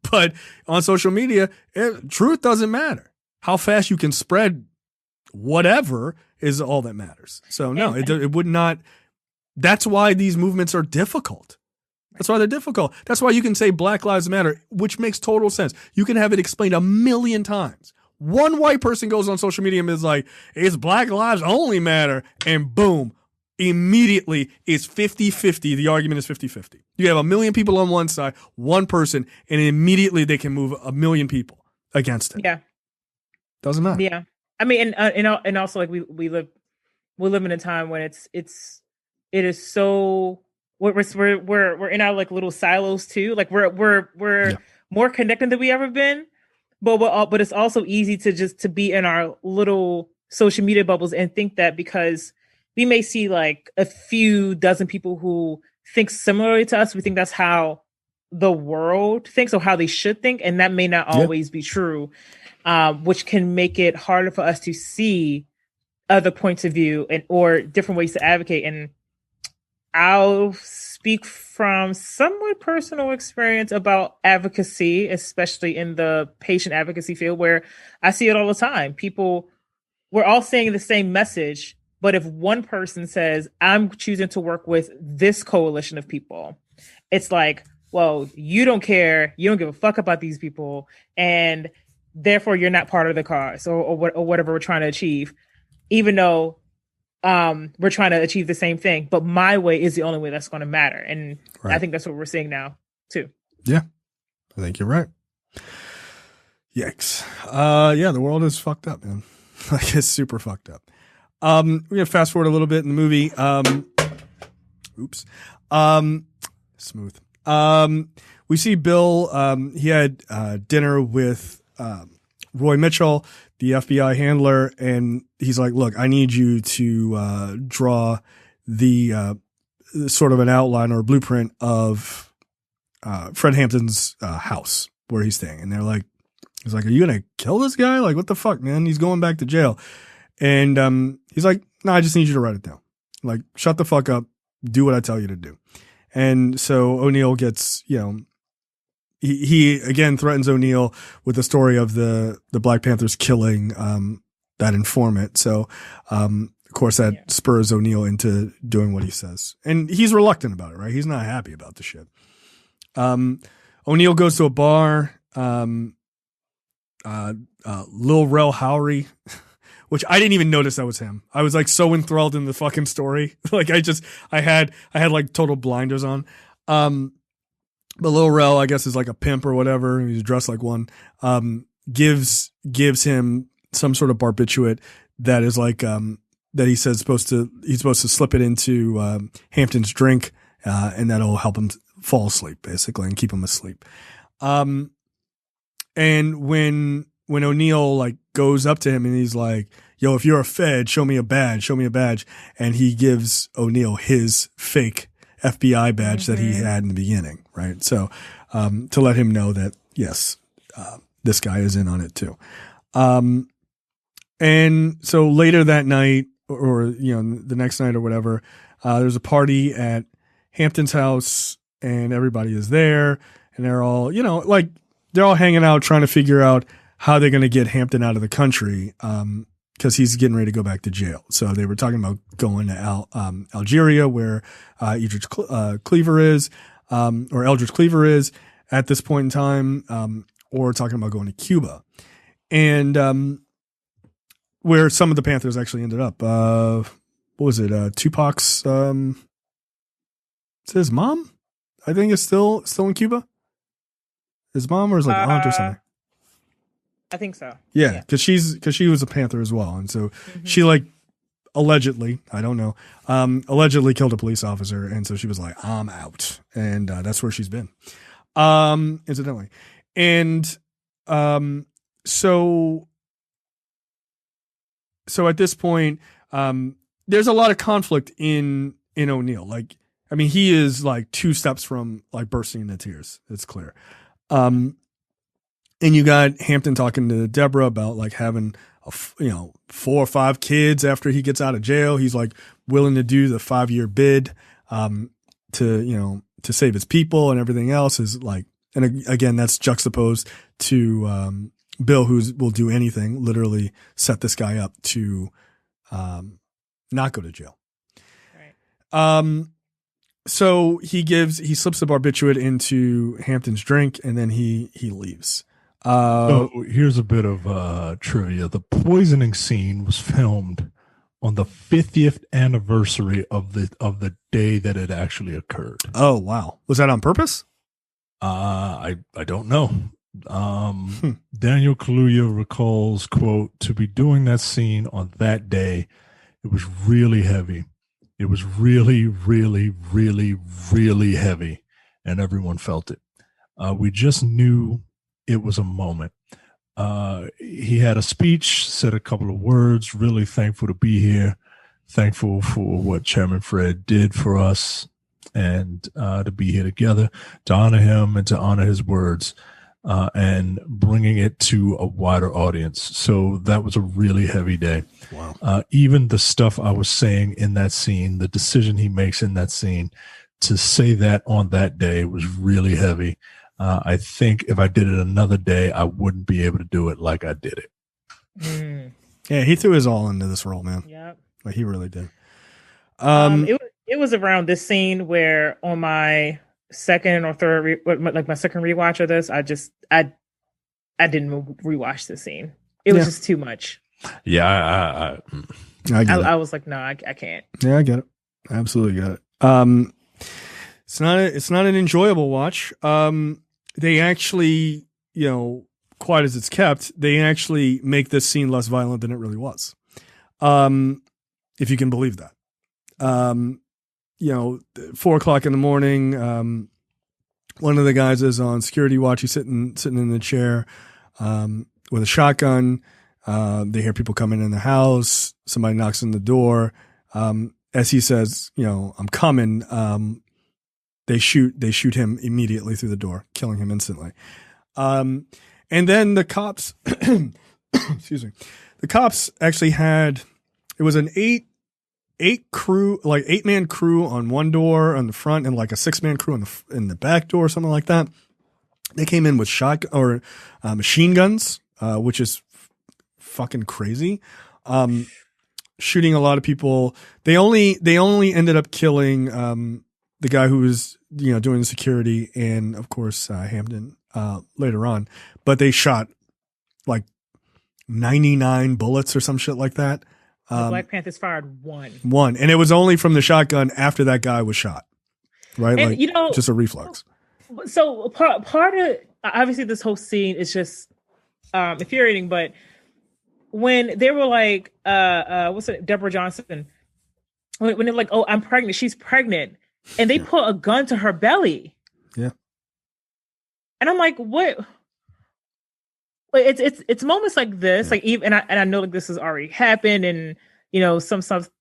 But on social media, truth doesn't matter. How fast you can spread whatever is all that matters. So no, it would not. That's why these movements are difficult. That's why they're difficult. That's why you can say Black Lives Matter, which makes total sense. You can have it explained 1,000,000 times. One white person goes on social media and is like, it's Black Lives Only Matter. And boom, immediately it's 50-50. The argument is 50-50. You have 1,000,000 people on one side, one person, and immediately they can move 1,000,000 people against it. Yeah. Doesn't matter. Yeah. I mean, and also like we live in a time when it is so we're in our like little silos too. Like we're more connected than we ever been, but it's also easy to be in our little social media bubbles and think that because we may see like a few dozen people who think similarly to us, we think that's how the world thinks or how they should think, and that may not always be true, which can make it harder for us to see other points of view or different ways to advocate. And I'll speak from somewhat personal experience about advocacy, especially in the patient advocacy field, where I see it all the time. We're all saying the same message, but if one person says, I'm choosing to work with this coalition of people, it's like, well, you don't care. You don't give a fuck about these people. And therefore you're not part of the cause or whatever we're trying to achieve, even though we're trying to achieve the same thing, but my way is the only way that's going to matter. And I think that's what we're seeing now too. Yeah, I think you're right. Yikes. Yeah, the world is fucked up, man. Like it's super fucked up. We're gonna fast forward a little bit in the movie. Smooth. We see Bill, he had dinner with Roy Mitchell, the FBI handler, and he's like, look, I need you to draw the sort of an outline or a blueprint of Fred Hampton's house where he's staying. And they're like, he's like, are you going to kill this guy? Like, what the fuck, man? He's going back to jail. And he's like, no, I just need you to write it down. Like, shut the fuck up. Do what I tell you to do. And so O'Neill gets, he again threatens O'Neill with the story of the Black Panthers killing that informant. So, of course, that spurs O'Neill into doing what he says. And he's reluctant about it, right? He's not happy about the shit. O'Neill goes to a bar. Lil Rel Howery, which I didn't even notice that was him. I was like so enthralled in the fucking story. Like I had like total blinders on. But Lil Rel, I guess, is like a pimp or whatever. He's dressed like one. Gives him some sort of barbiturate that is like that he says he's supposed to slip it into Hampton's drink, and that'll help him fall asleep basically and keep him asleep. And when O'Neill like goes up to him and he's like, yo, if you're a Fed, show me a badge. And he gives O'Neill his fake FBI badge that he had in the beginning. Right. So, to let him know that, yes, this guy is in on it too. And so later that night, or the next night or whatever, there's a party at Hampton's house, and everybody is there, and they're all they're all hanging out trying to figure out how they're going to get Hampton out of the country, because he's getting ready to go back to jail. So they were talking about going to Algeria, where Eldridge Cleaver is, or Eldridge Cleaver is at this point in time, or talking about going to Cuba, and where some of the Panthers actually ended up. What was it? Tupac's it's his mom, I think, is still in Cuba. His mom, or is aunt or something. I think so. Yeah, because she was a Panther as well, and so she allegedly, I don't know, allegedly killed a police officer, and so she was like, I'm out, and that's where she's been, incidentally, and so at this point, there's a lot of conflict in O'Neill. Like, I mean, he is like 2 steps from like bursting into tears. It's clear. And you got Hampton talking to Deborah about like having 4 or 5 kids after he gets out of jail. He's like willing to do the 5-year bid, to save his people, and everything else is like, and again, that's juxtaposed to, Bill, who will do anything, literally set this guy up to, not go to jail. Right. So he slips the barbiturate into Hampton's drink, and then he leaves. So here's a bit of trivia. The poisoning scene was filmed on the 50th anniversary of the day that it actually occurred. Oh, wow. Was that on purpose? I don't know. Daniel Kaluuya recalls, quote, to be doing that scene on that day, it was really heavy. It was really, really, really, really heavy, and everyone felt it. We just knew it was a moment. He had a speech, said a couple of words, really thankful to be here, thankful for what Chairman Fred did for us, and to be here together, to honor him and to honor his words, and bringing it to a wider audience. So that was a really heavy day. Wow. Even the stuff I was saying in that scene, the decision he makes in that scene to say that on that day was really heavy. I think if I did it another day, I wouldn't be able to do it like I did it. Yeah, he threw his all into this role, man. Yep. Like, he really did. It was around this scene where on my second or third, my second rewatch of this, I didn't rewatch the scene. It was just too much. Yeah, I was like, no, I can't. Yeah, I get it. I absolutely get it. It's not an enjoyable watch. They actually, quiet as it's kept, they actually make this scene less violent than it really was. If you can believe that. 4:00 in the morning, one of the guys is on security watch. He's sitting in the chair, with a shotgun. They hear people coming in the house. Somebody knocks on the door. As he says, I'm coming. They shoot him immediately through the door, killing him instantly. And then the cops, excuse me, the cops actually it was an 8-man crew on one door on the front, and like a 6-man crew in the back door, something like that. They came in with machine guns, which is fucking crazy. Shooting a lot of people. They only ended up killing, the guy who was, doing the security, and of course, Hampton, later on, but they shot like 99 bullets or some shit like that. The Black Panthers fired one, and it was only from the shotgun after that guy was shot. Right. And, just a reflex. So part of, obviously this whole scene is just, infuriating, but when they were like, what's it, Deborah Johnson, when they're like, oh, I'm pregnant, she's pregnant, and they put a gun to her belly. Yeah. And I'm like, what? It's moments like this, like even, and I know like this has already happened, and sometimes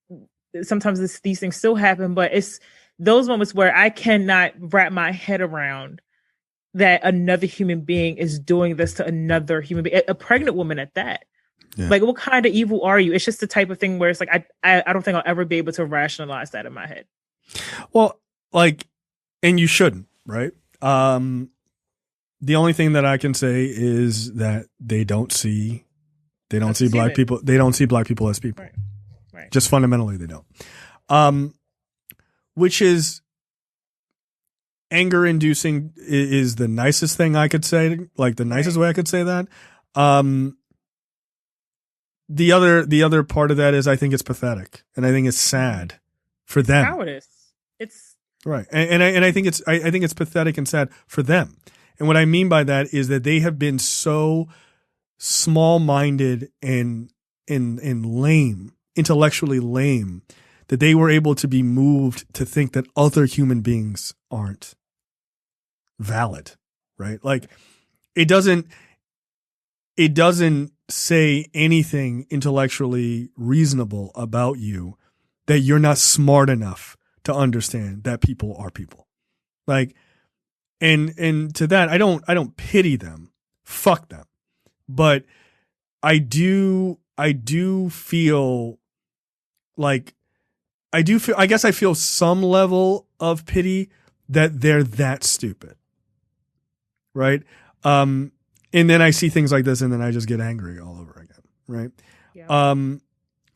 these things still happen, but it's those moments where I cannot wrap my head around that another human being is doing this to another human being, a pregnant woman at that. Yeah. Like, what kind of evil are you? It's just the type of thing where it's like, I don't think I'll ever be able to rationalize that in my head. Well, like, and you shouldn't, right? The only thing that I can say is that they don't see black people. They don't see black people as people. Right. Just fundamentally, they don't. Which is anger inducing is the nicest thing I could say. Like the nicest way I could say that. The other part of that is I think it's pathetic and I think it's sad for them. Cowardice. It's right. And I think it's pathetic and sad for them. And what I mean by that is that they have been so small-minded and lame, intellectually lame, that they were able to be moved to think that other human beings aren't valid, right? Like it doesn't say anything intellectually reasonable about you that you're not smart enough to understand that people are people. Like, and to that, I don't pity them. Fuck them. But I do feel like I guess I feel some level of pity that they're that stupid. Right? And then I see things like this and then I just get angry all over again. Right? yeah.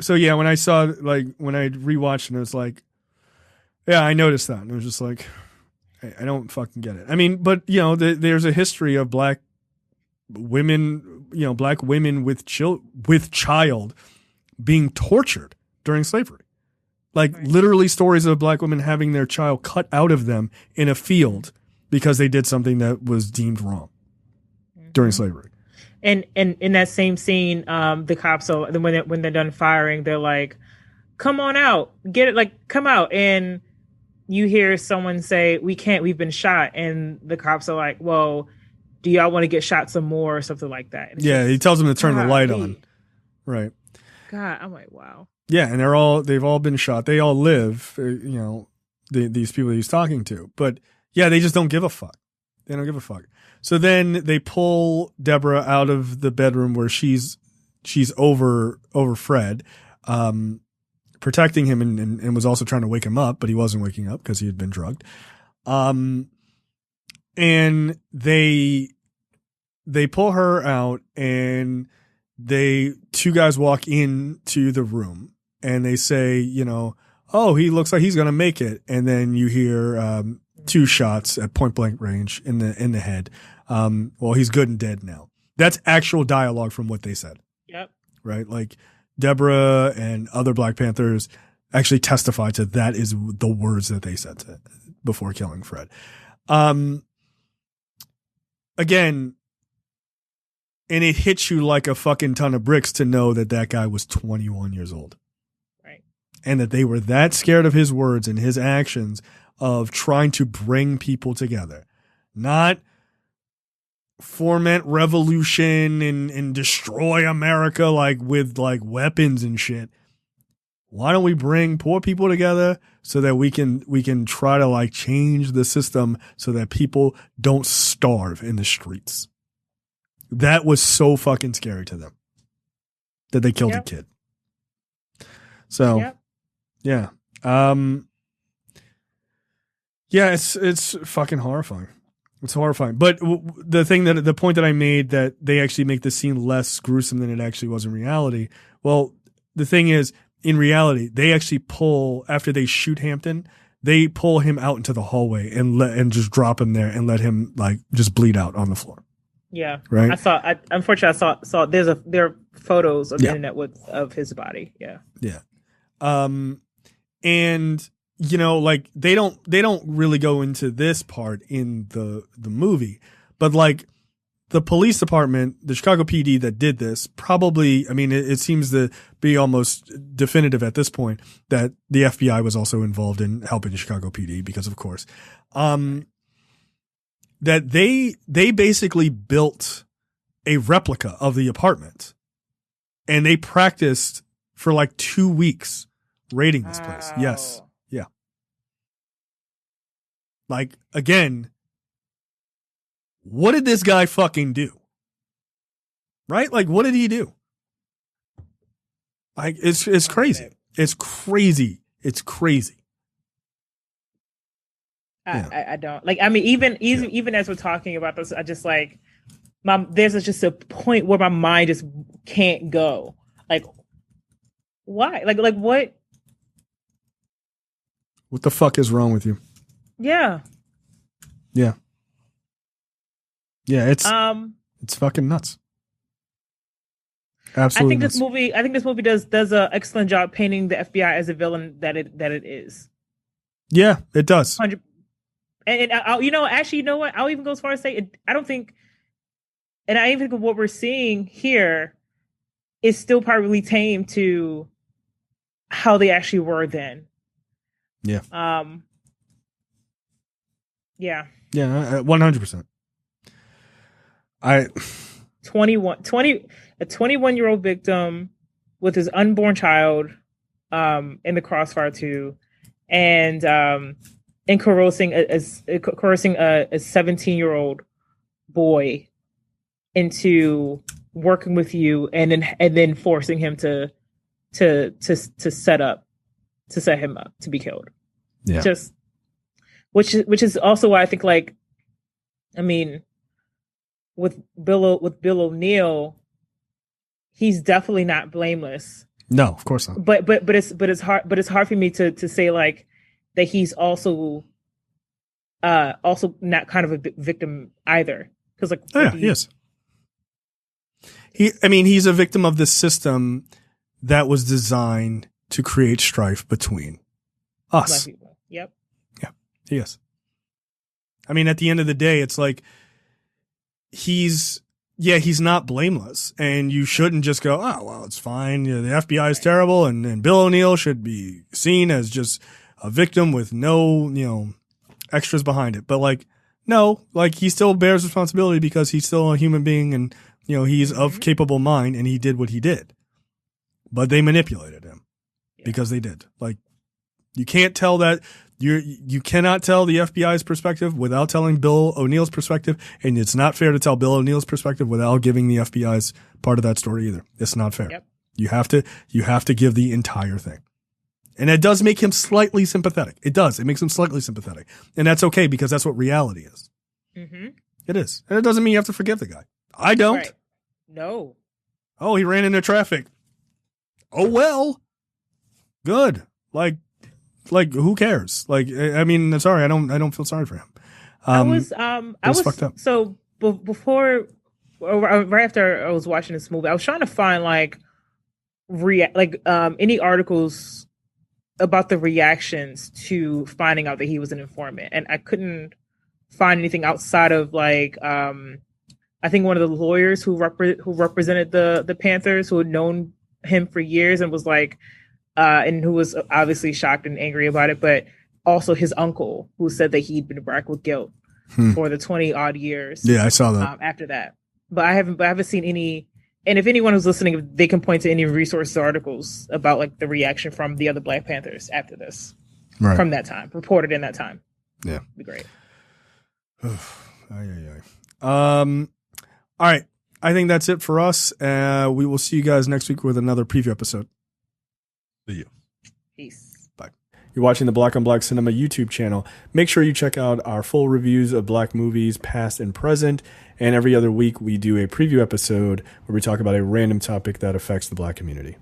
So yeah, when I saw, like, when I rewatched it, it was like, yeah, I noticed that. And it was just like, I don't fucking get it. I mean, but you know, there's a history of black women, you know, black women with child being tortured during slavery. Like literally stories of black women having their child cut out of them in a field because they did something that was deemed wrong during slavery. And in that same scene, the cops, so when they're done firing, they're like, "Come on out, get it, like come out." And you hear someone say, "We can't, we've been shot." And the cops are like, "Well, do y'all want to get shot some more?" or something like that. And yeah, he tells them to turn the light on. Right. God, I'm like, wow. Yeah, and they've all been shot. They all live, you know, these people that he's talking to. But yeah, they just don't give a fuck. They don't give a fuck. So then they pull Deborah out of the bedroom where she's over Fred, protecting him and was also trying to wake him up, but he wasn't waking up because he had been drugged. And they pull her out and two guys walk into the room and they say, you know, "Oh, he looks like he's going to make it." And then you hear, 2 shots at point blank range in the head. Well, he's good and dead now. That's actual dialogue from what they said. Yep. Right. Like Deborah and other Black Panthers actually testified to that is the words that they said before killing Fred. Again, and it hits you like a fucking ton of bricks to know that guy was 21 years old. Right. And that they were that scared of his words and his actions of trying to bring people together, not foment revolution and destroy America like with like weapons and shit. Why don't we bring poor people together so that we can try to like change the system so that people don't starve in the streets? That was so fucking scary to them that they killed a kid. So, yeah. Yeah, it's fucking horrifying. It's horrifying. But the point that I made that they actually make the scene less gruesome than it actually was in reality. Well, the thing is, in reality, they actually after they shoot Hampton, they pull him out into the hallway and just drop him there and let him like just bleed out on the floor. Yeah. Right. Unfortunately, I saw there are photos on the internet of his body. Yeah. Yeah. And you know, like they don't really go into this part in the movie, but like the police department, the Chicago PD that did this probably, I mean, it seems to be almost definitive at this point that the FBI was also involved in helping the Chicago PD because of course, that they basically built a replica of the apartment and they practiced for like 2 weeks raiding this place. Yes. Yeah. Like, again, what did this guy fucking do? Right? Like, what did he do? Like it's crazy. It's crazy. It's crazy. I don't like. I mean, even as we're talking about this, I just like there's just a point where my mind just can't go. Like, why? Like what? What the fuck is wrong with you? Yeah. Yeah. Yeah. It's fucking nuts. Absolutely. I think this movie does an excellent job painting the FBI as a villain that it is. Yeah, it does. 100. And actually, you know what? I'll even go as far as say it, I don't think, and I even think what we're seeing here is still probably tame to how they actually were then. Yeah. Yeah. Yeah, 100%. A 21-year-old victim with his unborn child in the crossfire too, and coercing a 17-year-old boy into working with you, and then forcing him to set him up to be killed. Yeah. Just which is also why I think, like, I mean, with Bill O'Neill, he's definitely not blameless. No, of course not. But it's hard for me to say like that he's also not kind of a victim either, because like he is. He's a victim of this system that was designed to create strife between us. Black people. Yep. Yeah, he is. I mean, at the end of the day, it's like he's not blameless, and you shouldn't just go, oh, well, it's fine. You know, the FBI is terrible, and Bill O'Neill should be seen as just a victim with no, extras behind it. But like, no, like he still bears responsibility because he's still a human being, and he's of capable mind, and he did what he did. But they manipulated him because they did. Like, you can't tell that. You cannot tell the FBI's perspective without telling Bill O'Neill's perspective, and it's not fair to tell Bill O'Neill's perspective without giving the FBI's part of that story either. It's not fair. Yep. You have to give the entire thing. And it does make him slightly sympathetic. It does. It makes him slightly sympathetic. And that's okay, because that's what reality is. Mm-hmm. It is. And it doesn't mean you have to forgive the guy. I don't. Right. No. Oh, he ran into traffic. Oh, well. Good. Like who cares? Like, I mean, sorry, I don't feel sorry for him. I was fucked up. So before, right after I was watching this movie, I was trying to find any articles about the reactions to finding out that he was an informant, and I couldn't find anything outside of I think one of the lawyers who represented the Panthers, who had known him for years and was like, and who was obviously shocked and angry about it, but also his uncle, who said that he'd been racked with guilt for the 20 odd years. Yeah, I saw that. After that, but I haven't seen any. And if anyone who's listening, they can point to any resources or articles about like the reaction from the other Black Panthers after this, right, from that time, reported in that time. Yeah, be great. All right, I think that's it for us. We will see you guys next week with another preview episode. See you. Peace. Bye. You're watching the Black on Black Cinema YouTube channel. Make sure you check out our full reviews of Black movies, past and present. And every other week, we do a preview episode where we talk about a random topic that affects the Black community.